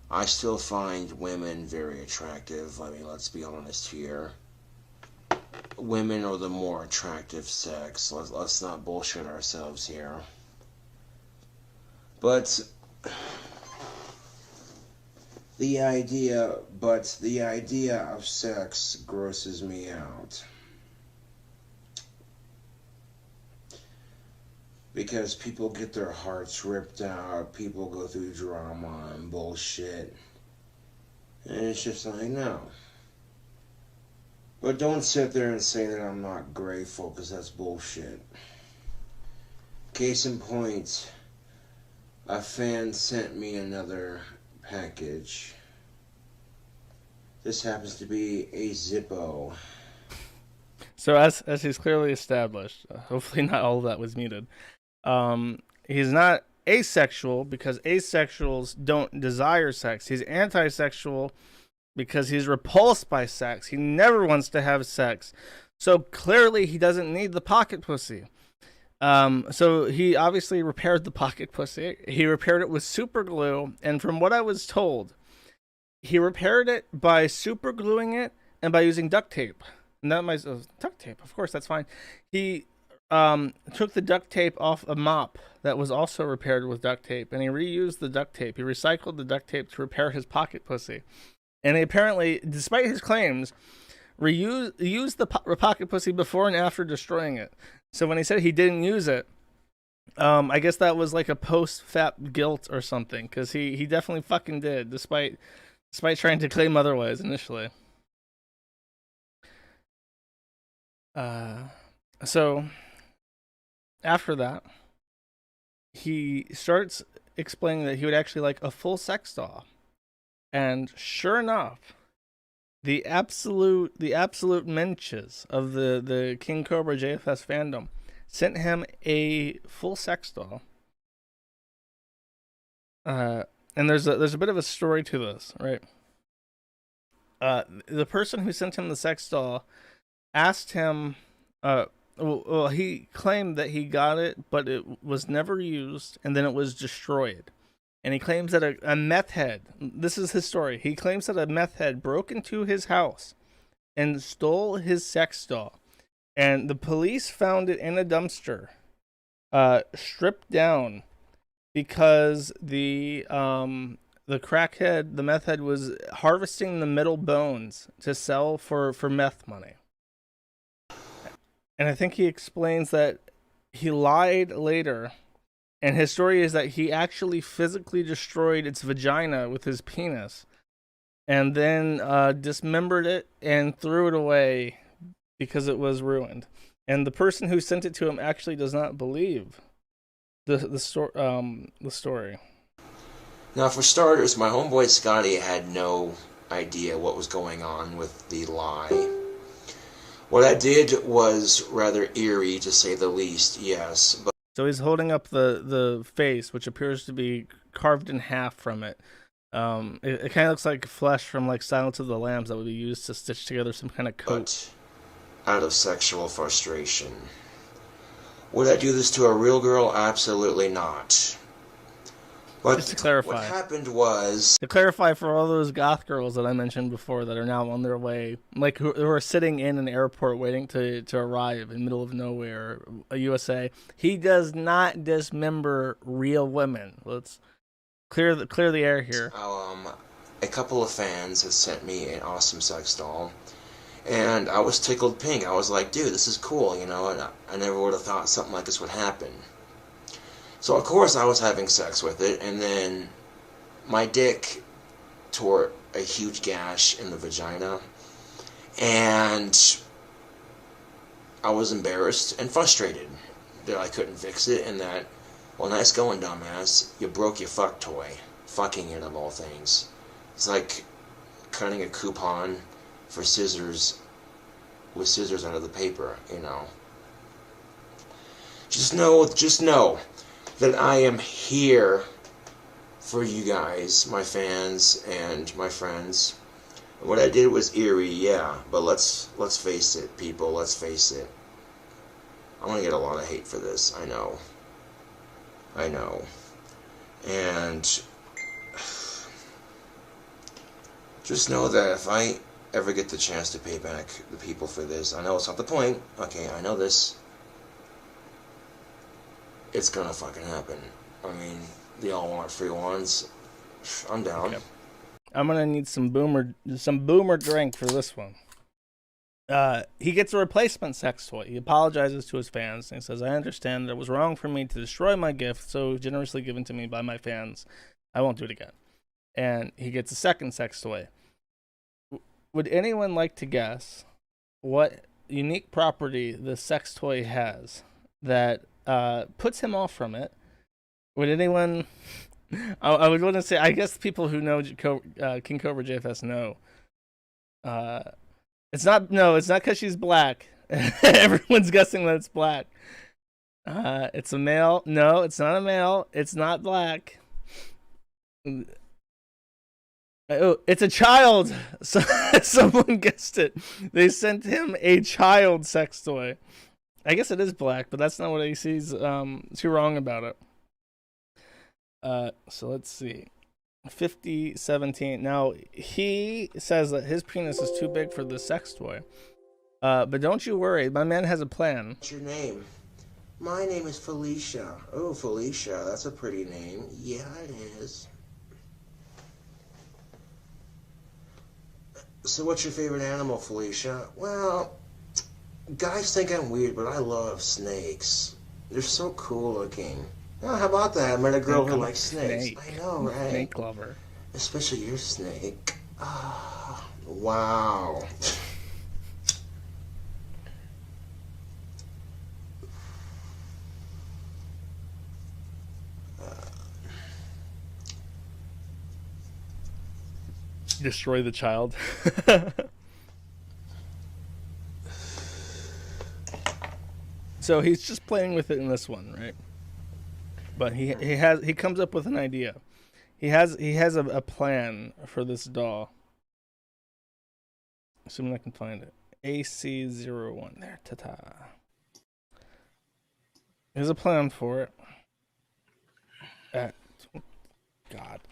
I still find women very attractive. I mean, let's be honest here. Women are the more attractive sex. Let's not bullshit ourselves here. But the idea of sex grosses me out. Because people get their hearts ripped out, people go through drama and bullshit. And it's just like, no. But don't sit there and say that I'm not grateful, because that's bullshit. Case in point, a fan sent me another package. This happens to be a Zippo. So as he's clearly established, hopefully not all of that was muted, he's not asexual because asexuals don't desire sex. He's anti-sexual because he's repulsed by sex. He never wants to have sex. So clearly he doesn't need the pocket pussy. So he obviously repaired the pocket pussy. He repaired it with super glue. And from what I was told, he repaired it by super gluing it and by using duct tape. And that might duct tape, of course, that's fine. He took the duct tape off a mop that was also repaired with duct tape, and he reused the duct tape. He recycled the duct tape to repair his pocket pussy. And he apparently, despite his claims, used the pocket pussy before and after destroying it. So when he said he didn't use it, I guess that was like a post-fap guilt or something, because he definitely fucking did, despite trying to claim otherwise initially. So after that, he starts explaining that he would actually like a full sex doll, and sure enough, the absolute menches of the KingCobraJFS fandom sent him a full sex doll. And there's a bit of a story to this, right? The person who sent him the sex doll asked him, well, he claimed that he got it, but it was never used, and then it was destroyed. And he claims that a meth head, this is his story, he claims that a meth head broke into his house and stole his sex doll. And the police found it in a dumpster, stripped down, because the crackhead, the meth head, was harvesting the middle bones to sell for meth money. And I think he explains that he lied later, and his story is that he actually physically destroyed its vagina with his penis, and then dismembered it and threw it away because it was ruined. And the person who sent it to him actually does not believe the story. Now, for starters, my homeboy Scotty had no idea what was going on with the lie. What I did was rather eerie, to say the least, yes. But so he's holding up the face, which appears to be carved in half from it. It kind of looks like flesh from like Silence of the Lambs that would be used to stitch together some kind of coat. But out of sexual frustration. Would I do this to a real girl? Absolutely not. But just to clarify, what happened was... To clarify for all those goth girls that I mentioned before that are now on their way, like who are sitting in an airport waiting to arrive in the middle of nowhere, USA, he does not dismember real women. Let's clear the air here. A couple of fans had sent me an awesome sex doll, and I was tickled pink. I was like, dude, this is cool, you know, and I never would have thought something like this would happen. So, of course, I was having sex with it, and then my dick tore a huge gash in the vagina, and I was embarrassed and frustrated that I couldn't fix it, and that, well, nice going, dumbass, you broke your fuck toy. Fucking it, of all things. It's like cutting a coupon for scissors with scissors out of the paper, you know. Just know that I am here for you guys, my fans and my friends. What I did was eerie, yeah, but let's face it, people, let's face it. I'm gonna get a lot of hate for this, I know. And just know that if I ever get the chance to pay back the people for this, I know it's not the point, okay, I know this, it's gonna fucking happen. I mean, they all want free ones. I'm down. Okay. I'm gonna need some boomer drink for this one. He gets a replacement sex toy. He apologizes to his fans and he says, "I understand that it was wrong for me to destroy my gift so generously given to me by my fans. I won't do it again." And he gets a second sex toy. Would anyone like to guess what unique property the sex toy has that puts him off from it? Would anyone... I would want to say, I guess people who know KingCobraJFS know. It's not because she's black. Everyone's guessing that it's black. It's a male. No, it's not a male. It's not black. Oh, it's a child. So, someone guessed it. They sent him a child sex toy. I guess it is black, but that's not what he sees too wrong about it. So let's see. 5017. Now, he says that his penis is too big for the sex toy. But don't you worry, my man has a plan. What's your name? My name is Felicia. Oh, Felicia, that's a pretty name. Yeah, it is. So what's your favorite animal, Felicia? Well, guys think I'm weird, but I love snakes. They're so cool looking. Oh, how about that? I met a girl who likes snakes. Snake. I know, right? Snake lover. Especially your snake. Oh, wow. Destroy the child. So he's just playing with it in this one, right? But he comes up with an idea. He has a plan for this doll. Assuming I can find it. AC01 there. Ta-ta. There's a plan for it. God.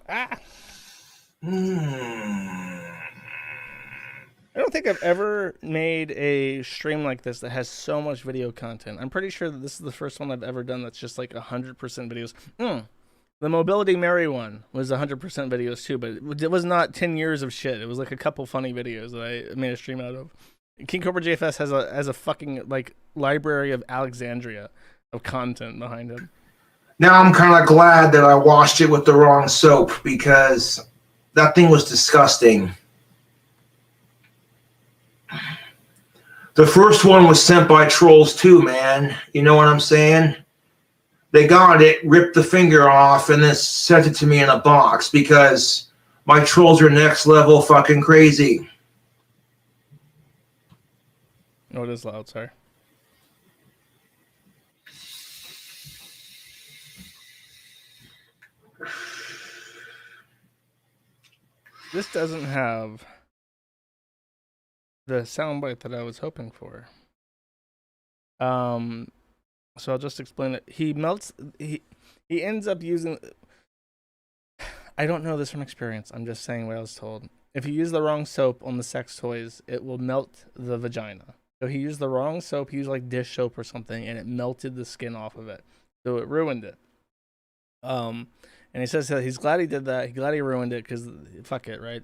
I don't think I've ever made a stream like this that has so much video content. I'm pretty sure that this is the first one I've ever done that's just like 100% videos. The Mobility Mary one was 100% videos too, but it was not 10 years of shit. It was like a couple funny videos that I made a stream out of. KingCobraJFS has a fucking like library of Alexandria of content behind him. Now I'm kind of glad that I washed it with the wrong soap because that thing was disgusting. The first one was sent by trolls too, man. You know what I'm saying? They got it, ripped the finger off, and then sent it to me in a box because my trolls are next level fucking crazy. Oh, it is loud, sorry. This doesn't have the soundbite that I was hoping for. So I'll just explain it. He ends up using, I don't know this from experience, I'm just saying what I was told. If you use the wrong soap on the sex toys, it will melt the vagina. So he used the wrong soap, he used like dish soap or something, and it melted the skin off of it. So it ruined it. And he says that he's glad he did that. He's glad he ruined it because fuck it, right?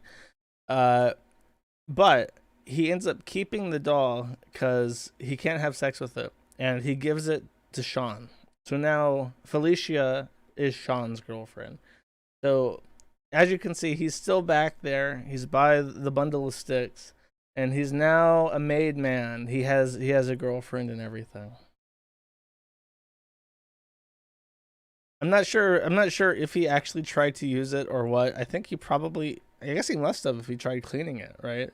But he ends up keeping the doll because he can't have sex with it, and he gives it to Sean. So now Felicia is Sean's girlfriend. So as you can see, he's still back there. He's by the bundle of sticks, and he's now a made man. He has a girlfriend and everything. I'm not sure if he actually tried to use it or what. I guess he must have if he tried cleaning it, right?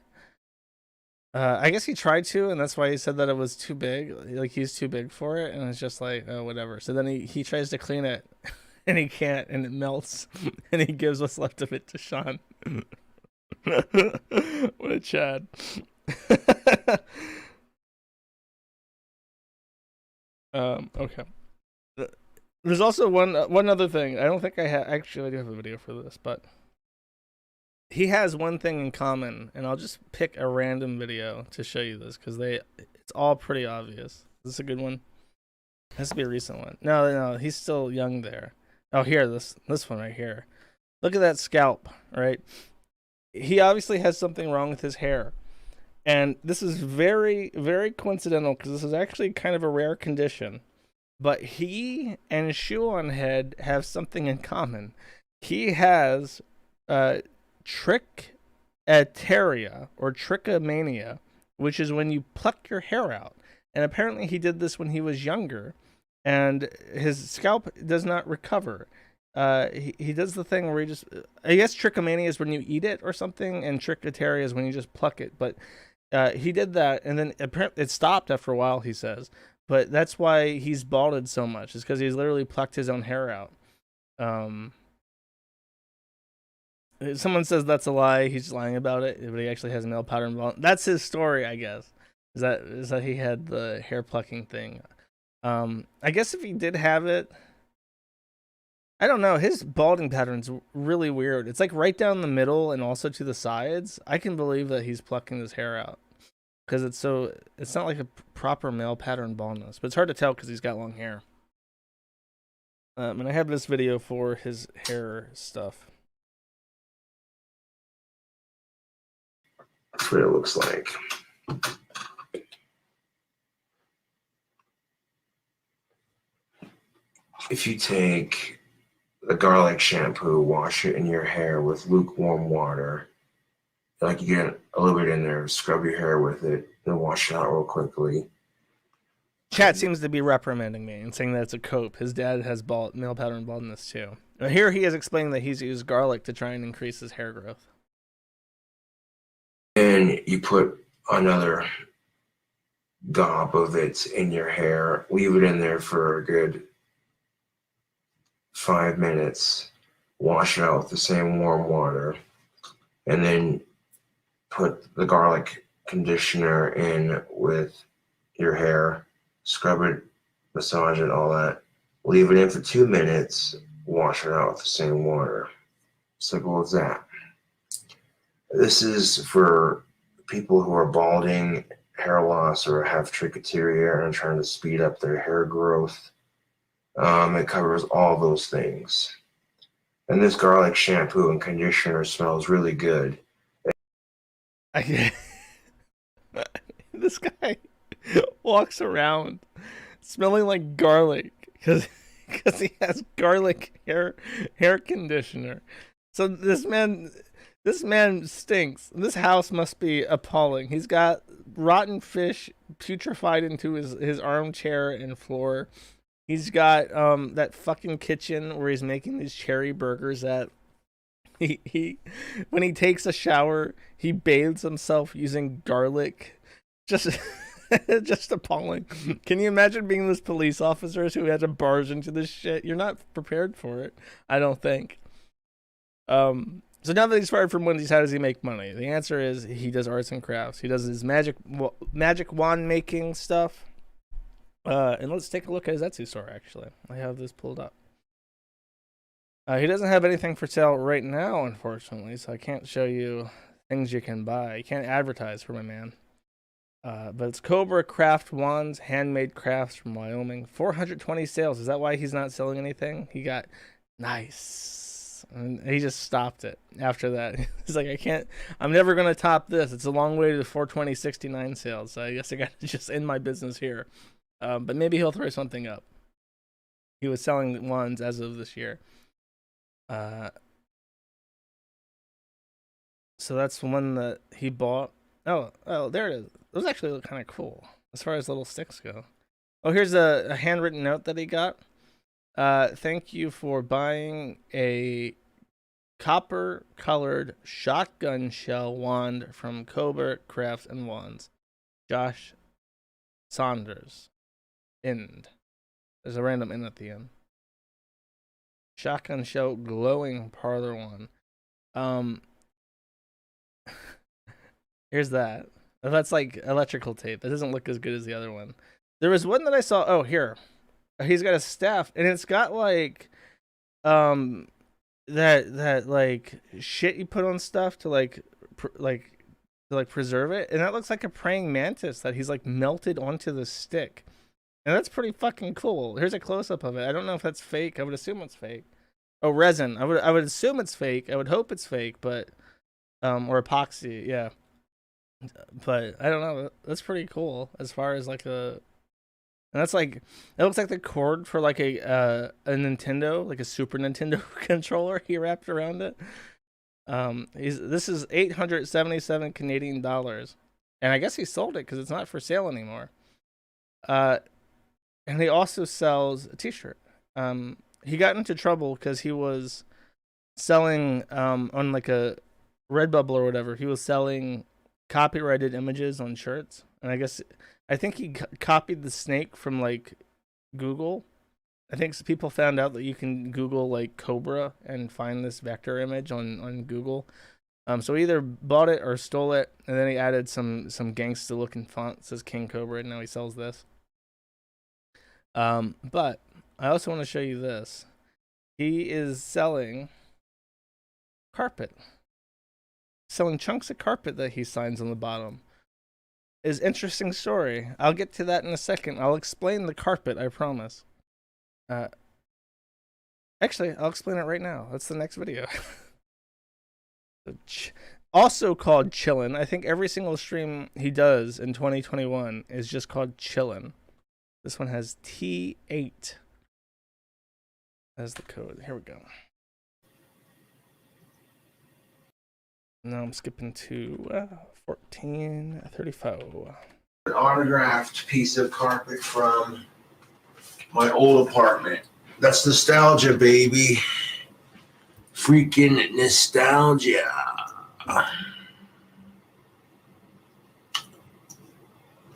I guess he tried to, and that's why he said that it was too big. Like, he's too big for it, and it's just like, oh, whatever. So then he tries to clean it, and he can't, and it melts, and he gives what's left of it to Sean. What a Chad. Okay. There's also one other thing. I don't think I have. Actually, I do have a video for this, but he has one thing in common, and I'll just pick a random video to show you this because it's all pretty obvious. Is this a good one? It has to be a recent one. No, he's still young there. Oh, here, this one right here. Look at that scalp, right? He obviously has something wrong with his hair. And this is very, very coincidental because this is actually kind of a rare condition. But he and Shoe on Head have something in common. He has trichoteria or trichomania, which is when you pluck your hair out. And apparently he did this when he was younger, and his scalp does not recover. He does the thing where he just, I guess trichomania is when you eat it or something, and trichoteria is when you just pluck it. But he did that, and then apparently it stopped after a while, he says. But that's why he's balded so much, is because he's literally plucked his own hair out. Someone says that's a lie. He's lying about it, but he actually has male pattern bald. That's his story, I guess. Is that he had the hair plucking thing? I guess if he did have it, I don't know. His balding pattern's really weird. It's like right down the middle and also to the sides. I can believe that he's plucking his hair out because it's not like a proper male pattern baldness, but it's hard to tell because he's got long hair. And I have this video for his hair stuff. That's what it looks like. if you take the garlic shampoo, wash it in your hair with lukewarm water, like you get a little bit in there, scrub your hair with it, then wash it out real quickly. Chat seems to be reprimanding me and saying that it's a cope. His dad has male pattern baldness too. Now here he is explaining that he's used garlic to try and increase his hair growth. And you put another gob of it in your hair, leave it in there for a good 5 minutes, wash it out with the same warm water, and then put the garlic conditioner in with your hair, scrub it, massage it, all that. Leave it in for 2 minutes, wash it out with the same water. Simple as that. This is for people who are balding, hair loss, or have trichotillea and are trying to speed up their hair growth. It covers all those things. And this garlic shampoo and conditioner smells really good. This guy walks around smelling like garlic because he has garlic hair conditioner. So this man stinks. This house must be appalling. He's got rotten fish putrefied into his armchair and floor. He's got that fucking kitchen where he's making these cherry burgers at. He when he takes a shower, he bathes himself using garlic. Just just appalling. Can you imagine being those police officers who had to barge into this shit? You're not prepared for it, I don't think. So now that he's fired from Wendy's, how does he make money? The answer is he does arts and crafts. He does his magic wand making stuff. And let's take a look at his Etsy store, actually. I have this pulled up. He doesn't have anything for sale right now, unfortunately, so I can't show you things you can buy. You can't advertise for my man. But it's Cobra Craft Wands, handmade crafts from Wyoming. 420 sales. Is that why he's not selling anything? He got nice. And he just stopped it after that. He's like, I'm never going to top this. It's a long way to the 420.69 sales. So I guess I got to just end my business here. But maybe he'll throw something up. He was selling wands as of this year. So that's one that he bought. Oh, there it is. Those actually look kind of cool as far as little sticks go. Oh, here's a handwritten note that he got. Thank you for buying a copper-colored shotgun shell wand from Cobra Crafts and Wands. Josh Saunders. End. There's a random end at the end. Shotgun shell glowing parlor one. Here's that. That's like electrical tape. It doesn't look as good as the other one. There was one that I saw. Oh, here. He's got a staff, and it's got like, that like shit you put on stuff to preserve it, and that looks like a praying mantis that he's like melted onto the stick, and that's pretty fucking cool. Here's a close up of it. I don't know if that's fake. I would assume it's fake. Oh, resin. I would assume it's fake. I would hope it's fake, but or epoxy, yeah. But I don't know. That's pretty cool as far as like a. And that's like, it looks like the cord for like a Nintendo, like a Super Nintendo controller he wrapped around it. This is 877 Canadian dollars, and I guess he sold it because it's not for sale anymore. And he also sells a T-shirt. He got into trouble because he was selling on like a Redbubble or whatever. He was selling copyrighted images on shirts, and I think he copied the snake from like Google. I think some people found out that you can Google like Cobra and find this vector image on Google. So he either bought it or stole it, and then he added some gangsta looking font that says King Cobra, and now he sells this. But I also want to show you this. He is selling carpet. Selling chunks of carpet that he signs on the bottom. Is interesting story. I'll get to that in a second. I'll explain the carpet, I promise. Actually, I'll explain it right now. That's the next video. Also called Chillin'. I think every single stream he does in 2021 is just called Chillin'. This one has T8. That's the code. Here we go. Now I'm skipping to 1434. An autographed piece of carpet from my old apartment. That's nostalgia, baby. Freaking nostalgia.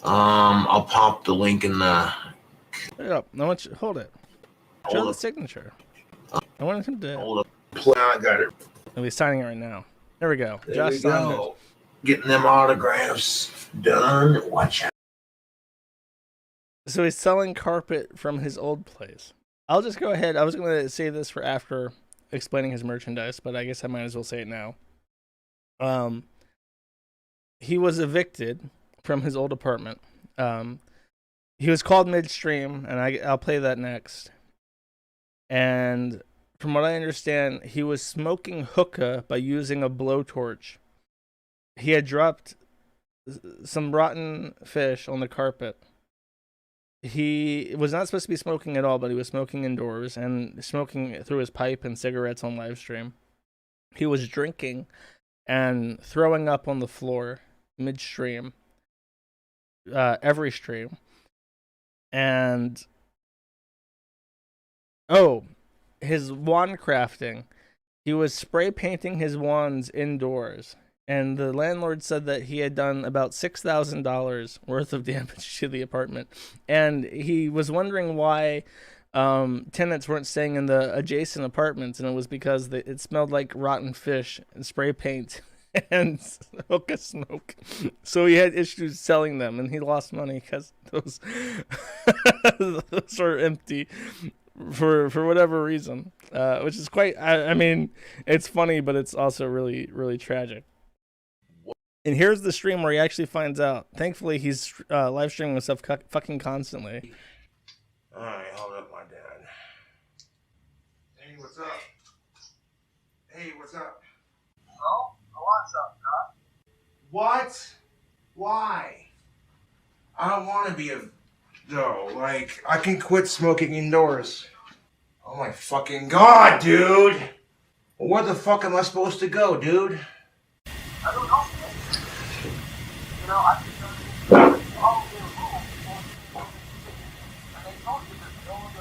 I'll pop the link in the. Hold up. I want you, hold it. Show the signature. I wanted him to. Hold up. I got it. I'll be signing it right now. There we go. There Josh we Saunders. go. Getting them autographs done. Watch out. So he's selling carpet from his old place. I'll just go ahead. I was going to say this for after explaining his merchandise, but I guess I might as well say it now. He was evicted from his old apartment. He was called midstream, and I'll play that next. And from what I understand, he was smoking hookah by using a blowtorch. He had dropped some rotten fish on the carpet. He was not supposed to be smoking at all, but he was smoking indoors and smoking through his pipe and cigarettes on live stream. He was drinking and throwing up on the floor midstream, every stream. And his wand crafting. He was spray painting his wands indoors. And the landlord said that he had done about $6,000 worth of damage to the apartment. And he was wondering why tenants weren't staying in the adjacent apartments. And it was because it smelled like rotten fish and spray paint and hookah smoke. So he had issues selling them. And he lost money because those are empty for whatever reason. Which is quite, I mean, it's funny, but it's also really, really tragic. And here's the stream where he actually finds out. Thankfully, he's live streaming himself fucking constantly. All right, hold up, my dad. Hey, what's up? Hey, what's up? Oh, what's up, Doc? What? Why? I don't want to be like, I can quit smoking indoors. Oh my fucking god, dude! Where the fuck am I supposed to go, dude? I don't know. You know, I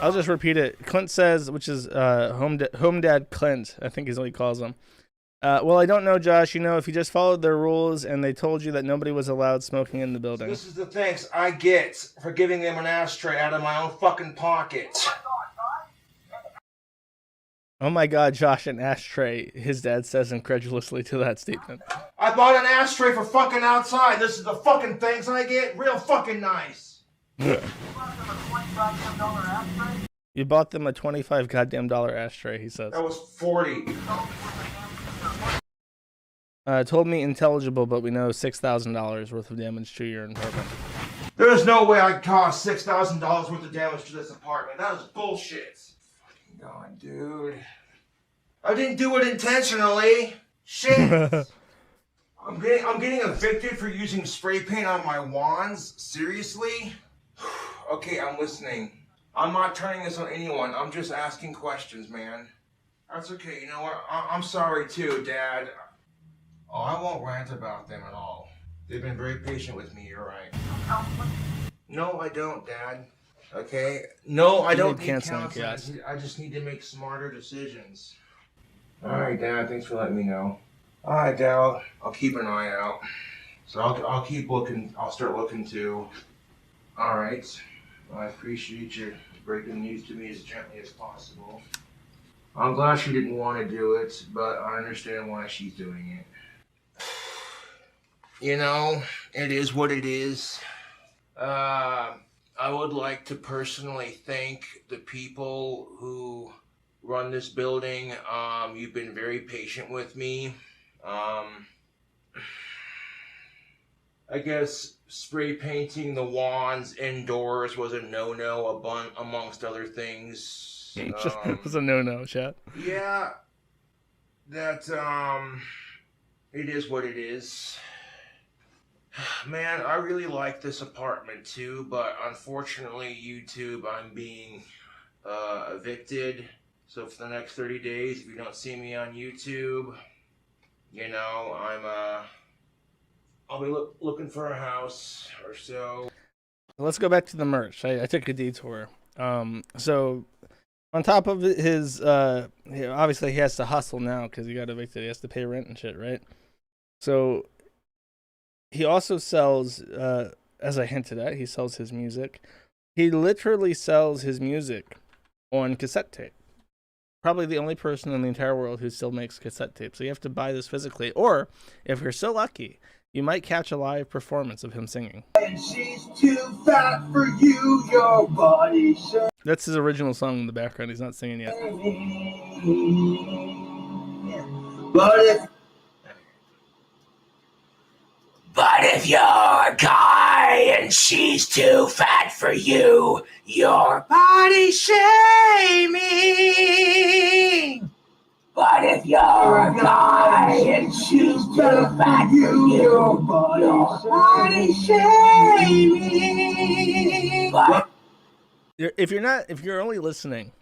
I'll just repeat it. Clint says, which is home dad Clint, I think is what he calls him. Well, I don't know, Josh. You know, if you just followed their rules and they told you that nobody was allowed smoking in the building. This is the thanks I get for giving them an ashtray out of my own fucking pocket. Oh my god, Josh, an ashtray, his dad says incredulously to that statement. I bought an ashtray for fucking outside. This is the fucking thanks I get. Real fucking nice. You bought them a $25 goddamn ashtray, he says. That was 40. Told me intelligible, but we know $6,000 worth of damage to your apartment. There's no way I caused $6,000 worth of damage to this apartment. That is bullshit. Fucking god, dude. I didn't do it intentionally. Shit. I'm getting evicted for using spray paint on my wands? Seriously? Okay, I'm listening. I'm not turning this on anyone. I'm just asking questions, man. That's okay. You know what? I'm sorry too, Dad. Oh, I won't rant about them at all. They've been very patient with me, you're right. No, I don't, Dad. Okay? No, I don't need counseling. I just need to make smarter decisions. Alright, Dad, thanks for letting me know. Alright, Dad, I'll keep an eye out. So I'll keep looking. I'll start looking too. Alright. I appreciate you breaking the news to me as gently as possible. I'm glad she didn't want to do it, but I understand why she's doing it. You know, it is what it is. I would like to personally thank the people who run this building. You've been very patient with me. I guess spray painting the wands indoors was a no-no amongst other things. It was a no-no, chat. Yeah, that, it is what it is. Man, I really like this apartment too, but unfortunately, YouTube, I'm being evicted. So for the next 30 days, if you don't see me on YouTube, you know, I'll be looking for a house or so. Let's go back to the merch. I took a detour. So on top of his, obviously he has to hustle now because he got evicted. He has to pay rent and shit, right? So he also sells, as I hinted at, he sells his music. He literally sells his music on cassette tape. Probably the only person in the entire world who still makes cassette tape. So you have to buy this physically. Or, if you're so lucky, you might catch a live performance of him singing. And she's too fat for you, your body should. That's his original song in the background. He's not singing yet. But if you're a guy and she's too fat for you, you're body shaming. But if you're a guy and she's too fat for you, you're body shaming. But If you're only listening,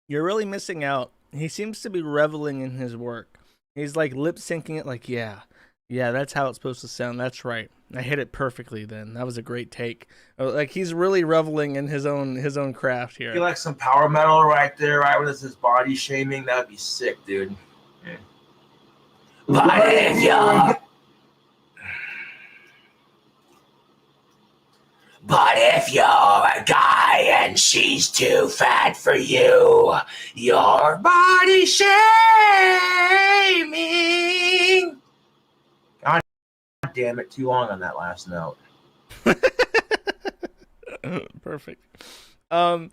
you're really missing out. He seems to be reveling in his work. He's like lip syncing it, like, yeah, that's how it's supposed to sound. That's right. I hit it perfectly then. That was a great take. Like, he's really reveling in his own craft here. I feel like some power metal right there, right when it's his body shaming. That'd be sick, dude. Yeah. But if you're a guy and she's too fat for you, you're body shaming. God damn it, too long on that last note. Perfect. No,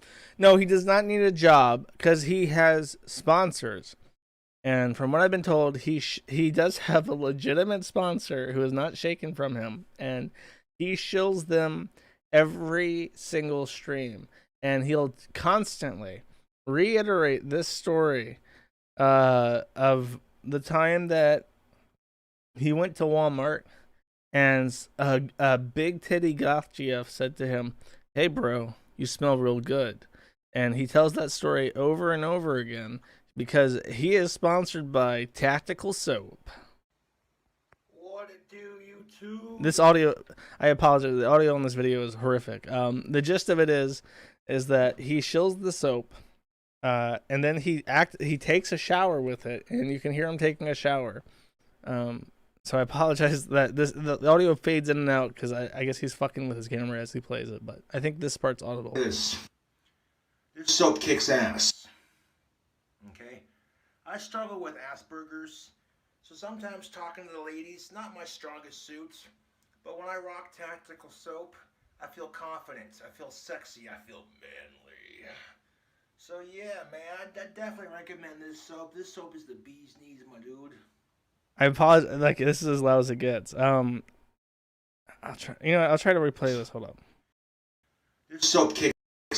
he does not need a job because he has sponsors. And from what I've been told, he does have a legitimate sponsor who is not shaken from him. And he shills them every single stream. And he'll constantly reiterate this story of the time that he went to Walmart and a big titty goth GF said to him, "Hey bro, you smell real good." And he tells that story over and over again because he is sponsored by Tactical Soap. What it do, YouTube? This audio, I apologize, the audio on this video is horrific. The gist of it is that he shills the soap, and then he takes a shower with it, and you can hear him taking a shower. So I apologize that the audio fades in and out because I guess he's fucking with his camera as he plays it, but I think this part's audible. This soap kicks ass. Okay? I struggle with Asperger's, so sometimes talking to the ladies, not my strongest suit, but when I rock Tactical Soap, I feel confident, I feel sexy, I feel manly. So yeah, man, I definitely recommend this soap. This soap is the bee's knees, my dude. I apologize. Like, this is as loud as it gets. I'll try to replay this. Hold up. This soap kicks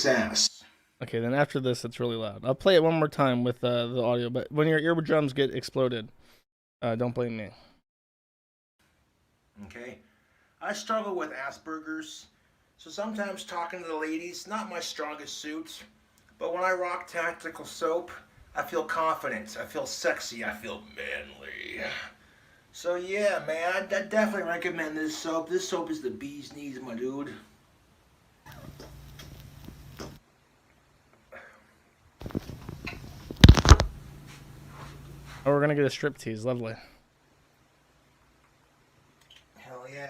ass. Okay, then after this, it's really loud. I'll play it one more time with the audio. But when your eardrums get exploded, don't blame me. Okay, I struggle with Asperger's, so sometimes talking to the ladies, not my strongest suit, but when I rock Tactical Soap, I feel confident, I feel sexy, I feel manly. So yeah, man, I definitely recommend this soap. This soap is the bee's knees, my dude. Oh, we're gonna get a striptease. Lovely. Hell yeah.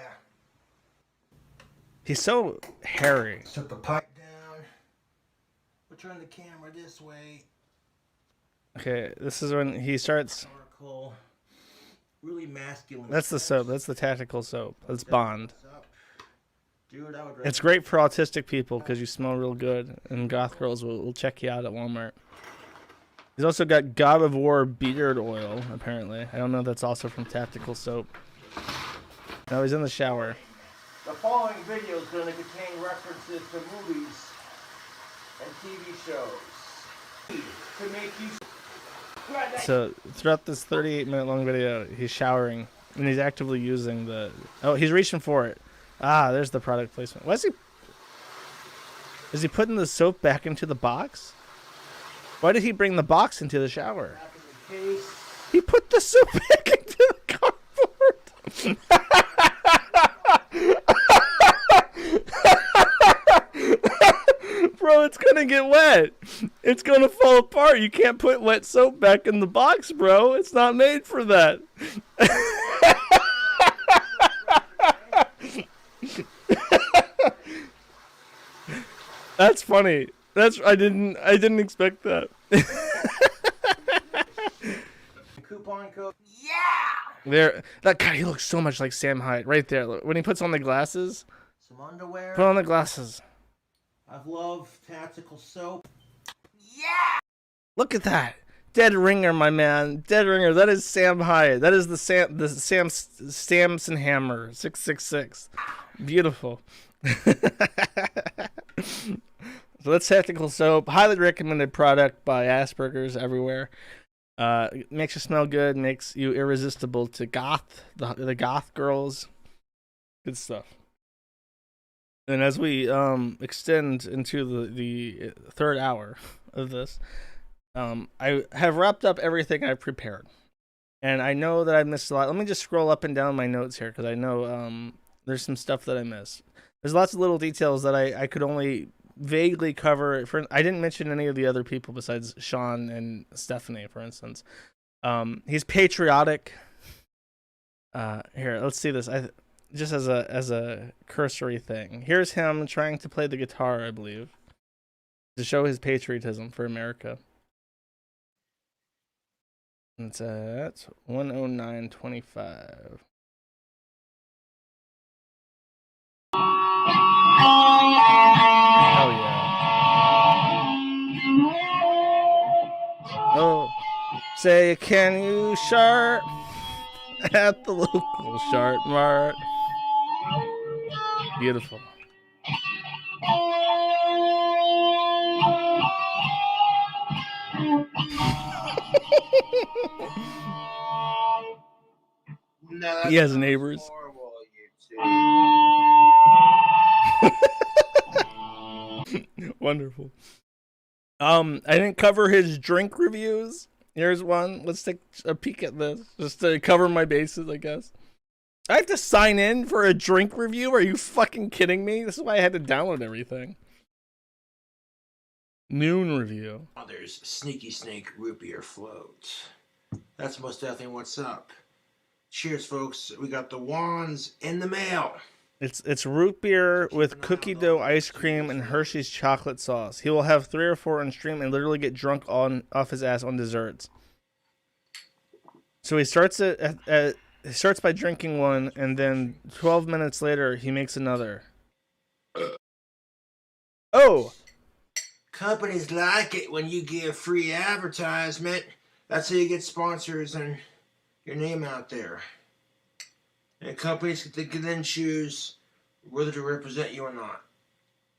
He's so hairy. Took the pipe down. We'll turn the camera this way. Okay, this is when he starts. Oracle. Really masculine. That's the soap. That's the Tactical Soap. That's Bond. Dude, I would It's great for autistic people because you smell real good, and goth girls will check you out at Walmart. He's also got God of War beard oil, apparently. I don't know if that's also from Tactical Soap. No, he's in the shower. The following video is going to contain references to movies and TV shows to make you. So throughout this 38-minute long video, he's showering and he's actively using the. Oh, he's reaching for it. Ah, there's the product placement. Why is he? Is he putting the soap back into the box? Why did he bring the box into the shower? He put the soap back into the cardboard. Bro, it's gonna get wet. It's gonna fall apart. You can't put wet soap back in the box, bro. It's not made for that. That's funny. I didn't expect that. Coupon code. There, that guy, he looks so much like Sam Hyde right there. Look, when he puts on the glasses. Some underwear. Put on the glasses. I love tactical soap. Look at that. Dead ringer, my man. Dead ringer. That is Sam Hyde. That is the Samson Hammer 666. Beautiful. So that's tactical soap. Highly recommended product by Asperger's everywhere. Makes you smell good. Makes you irresistible to the goth girls. Good stuff. And as we extend into the third hour of this, I have wrapped up everything I've prepared. And I know that I missed a lot. Let me just scroll up and down my notes here because I know there's some stuff that I missed. There's lots of little details that I could only vaguely cover. I didn't mention any of the other people besides Sean and Stephanie, for instance. He's patriotic. Here, let's see this. Just as a cursory thing. Here's him trying to play the guitar, I believe, to show his patriotism for America. And it's at 109.25. Hell yeah. Oh, say, can you sharp at the local sharp mart? Beautiful. He has neighbors. Wonderful. I didn't cover his drink reviews. Here's one. Let's take a peek at this, just to cover my bases, I guess. I have to sign in for a drink review? Are you fucking kidding me? This is why I had to download everything. Noon review. Oh, there's Sneaky Snake Root Beer Float. That's most definitely what's up. Cheers, folks. We got the wands in the mail. It's root beer with cookie dough ice cream and Hershey's chocolate sauce. He will have 3 or 4 on stream and literally get drunk off his ass on desserts. So he starts he starts by drinking one, and then 12 minutes later he makes another. Oh! Companies like it when you give free advertisement. That's how you get sponsors and your name out there. And companies can then choose whether to represent you or not.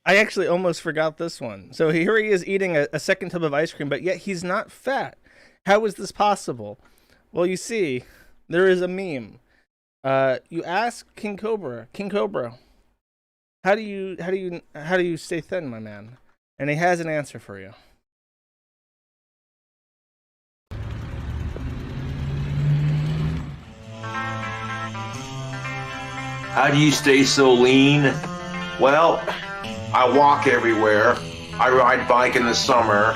I actually almost forgot this one. So here he is eating a second tub of ice cream, but yet he's not fat. How is this possible? Well, you see, there is a meme. You ask King Cobra, how do you stay thin, my man? And he has an answer for you. How do you stay so lean? Well, I walk everywhere. I ride bike in the summer.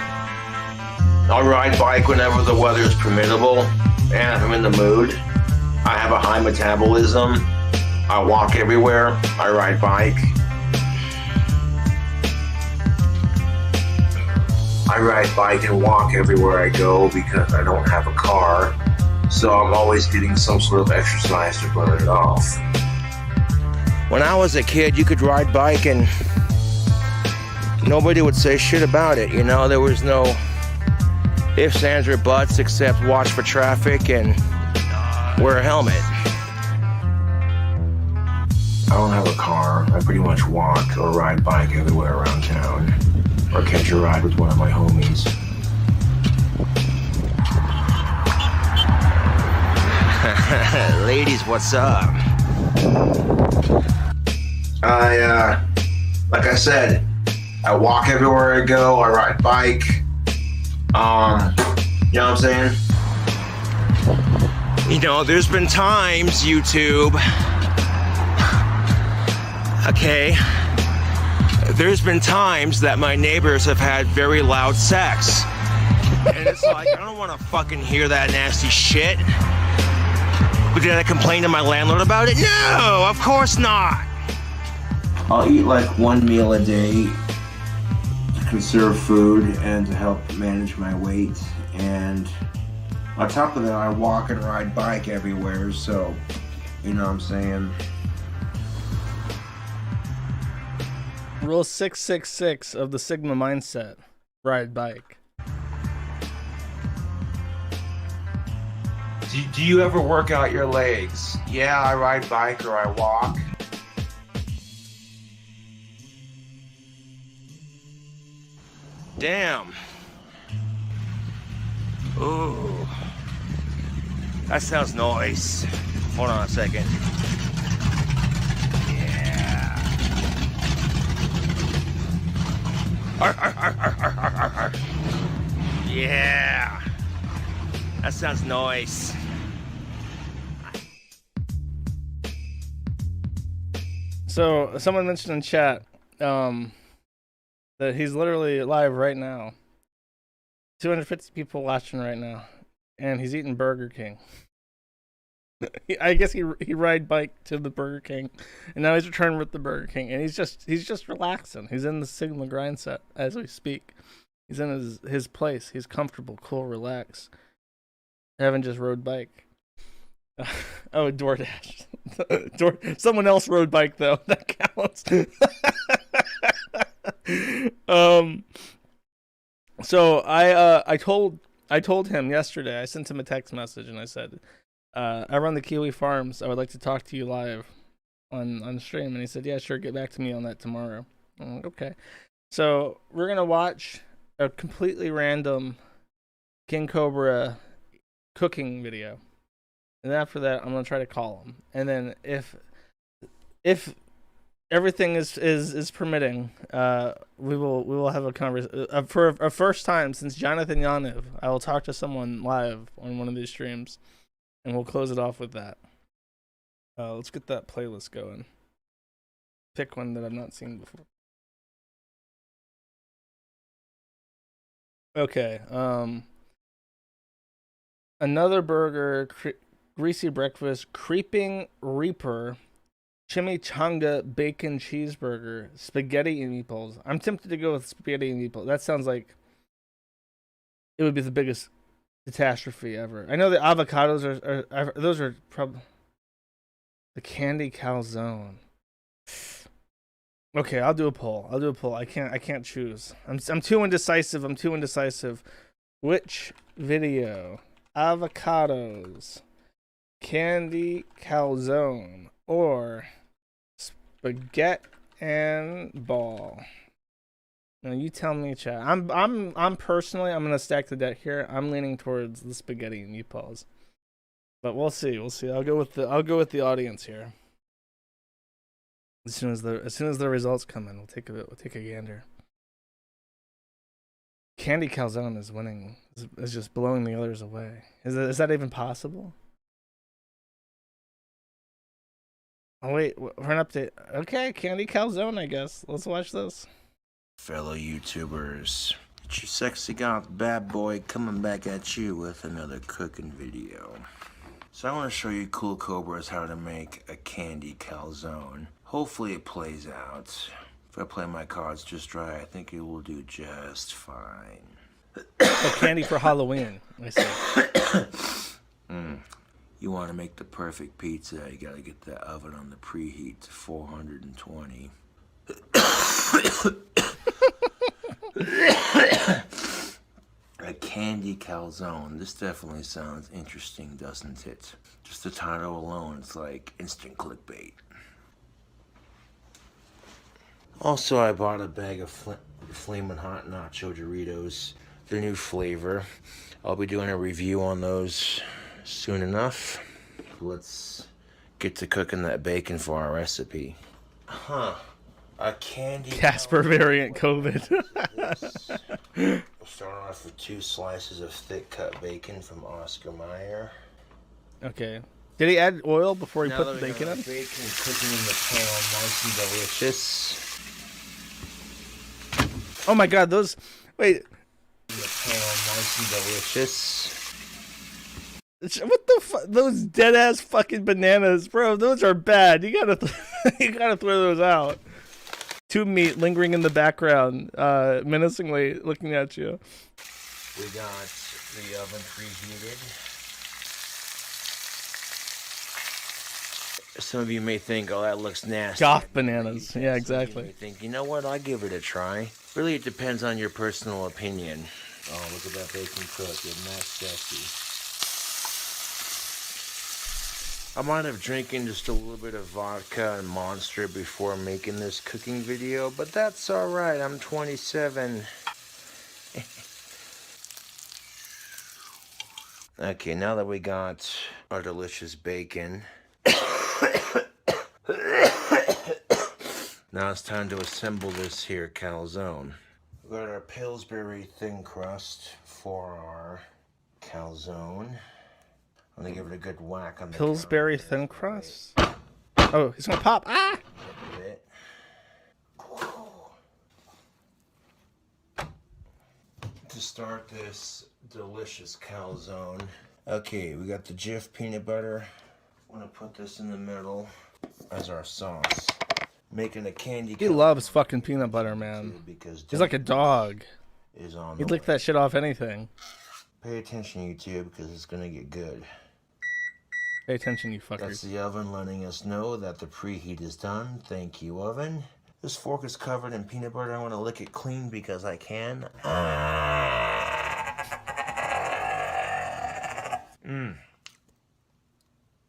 I'll ride bike whenever the weather is permittable and if I'm in the mood. I have a high metabolism. I walk everywhere. I ride bike. I ride bike and walk everywhere I go because I don't have a car. So I'm always getting some sort of exercise to burn it off. When I was a kid, you could ride bike and nobody would say shit about it. You know, there was no ifs, ands, or buts except watch for traffic and wear a helmet. I don't have a car. I pretty much walk or ride bike everywhere around town or catch a ride with one of my homies. Ladies, what's up? Like I said, I walk everywhere I go, I ride bike. You know what I'm saying? You know, there's been times, YouTube. Okay. There's been times that my neighbors have had very loud sex. And it's like, I don't want to fucking hear that nasty shit. But did I complain to my landlord about it? No, of course not. I'll eat like one meal a day to conserve food and to help manage my weight. And on top of that, I walk and ride bike everywhere, so, you know what I'm saying? Rule 666 of the Sigma mindset. Ride bike. Do you ever work out your legs? Yeah, I ride bike or I walk. Damn. Ooh. That sounds nice. Hold on a second. Yeah. Yeah. That sounds nice. So someone mentioned in chat that he's literally live right now. 250 people watching right now, and he's eating Burger King. I guess he ride bike to the Burger King, and now he's returning with the Burger King, and he's just relaxing. He's in the Sigma grind set as we speak. He's in his place. He's comfortable, cool, relaxed. Haven't just rode bike. Oh, DoorDash. Someone else rode bike though. That counts. So I told him yesterday. I sent him a text message and I said, I run the Kiwifarms. I would like to talk to you live on stream. And he said, yeah, sure. Get back to me on that tomorrow. I'm like, okay. So we're gonna watch a completely random King Cobra cooking video. And after that, I'm gonna try to call him. And then if everything is permitting, we will have a conversation for a first time since Jonathan Yanev. I will talk to someone live on one of these streams, and we'll close it off with that. Let's get that playlist going. Pick one that I've not seen before. Okay. Another burger. Greasy breakfast, creeping reaper, chimichanga bacon cheeseburger, spaghetti and meatballs. I'm tempted to go with spaghetti and meatballs. That sounds like it would be the biggest catastrophe ever. I know the avocados are those are probably the candy calzone. Okay, I'll do a poll. I can't choose. I'm too indecisive. Which video? Avocados, candy calzone, or spaghetti and ball? Now you tell me, chat. I'm personally, I'm gonna stack the deck here. I'm leaning towards the spaghetti and meatballs, but we'll see. I'll go with the audience here. As soon as the results come in, we'll take a gander. Candy calzone is winning. Is just blowing the others away. Is that even possible? Oh wait, for an update. Okay, candy calzone, I guess. Let's watch this. Fellow YouTubers, it's your sexy goth bad boy coming back at you with another cooking video. So I want to show you cool cobras how to make a candy calzone. Hopefully it plays out. If I play my cards just right, I think it will do just fine. So candy for Halloween, I see. You want to make the perfect pizza, you gotta get the oven on the preheat to 420. A candy calzone. This definitely sounds interesting, doesn't it? Just the title alone, it's like instant clickbait. Also, I bought a bag of Flamin' Hot Nacho Doritos, the new flavor. I'll be doing a review on those soon enough. Let's get to cooking that bacon for our recipe. A candy Casper variant COVID. Starting off with 2 slices of thick cut bacon from Oscar Mayer. Okay. Did he add oil before he Now put that the we bacon got in? our bacon cooking in the pan, nice and delicious. Oh my god, those... Wait. In the pan, nice and delicious. What the fuck? Those dead-ass fucking bananas, bro. Those are bad. You gotta, you gotta throw those out. Tube meat lingering in the background, menacingly looking at you. We got the oven preheated. Some of you may think, oh, that looks nasty. Goth bananas. Yeah, exactly. Some of you may think, you know what? I'll give it a try. Really, it depends on your personal opinion. Oh, look at that bacon cook. Isn't that sexy? I might have drinking just a little bit of vodka and Monster before making this cooking video, but that's alright. I'm 27. Okay, now that we got our delicious bacon, now it's time to assemble this here calzone. We got our Pillsbury thin crust for our calzone. I'm gonna give it a good whack on the Pillsbury thin crust? Oh, he's gonna pop. Ah! To start this delicious calzone. Okay, we got the Jif peanut butter. I'm gonna put this in the middle as our sauce. Making a candy. He loves fucking peanut butter, man. He's like a dog. He'd lick that shit off anything. Pay attention, YouTube, because it's gonna get good. Pay attention, you fuckers. That's the oven letting us know that the preheat is done. Thank you, oven. This fork is covered in peanut butter. I want to lick it clean because I can.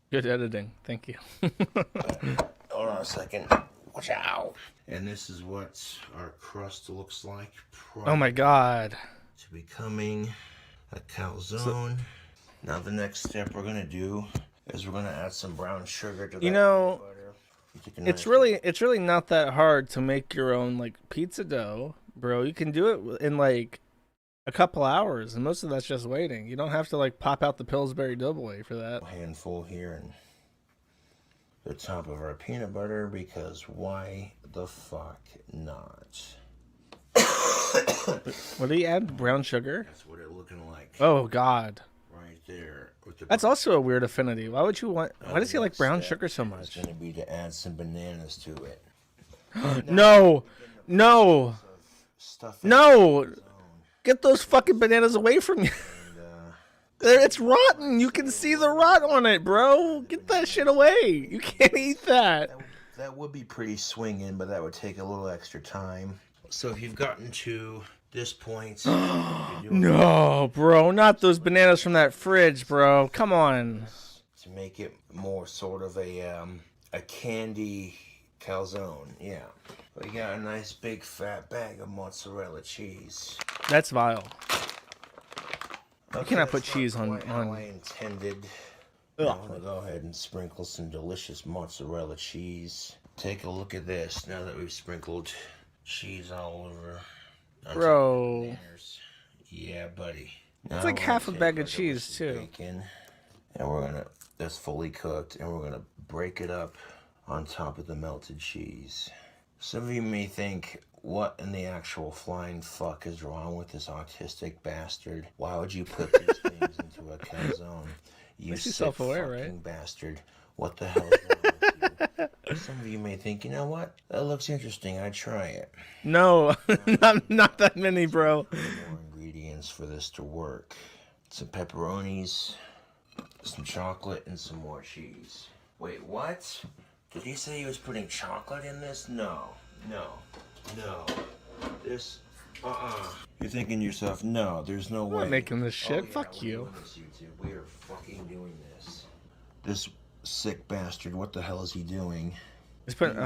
Good editing. Thank you. Hold on a second. Watch out. And this is what our crust looks like. Oh my god. To becoming a calzone. Now the next step we're going to do is we're going to add some brown sugar to that. You know, nice it's really not that hard to make your own like pizza dough, bro. You can do it in like a couple hours, and most of that's just waiting. You don't have to like pop out the Pillsbury Doughboy for that. Handful here and the top of our peanut butter, because why the fuck not? What do you add? Brown sugar? That's what it's looking like. Oh god. Right there. That's also a weird affinity. Why would you want? Why does he like brown sugar so much? It's going to be to add some bananas to it. No, no, no! Get those fucking bananas away from you. It's rotten. You can see the rot on it, bro. Get that shit away. You can't eat that. That would be pretty swinging, but that would take a little extra time. So if you've gotten to this point, no, bro, not those bananas from that fridge, bro. Come on. To make it more sort of a candy calzone, yeah. We got a nice big fat bag of mozzarella cheese. That's vile. Okay, You cannot put cheese on. How I intended. I'm gonna go ahead and sprinkle some delicious mozzarella cheese. Take a look at this. Now that we've sprinkled cheese all over. Bro. Yeah, buddy. It's like half a bag of cheese too. Bacon, and we're gonna. That's fully cooked, and we're gonna break it up on top of the melted cheese. Some of you may think, what in the actual flying fuck is wrong with this autistic bastard? Why would you put these things into a calzone? You sick self-aware, fucking right? bastard. What the hell is wrong with you? Some of you may think, you know what? That looks interesting. I'd try it. No, not that many, bro. More ingredients for this to work. Some pepperonis, some chocolate, and some more cheese. Wait, what? Did he say he was putting chocolate in this? No. This, You're thinking to yourself, no, there's no way. I'm not making this shit. Yeah, Fuck we're you. doing this, YouTube. We are fucking doing this. This sick bastard, what the hell is he doing? He's putting,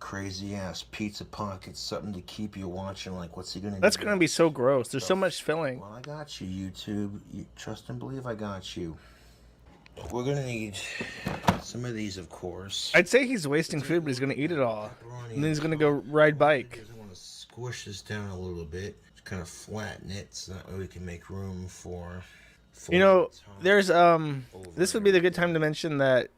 Crazy ass pizza pockets, something to keep you watching. Like, what's he gonna That's do? gonna be so gross. There's so much filling. Well, I got you, YouTube. You trust and believe I got you. We're gonna need some of these, of course. I'd say he's wasting food, but he's gonna eat it all. And then he's gonna go ride bike. I want to squish this down a little bit. Just kind of flatten it so that way we can make room for. You know, there's this would be the good time to mention that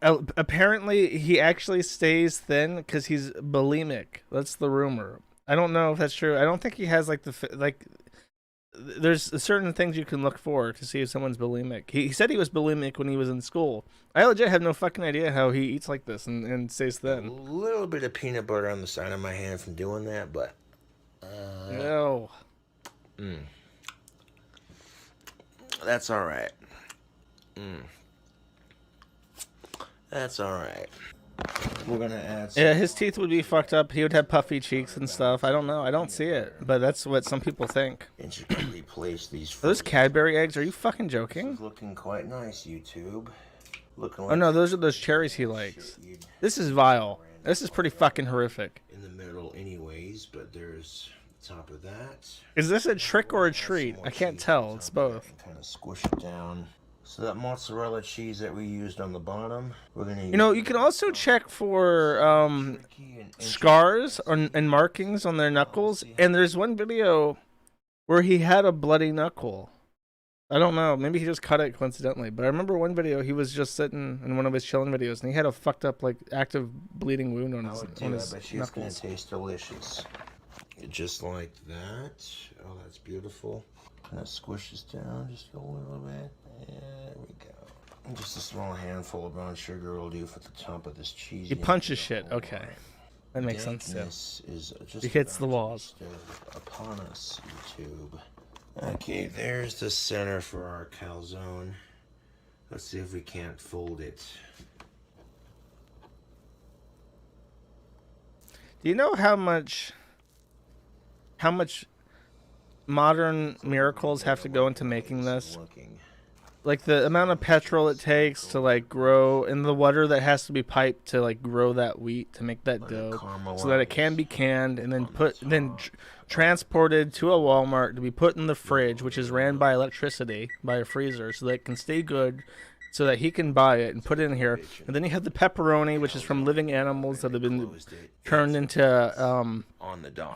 apparently he actually stays thin because he's bulimic. That's the rumor. I don't know if that's true. I don't think he has like there's certain things you can look for to see if someone's bulimic. He said he was bulimic when he was in school. I legit have no fucking idea how he eats like this and stays thin. A little bit of peanut butter on the side of my hand from doing that, but no. That's all right. That's all right. We're gonna add. Yeah, his teeth would be fucked up. He would have puffy cheeks and stuff. I don't know. I don't see it, but that's what some people think. And you can replace these. Are those Cadbury eggs? Are you fucking joking? This is looking quite nice, YouTube. Looking like oh no, those are those cherries he likes. This is vile. This is pretty fucking horrific. In the middle, anyways, but there's the top of that. Is this a trick or a treat? I can't tell. It's both. Kind of squish it down. So that mozzarella cheese that we used on the bottom, we're gonna use. You know, you can also check for scars and markings on their knuckles. And there's one video where he had a bloody knuckle. I don't know. Maybe he just cut it coincidentally. But I remember one video he was just sitting in one of his chilling videos, and he had a fucked up, like, active bleeding wound on his I bet you it's gonna taste delicious. Just like that. Oh, that's beautiful. Kind of squish this down just a little bit. There we go. And just a small handful of brown sugar will do for the top of this cheese. He punches shit. Okay. That makes sense, too. He hits the walls. Upon us, YouTube. Okay, there's the center for our calzone. Let's see if we can't fold it. Do you know how much modern miracles have to go into making this? Like the amount of petrol it takes to like grow, and the water that has to be piped to like grow that wheat to make that dough, so that it can be canned and then transported to a Walmart to be put in the fridge, which is ran by electricity by a freezer, so that it can stay good, so that he can buy it and put it in here. And then you have the pepperoni, which is from living animals that have been turned into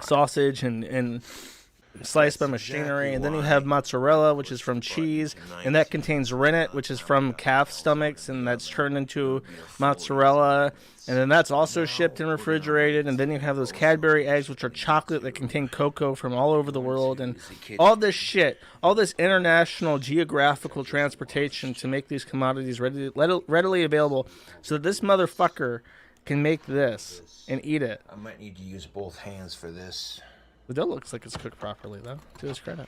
sausage and sliced by machinery. And then you have mozzarella, which is from cheese, and that contains rennet, which is from calf stomachs, and that's turned into mozzarella. And then that's also shipped and refrigerated. And then you have those Cadbury eggs, which are chocolate that contain cocoa from all over the world. And all this shit, all this international geographical transportation to make these commodities readily available, so that this motherfucker can make this and eat it. I might need to use both hands for this. The dough looks like it's cooked properly, though, to his credit.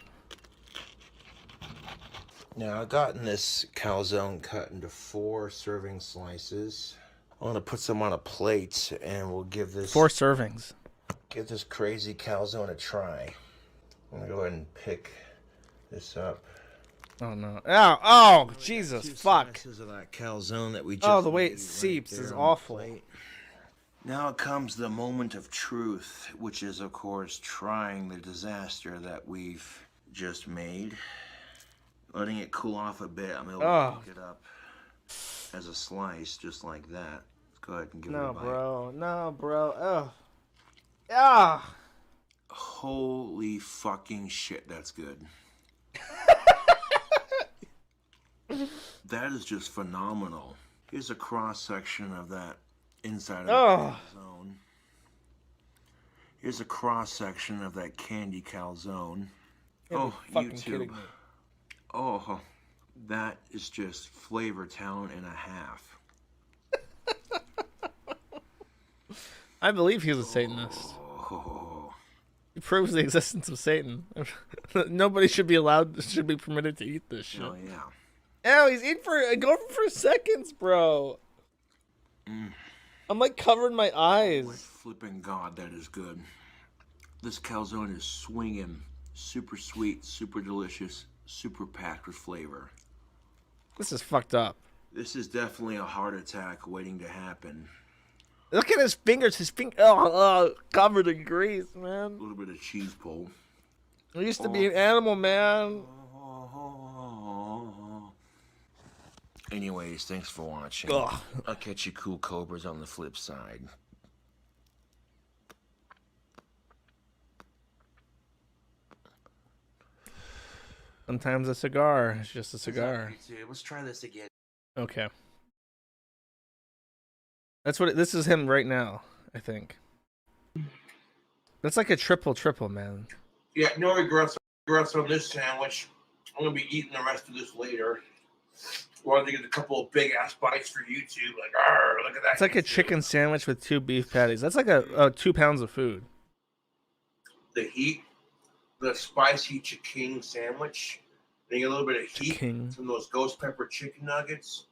Now, I've gotten this calzone cut into 4 serving slices. I'm going to put some on a plate, and we'll give this... 4 servings. Give this crazy calzone a try. I'm going to go ahead and pick this up. Oh, no. Oh, Jesus, fuck. Of that calzone that we just oh, the way it seeps is awful. Now comes the moment of truth, which is, of course, trying the disaster that we've just made. Letting it cool off a bit, I'm able to pick it up as a slice, just like that. Let's go ahead and give it a bite. No, bro. Oh. Ah. Holy fucking shit, that's good. That is just phenomenal. Here's a cross-section of that inside of the calzone. Here's a cross-section of that candy calzone. Oh, YouTube. Oh, that is just Flavor Town and a half. I believe he's a Satanist. He proves the existence of Satan. Nobody should be permitted to eat this shit. Oh, yeah. Oh, he's eating going for seconds, bro. I'm like covering my eyes. Oh my flipping God, that is good. This calzone is swinging. Super sweet, super delicious, super packed with flavor. This is fucked up. This is definitely a heart attack waiting to happen. Look at his fingers. His finger, covered in grease, man. A little bit of cheese pull. I used to be an animal, man. Anyways, thanks for watching. Ugh. I'll catch you cool cobras on the flip side. Sometimes a cigar is just a cigar. Let's try this again. Okay. That's what this is him right now, I think. That's like a triple, man. Yeah, no regrets on this sandwich. I'm gonna be eating the rest of this later. Wanted to get a couple of big ass bites for YouTube. Like, look at that. It's like a chicken sandwich with 2 beef patties. That's like a 2 pounds of food. The heat, the spicy chicken sandwich. Then you get a little bit of heat from those ghost pepper chicken nuggets.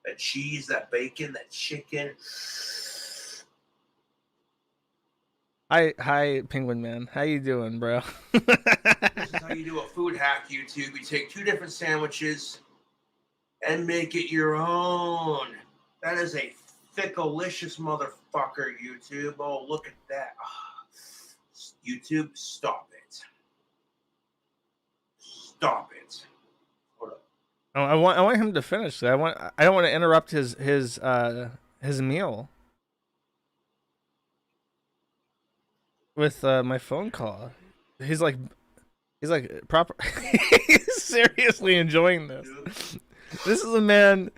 That cheese, that bacon, that chicken. Hi, Penguin Man. How you doing, bro? This is how you do a food hack, YouTube. You take 2 different sandwiches and make it your own. That is a thickalicious motherfucker, YouTube. Oh, look at that. YouTube, stop it. Stop it. Hold up. Oh, I want him to finish. I don't want to interrupt his meal with my phone call. He's like proper. He's seriously enjoying this. This is a man.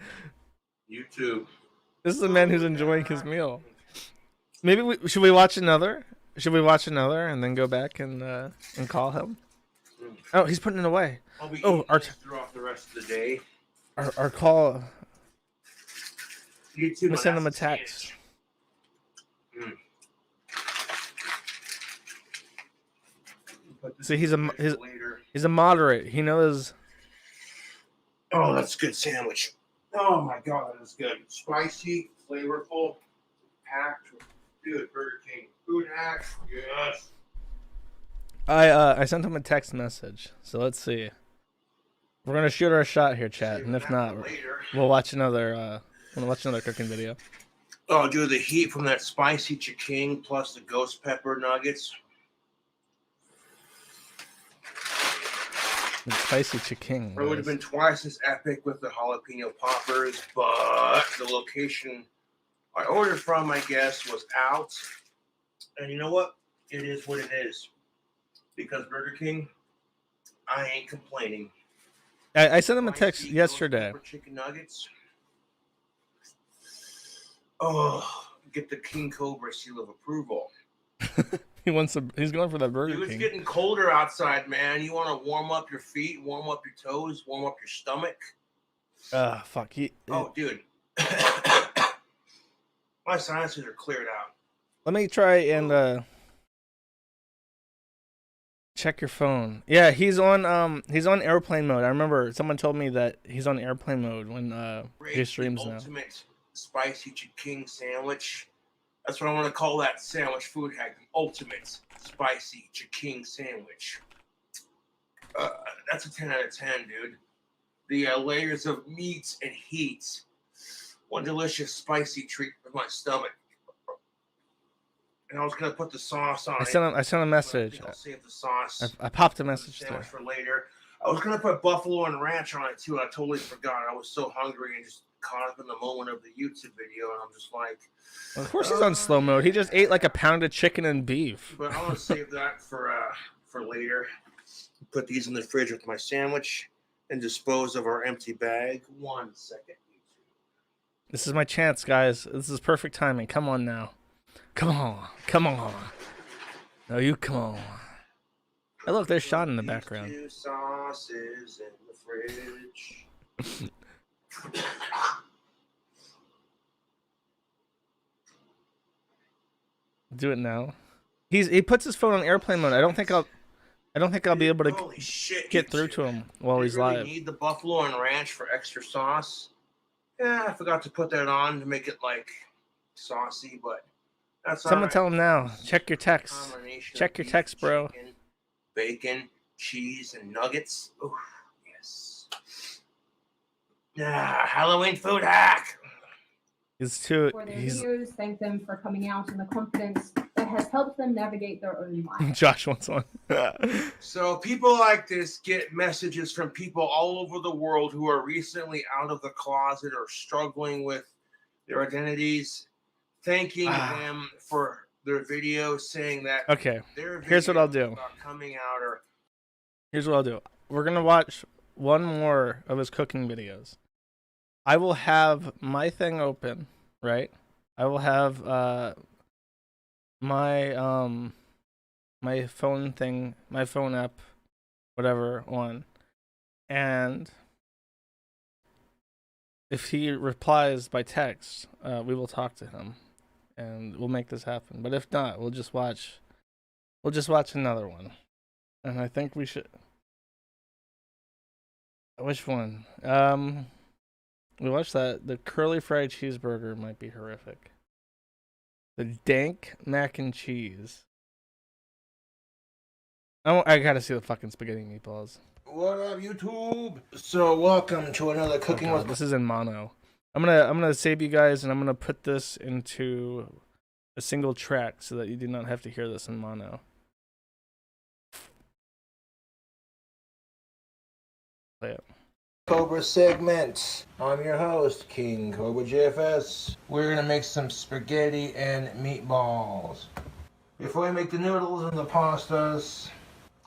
YouTube. This is a man who's enjoying his meal. Maybe should we watch another? Should we watch another and then go back and call him? Oh, he's putting it away. I'll be throughout the rest of the day. Our call. YouTube. I'm gonna send him a text. See, he's a moderate. He knows. Oh, that's a good sandwich. Oh my god, that is good. Spicy, flavorful, packed. Dude, Burger King food hack. Yes. I sent him a text message. So let's see. We're gonna shoot our shot here, chat, and if not, we'll watch another. Cooking video. Oh, dude, the heat from that spicy chicken plus the ghost pepper nuggets. The spicy chicken. It would have been twice as epic with the jalapeno poppers, but the location I ordered from, I guess, was out. And you know what? It is what it is. Because Burger King, I ain't complaining. I sent him a text yesterday. Chicken nuggets. Oh, get the King Cobra seal of approval. He's going for that Burger Dude, King. it's getting colder outside, man. You want to warm up your feet, warm up your toes, warm up your stomach. Fuck. Oh, dude. My sinuses are cleared out. Let me try and check your phone. Yeah, he's on airplane mode. I remember someone told me that he's on airplane mode when he streams now. Ultimate spicy chicken sandwich. That's what I want to call that sandwich food hack. The ultimate spicy chicken sandwich. That's a 10 out of 10, dude. The layers of meat and heat. One delicious spicy treat for my stomach. And I was gonna put the sauce on it. I sent a message. I'll save the sauce. I popped a message there. For later. I was gonna put buffalo and ranch on it too. I totally forgot. I was so hungry and just caught up in the moment of the YouTube video, and I'm just like. Of course, he's on slow mode. He just ate like a pound of chicken and beef. But I want to save that for later. Put these in the fridge with my sandwich and dispose of our empty bag. 1 second. This is my chance, guys. This is perfect timing. Come on now. Come on. No, you come on. Hey, look, there's Sean in the background. 2 sauces in the fridge. Do it now. He puts his phone on airplane mode. I don't think I'll be able to get through to him while he's really live. Need the buffalo and ranch for extra sauce. Yeah, I forgot to put that on to make it like saucy, but that's all Someone right. tell him now. Check your text. Check your text, bro. Chicken, bacon, cheese, and nuggets. Oh, yes. Halloween food hack. He's too. For their videos, thank them for coming out in the confidence that has helped them navigate their own lives. Josh wants one. So people like this get messages from people all over the world who are recently out of the closet or struggling with their identities, thanking them for their videos, saying that Okay. their Here's what I'll do. about coming out or Here's what I'll do. we're gonna watch one more of his cooking videos. I will have my thing open, right? I will have my my phone thing, my phone app, whatever, on, and if he replies by text, we will talk to him, and we'll make this happen. But if not, we'll just watch another one, and I think we should. Which one? We watched that. The curly fried cheeseburger might be horrific. The dank mac and cheese. I gotta see the fucking spaghetti meatballs. What up, YouTube? So welcome to another cooking. Oh God, this is in mono. I'm gonna save you guys, and I'm gonna put this into a single track so that you do not have to hear this in mono. Play it. Cobra segment. I'm your host, KingCobraJFS. We're gonna make some spaghetti and meatballs. Before we make the noodles and the pastas,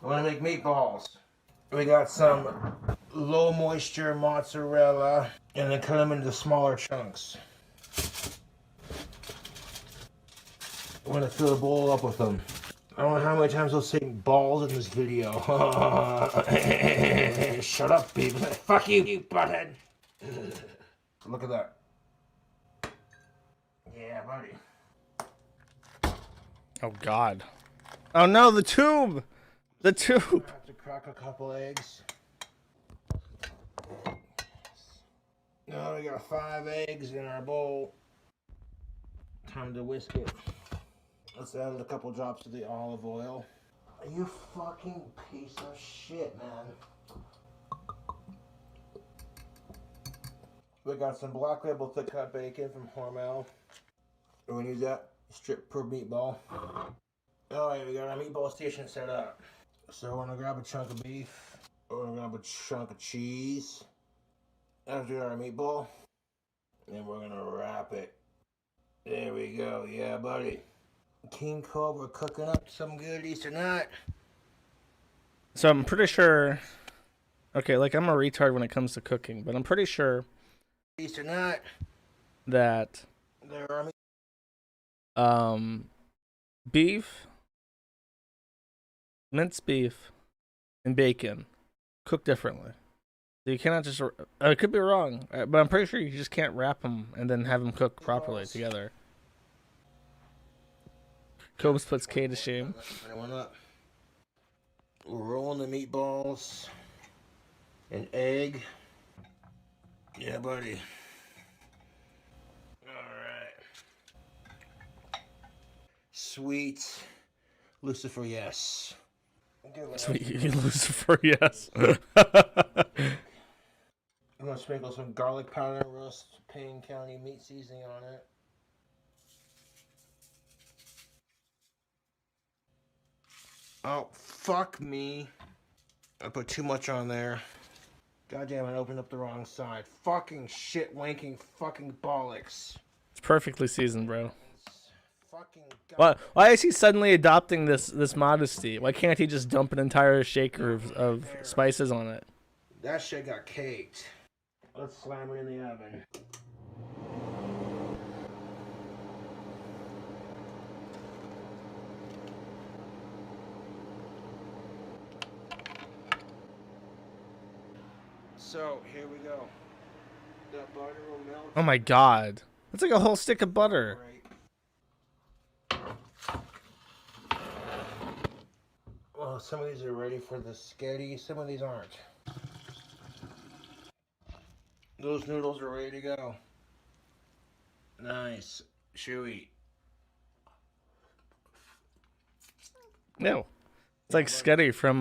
we're gonna make meatballs. We got some low moisture mozzarella, and then cut them into smaller chunks. We're gonna fill the bowl up with them. I don't know how many times I'll say balls in this video. Shut up, people. Fuck you, you butthead. Look at that. Yeah, buddy. Oh God. Oh no, the tube! The tube! I have to crack a couple eggs. Now we got 5 eggs in our bowl. Time to whisk it. Let's add a couple drops of the olive oil. You fucking piece of shit, man. We got some Black Label thick cut bacon from Hormel. We're gonna use that strip per meatball. Alright, we got our meatball station set up. So we're gonna grab a chunk of beef. We're gonna grab a chunk of cheese. After our meatball. And we're gonna wrap it. There we go. Yeah, buddy. King Cobra cooking up some goodies tonight. So I'm pretty sure. Okay, like I'm a retard when it comes to cooking, but I'm pretty sure tonight that there are beef, minced beef, and bacon cook differently. So you cannot just. I could be wrong, but I'm pretty sure you just can't wrap them and then have them cook properly together. Cobes puts K to shame. We're rolling the meatballs. An egg. Yeah, buddy. Alright. Sweet Lucifer, yes. Sweet Lucifer, yes. I'm gonna sprinkle some garlic powder, roast Payne County meat seasoning on it. Oh, fuck me. I put too much on there. Goddamn, I opened up the wrong side. Fucking shit, wanking, fucking bollocks. It's perfectly seasoned, bro. Why is he suddenly adopting this modesty? Why can't he just dump an entire shaker of spices on it? That shit got caked. Let's slam it in the oven. So, here we go. The butter will melt. Oh my God. That's like a whole stick of butter. Well, some of these are ready for the sketty, some of these aren't. Those noodles are ready to go. Nice. Chewy. No. It's like Sketty from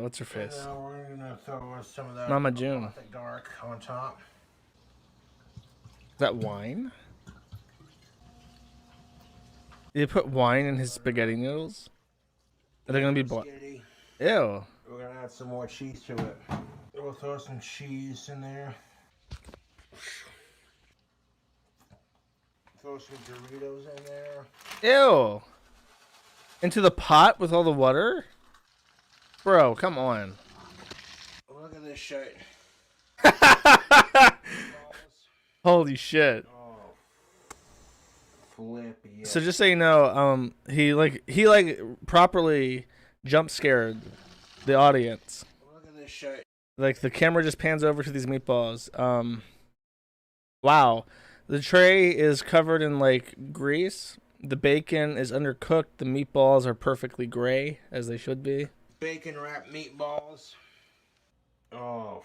what's her face? And now we're gonna throw some of that Mama June. Dark on top. Is that wine? Did you put wine in his spaghetti noodles? Are they gonna be black? Ew. We're gonna add some more cheese to it. We'll throw some cheese in there. Throw some Doritos in there. Ew. Into the pot with all the water? Bro, come on. Look at this shit. Holy shit. Flippy. Yeah. So just so you know, he properly jump scared the audience. Look at this shit. Like the camera just pans over to these meatballs. Wow. The tray is covered in like grease. The bacon is undercooked. The meatballs are perfectly gray, as they should be. Bacon wrapped meatballs. Oh,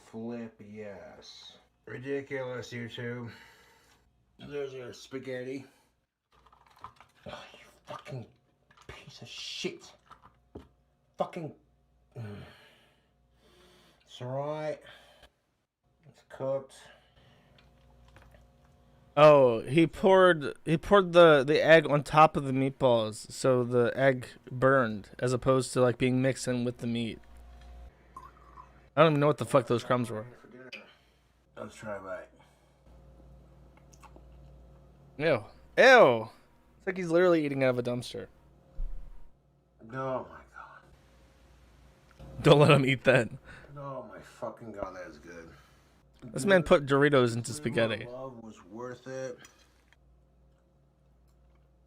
flippy yes. Ridiculous, you two. There's your spaghetti. Oh, you fucking piece of shit. Fucking. It's alright. It's cooked. Oh, he poured the egg on top of the meatballs, so the egg burned, as opposed to like being mixed in with the meat. I don't even know what the fuck those crumbs were. Let's try it back. Ew. Ew. It's like he's literally eating out of a dumpster. Oh my god. Don't let him eat that. Oh my fucking god, that is good. This man put Doritos into spaghetti. Love was worth it.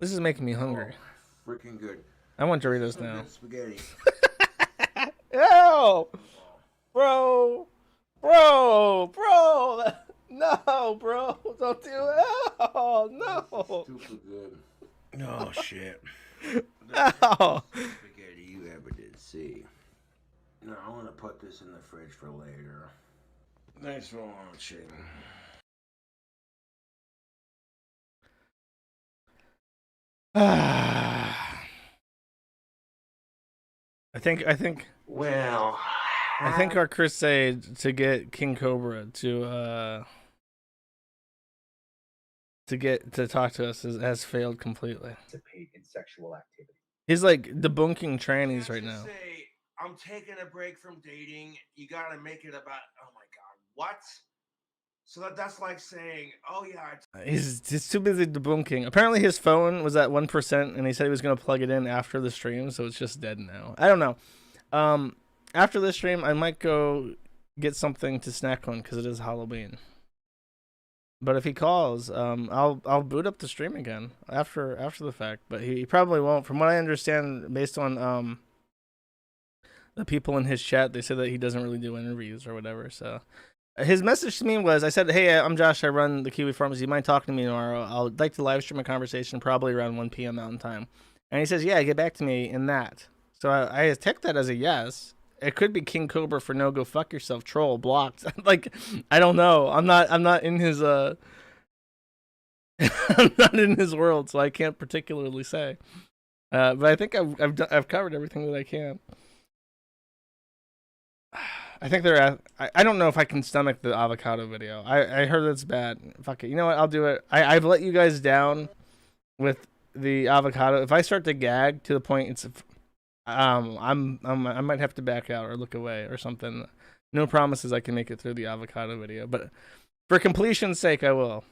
This is making me hungry. Oh, freaking good. I want Doritos now. Spaghetti. Ew! Bro! No, bro! Don't do it! Oh, no! Super good. Oh shit. No! Spaghetti you ever did see. No, I want to put this in the fridge for later. Thanks for watching. I think. Well, I think our crusade to get King Cobra to talk to us has failed completely. In sexual activity. He's like debunking trannies right now. Say, I'm taking a break from dating. You gotta make it about. Oh my god, what? So that's like saying, oh yeah. He's too busy debunking. Apparently his phone was at 1%, and he said he was gonna plug it in after the stream, so it's just dead now. I don't know. After this stream, I might go get something to snack on because it is Halloween. But if he calls, I'll boot up the stream again after the fact. But he probably won't. From what I understand, based on the people in his chat, they said that he doesn't really do interviews or whatever. So his message to me was, I said, hey, I'm Josh. I run the Kiwifarms. Do you mind talking to me tomorrow? I'd like to live stream a conversation probably around 1 p.m. Mountain Time. And he says, yeah, get back to me in that. So I take that as a yes. It could be King Cobra for no go fuck yourself troll blocked. Like, I don't know. I'm not in his I'm not in his world, so I can't particularly say. But I think I've covered everything that I can. I think they're. I don't know if I can stomach the avocado video. I heard that's bad. Fuck it. You know what? I'll do it. I've let you guys down with the avocado. If I start to gag to the point it's I might have to back out or look away or something. No promises I can make it through the avocado video, but for completion's sake, I will.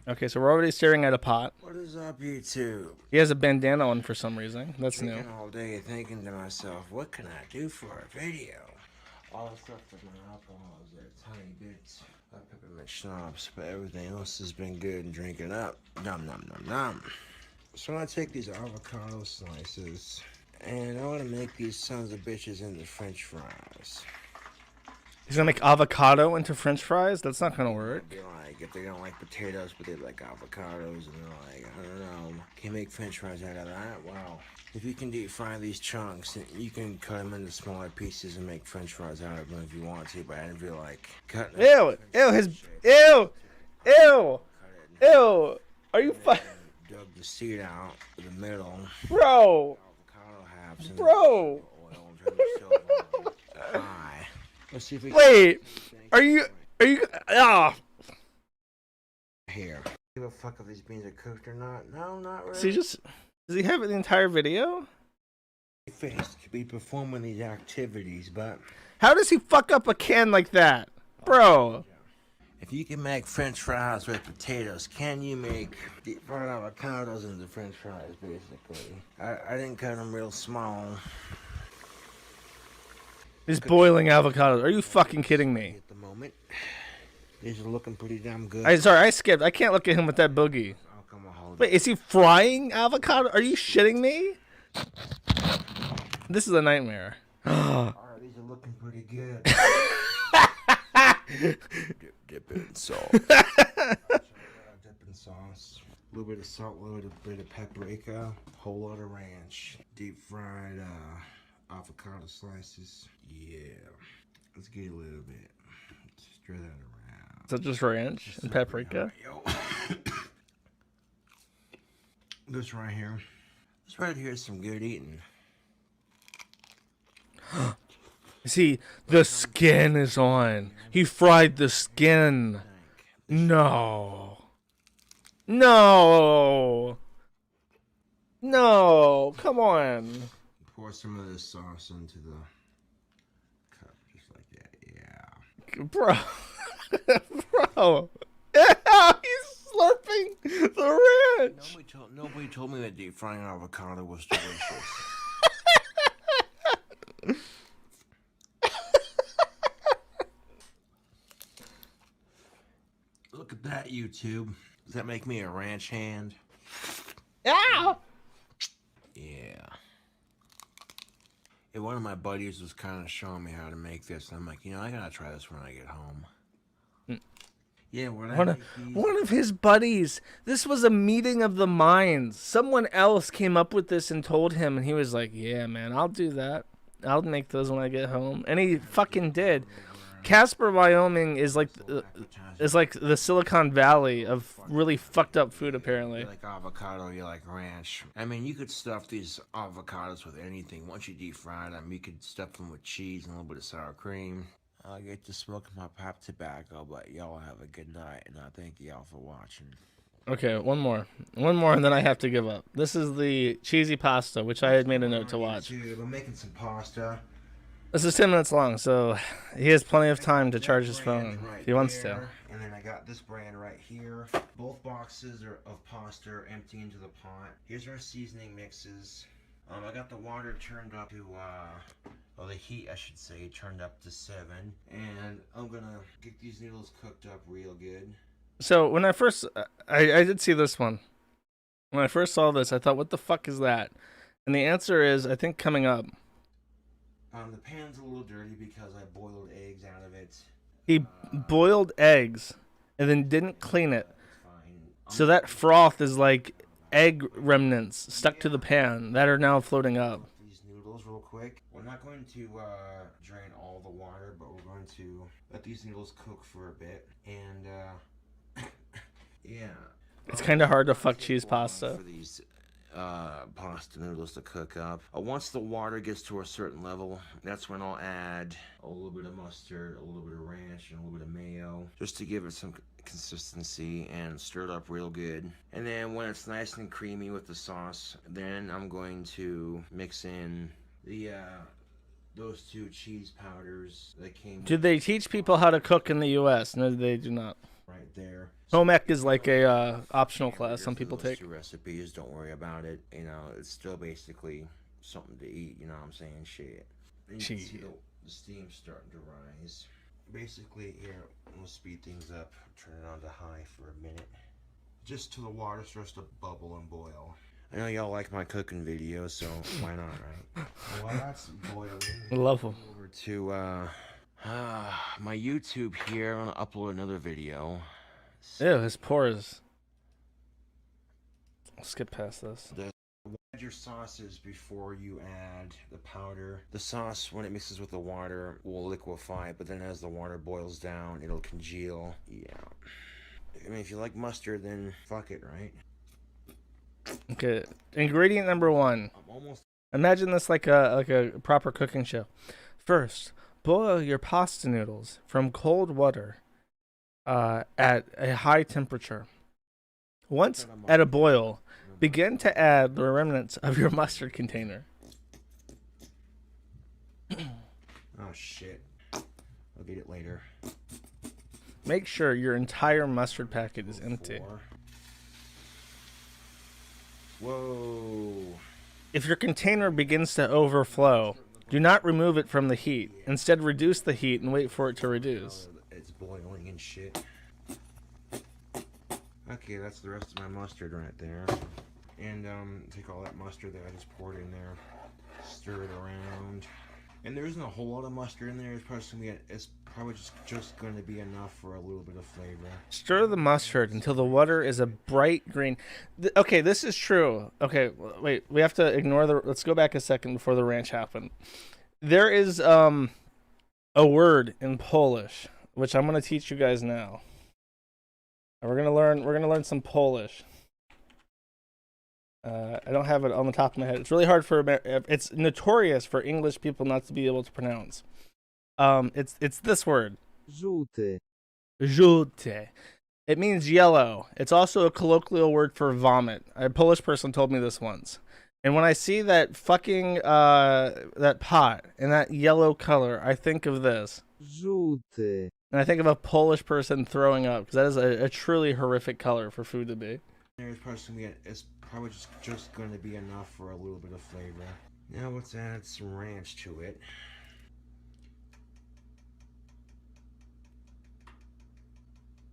Okay, so we're already staring at a pot. What is up, YouTube? He has a bandana on for some reason. That's new. All day thinking to myself, what can I do for a video? All the stuff with my alcohol is there, tiny bits of peppermint schnapps, but everything else has been good and drinking up. Nom nom nom nom. So I take these avocado slices, and I want to make these sons of bitches into French fries. He's gonna make avocado into French fries? That's not gonna work. Like, if they don't like potatoes, but they like avocados, and they're like, I don't know, can you make French fries out of that? Wow. If you can deep fry these chunks, you can cut them into smaller pieces and make French fries out of them if you want to, but I didn't feel like cutting them. Ew. Are you dug the seed out of the middle. Bro. Avocado halves. Bro. Hi. Let's see if we Wait. Are you Here. Give a fuck if these beans are cooked or not. No, not really. So does he have the entire video? Face to be performing these activities, but how does he fuck up a can like that? Bro. If you can make French fries with potatoes, can you make deep fried avocados into French fries, basically? I didn't cut them real small. These boiling avocados. Are you fucking kidding me? At the moment, these are looking pretty damn good. Sorry, I skipped. I can't look at him with that boogie. Wait, is he frying avocado? Are you shitting me? This is a nightmare. Alright, these are looking pretty good. dip it in salt. Dip in sauce. A little bit of salt, a little bit of paprika, whole lot of ranch. Deep fried avocado slices. Yeah. Let's get a little bit. Stir that around. Is that just ranch and paprika? This right here. This right here is some good eating. See, the skin is on. He fried the skin. No. No. No. Come on. Pour some of this sauce into the cup, just like that. Yeah. Bro. Bro. He's slurping the ranch. Nobody told me that deep frying avocado was delicious. Look at that, YouTube. Does that make me a ranch hand? Yeah. Yeah. And one of my buddies was kind of showing me how to make this, and I'm like, I gotta try this when I get home. Yeah, one of his buddies. This was a meeting of the minds. Someone else came up with this and told him, and he was like, "Yeah, man, I'll do that. I'll make those when I get home." And he fucking did. Casper, Wyoming is like the Silicon Valley of really fucked up food, apparently. You like avocado, you like ranch. I mean, you could stuff these avocados with anything. Once you deep fry them, you could stuff them with cheese and a little bit of sour cream. I get to smoke my pipe tobacco, but y'all have a good night, and I thank y'all for watching. Okay, one more, and then I have to give up. This is the cheesy pasta, which I had made a note to watch. I'm making some pasta. This is 10 minutes long, so he has plenty of time to charge his phone if he wants to. And then I got this brand right here. Both boxes of pasta are empty into the pot. Here's our seasoning mixes. I got the water turned up to, the heat, I should say, turned up to 7. And I'm gonna get these noodles cooked up real good. So when I first, I did see this one. When I first saw this, I thought, what the fuck is that? And the answer is, I think, coming up. The pan's a little dirty because I boiled eggs out of it. He boiled eggs and then didn't clean it. So that froth is like egg remnants stuck to the pan that are now floating up. These noodles real quick. We're not going to drain all the water, but we're going to let these noodles cook for a bit. And yeah. It's kind of hard to fuck cheese pasta. For these pasta noodles to cook up. Once the water gets to a certain level, that's when I'll add a little bit of mustard, a little bit of ranch, and a little bit of mayo, just to give it some consistency and stir it up real good. And then when it's nice and creamy with the sauce, then I'm going to mix in the those 2 cheese powders that came. Did they teach people how to cook in the U.S.? No, they do not. Right there. Home ec is like a optional class some people take. 2 recipes, don't worry about it. It's still basically something to eat. You know what I'm saying? Shit. And you can see the steam starting to rise. Basically, here, we'll speed things up. Turn it on to high for a minute. Just till the water starts to bubble and boil. I know y'all like my cooking videos, so why not, right? While that's boiling, I love them. Over to my YouTube here. I'm gonna upload another video. Ew, his pores. I'll skip past this. Add your sauces before you add the powder. The sauce, when it mixes with the water, will liquefy, but then as the water boils down, it'll congeal. Yeah. I mean, if you like mustard, then fuck it, right? Okay, ingredient number 1. Imagine this like a proper cooking show. First, boil your pasta noodles from cold water at a high temperature. Once at a boil, begin to add the remnants of your mustard container. Oh shit. I'll get it later. make sure your entire mustard packet is empty. Whoa. If your container begins to overflow, do not remove it from the heat. Instead, reduce the heat and wait for it to reduce. It's boiling and shit. Okay, that's the rest of my mustard right there. And take all that mustard that I just poured in there, stir it around. And there isn't a whole lot of mustard in there. It's probably just going to be enough for a little bit of flavor. Stir the mustard until the water is a bright green. Okay, this is true. Okay, wait. We have to ignore the. Let's go back a second before the ranch happened. There is a word in Polish which I'm going to teach you guys now. And we're gonna learn some Polish. I don't have it on the top of my head. It's really hard for it's notorious for English people not to be able to pronounce. It's this word. Żółty. Żółty. It means yellow. It's also a colloquial word for vomit. A Polish person told me this once. And when I see that fucking that pot in that yellow color, I think of this. Żółty. And I think of a Polish person throwing up, because that is a truly horrific color for food to be. It's probably just going to be enough for a little bit of flavor. Now let's add some ranch to it.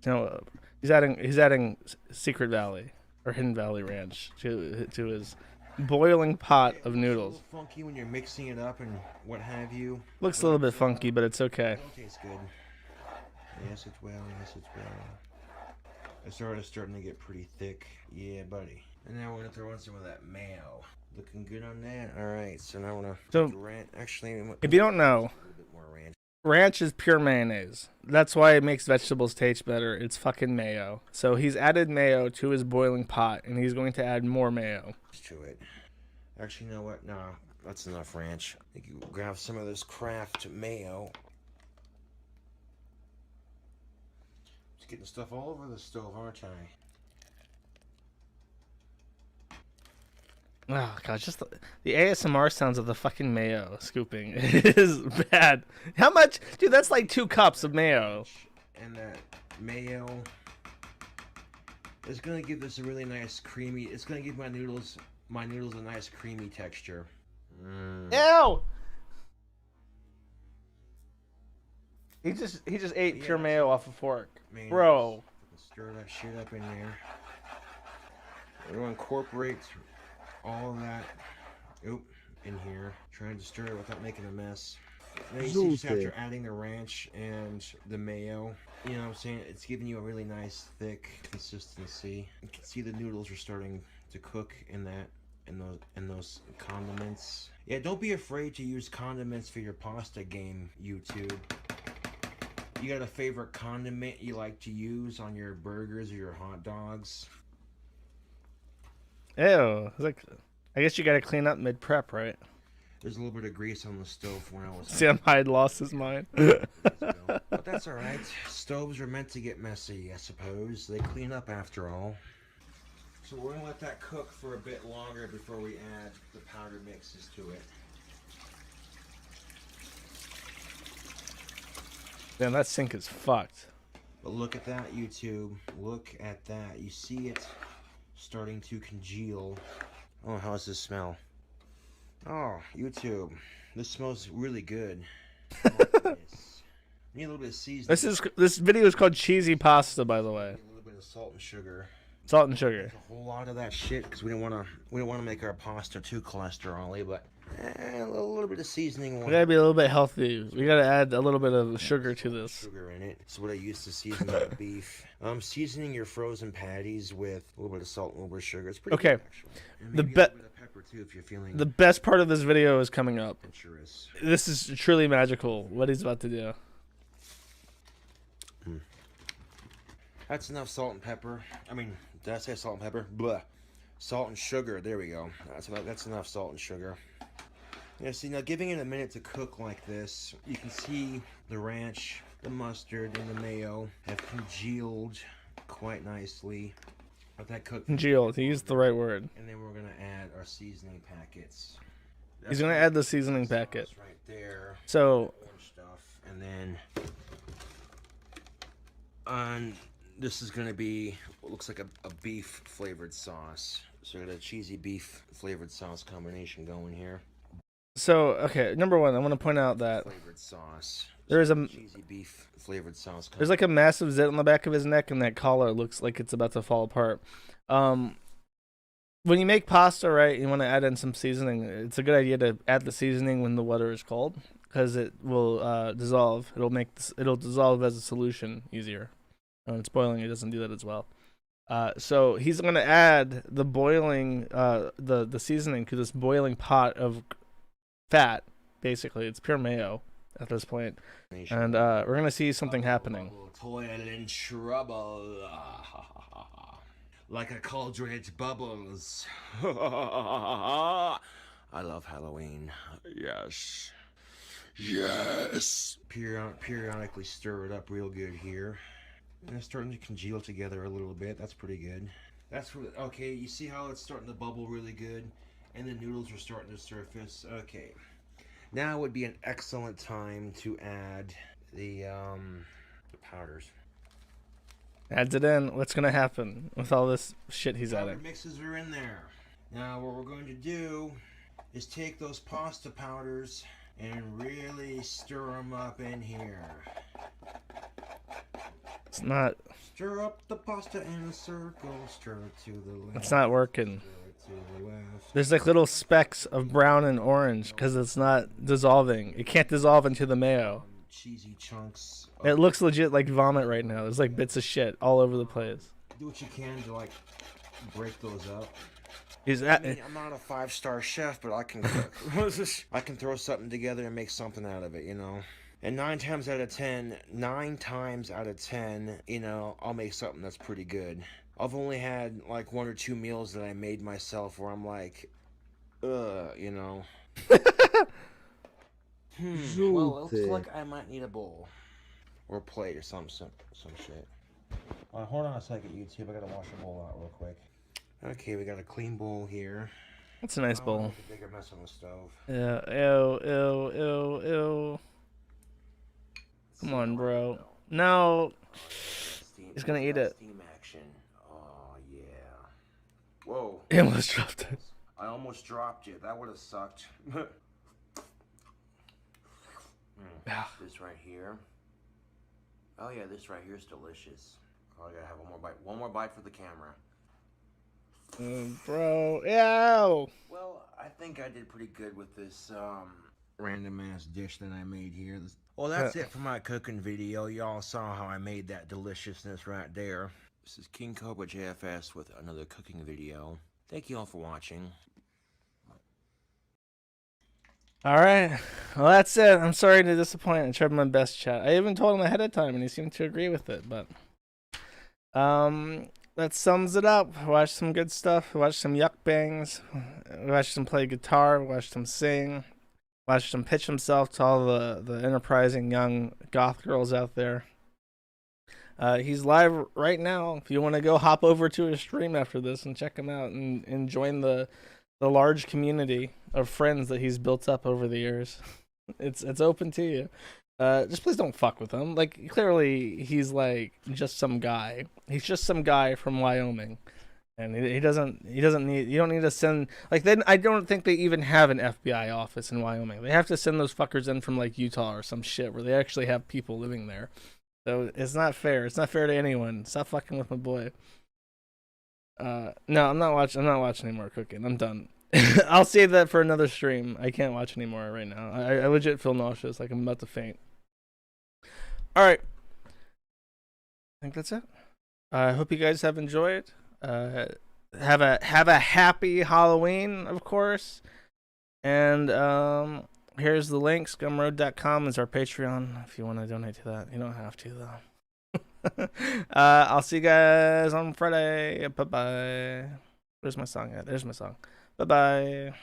No, he's adding Secret Valley or Hidden Valley Ranch to his boiling pot of noodles. It's a little funky when you're mixing it up and what have you. Looks a little bit funky, but it's okay. It tastes good. Yes, it's well. Yes, it's well. It's starting to get pretty thick. Yeah, buddy. And now we're gonna throw in some of that mayo. Looking good on that. All right. So now we're gonna ranch. Actually, if you don't know, ranch is pure mayonnaise. That's why it makes vegetables taste better. It's fucking mayo. So he's added mayo to his boiling pot, and he's going to add more mayo to it. Actually, you know what? No, that's enough ranch. I think you grab some of this Kraft mayo. Just getting stuff all over the stove, aren't I? Oh god, just the ASMR sounds of the fucking mayo scooping is bad. How much? Dude, that's like 2 cups of mayo. And that mayo is gonna give this a really nice creamy. It's gonna give my noodles a nice creamy texture. Ew! He just ate pure mayo off a fork, bro. Stir that shit up in there. We're gonna incorporate all of that in here. Trying to stir it without making a mess. Now you see just after adding the ranch and the mayo, you know what I'm saying, it's giving you a really nice thick consistency. You can see the noodles are starting to cook in those condiments. Yeah, don't be afraid to use condiments for your pasta game, YouTube. You got a favorite condiment you like to use on your burgers or your hot dogs? Ew. I guess you gotta clean up mid-prep, right? There's a little bit of grease on the stove when I was... Sam Hyde lost his mind. But that's alright. Stoves are meant to get messy, I suppose. They clean up after all. So we're gonna let that cook for a bit longer before we add the powder mixes to it. Damn, that sink is fucked. But look at that, YouTube. Look at that. You see it starting to congeal. Oh, how does this smell? Oh, YouTube. This smells really good. Oh, need a little bit of seasoning. This video is called Cheesy Pasta, by the way. A little bit of salt and sugar. Salt and sugar. A whole lot of that shit because we don't want to make our pasta too cholesterol-y, but a little bit of seasoning. We gotta be a little bit healthy. We gotta add a little bit of sugar to this. Sugar in it. It's what I use to season my beef. Seasoning your frozen patties with a little bit of salt and a little bit of sugar. It's pretty good, actually. And maybe a little bit of pepper too if you're feeling. The best part of this video is coming up. It sure is. This is truly magical. What he's about to do. That's enough salt and pepper. I mean, did I say salt and pepper? Blah. Salt and sugar. There we go. That's enough salt and sugar. Yeah, see, now giving it a minute to cook like this, you can see the ranch, the mustard, and the mayo have congealed quite nicely. Let that cook. Congealed. He used the right word. And then we're going to add our seasoning packets. He's going to add the seasoning packet. Right there. So, Stuff. And then And this is gonna be what looks like a beef flavored sauce. So I got a cheesy beef flavored sauce combination going here. So, okay, number one, I want to point out that Flavored sauce. there is a cheesy beef flavored sauce. there's like a massive zit on the back of his neck, and that collar looks like it's about to fall apart. When you make pasta, right, you want to add in some seasoning. It's a good idea to add the seasoning when the water is cold, because it will dissolve. It'll dissolve as a solution easier. When it's boiling, it doesn't do that as well. So he's gonna add the boiling the seasoning to this boiling pot of fat. Basically, it's pure mayo at this point, and we're gonna see something happening. Toil in trouble. Like a cauldron, it bubbles. I love Halloween. Yes. Yes. Periodically stir it up real good here. And it's starting to congeal together a little bit. That's pretty good. That's really, okay. You see how it's starting to bubble really good, and the noodles are starting to surface. Okay. Now would be an excellent time to add the powders. Adds it in. What's gonna happen with all this shit he's adding? Mixes are in there. Now what we're going to do is take those pasta powders and really stir them up in here. It's not. Stir up the pasta in a circle. Stir it to the left. It's not working. To the left. There's like little specks of brown and orange because it's not dissolving. It can't dissolve into the mayo. Cheesy chunks. It looks legit like vomit right now. There's like bits of shit all over the place. Do what you can to like break those up. Is that? I mean, I'm not a 5-star chef, but I can cook. I can throw something together and make something out of it, you know. And 9 times out of 10, you know, I'll make something that's pretty good. I've only had like 1 or 2 meals that I made myself where I'm like, you know. Well, it looks like I might need a bowl or a plate or some shit. Hold on a second, YouTube. I gotta wash the bowl out real quick. Okay, we got a clean bowl here. That's a nice bowl. A bigger mess on the stove. Yeah. Ew. Come on, bro. No. He's gonna eat it. Steam action. Oh yeah. Whoa. He almost dropped it. I almost dropped it. That would have sucked. This right here. Oh yeah, this right here is delicious. Oh, I gotta have one more bite. One more bite for the camera. Bro, ew. Well, I think I did pretty good with this random ass dish that I made here. Well, that's it for my cooking video. Y'all saw how I made that deliciousness right there. This is KingCobraJFS with another cooking video. Thank you all for watching. Alright, well that's it. I'm sorry to disappoint. I tried my best, chat. I even told him ahead of time and he seemed to agree with it, but that sums it up. Watch some good stuff. Watch some yuck bangs. Watch him play guitar. Watch him sing. Watch him pitch himself to all the enterprising young goth girls out there. He's live right now. If you want to go hop over to his stream after this and check him out and join the large community of friends that he's built up over the years. It's open to you. Just please don't fuck with him. Like, clearly he's like just some guy. He's just some guy from Wyoming. And he doesn't need, you don't need to send, like, then I don't think they even have an FBI office in Wyoming. They have to send those fuckers in from like Utah or some shit where they actually have people living there. So it's not fair. It's not fair to anyone. Stop fucking with my boy. No, I'm not watching any more cooking. I'm done. I'll save that for another stream. I can't watch anymore right now. I legit feel nauseous, like I'm about to faint. Alright. I think that's it. I hope you guys have enjoyed. Have a happy Halloween, of course. And here's the link. Scumroad.com is our Patreon if you want to donate to that. You don't have to though. I'll see you guys on Friday. Bye bye. Where's my song at? There's my song. Bye bye.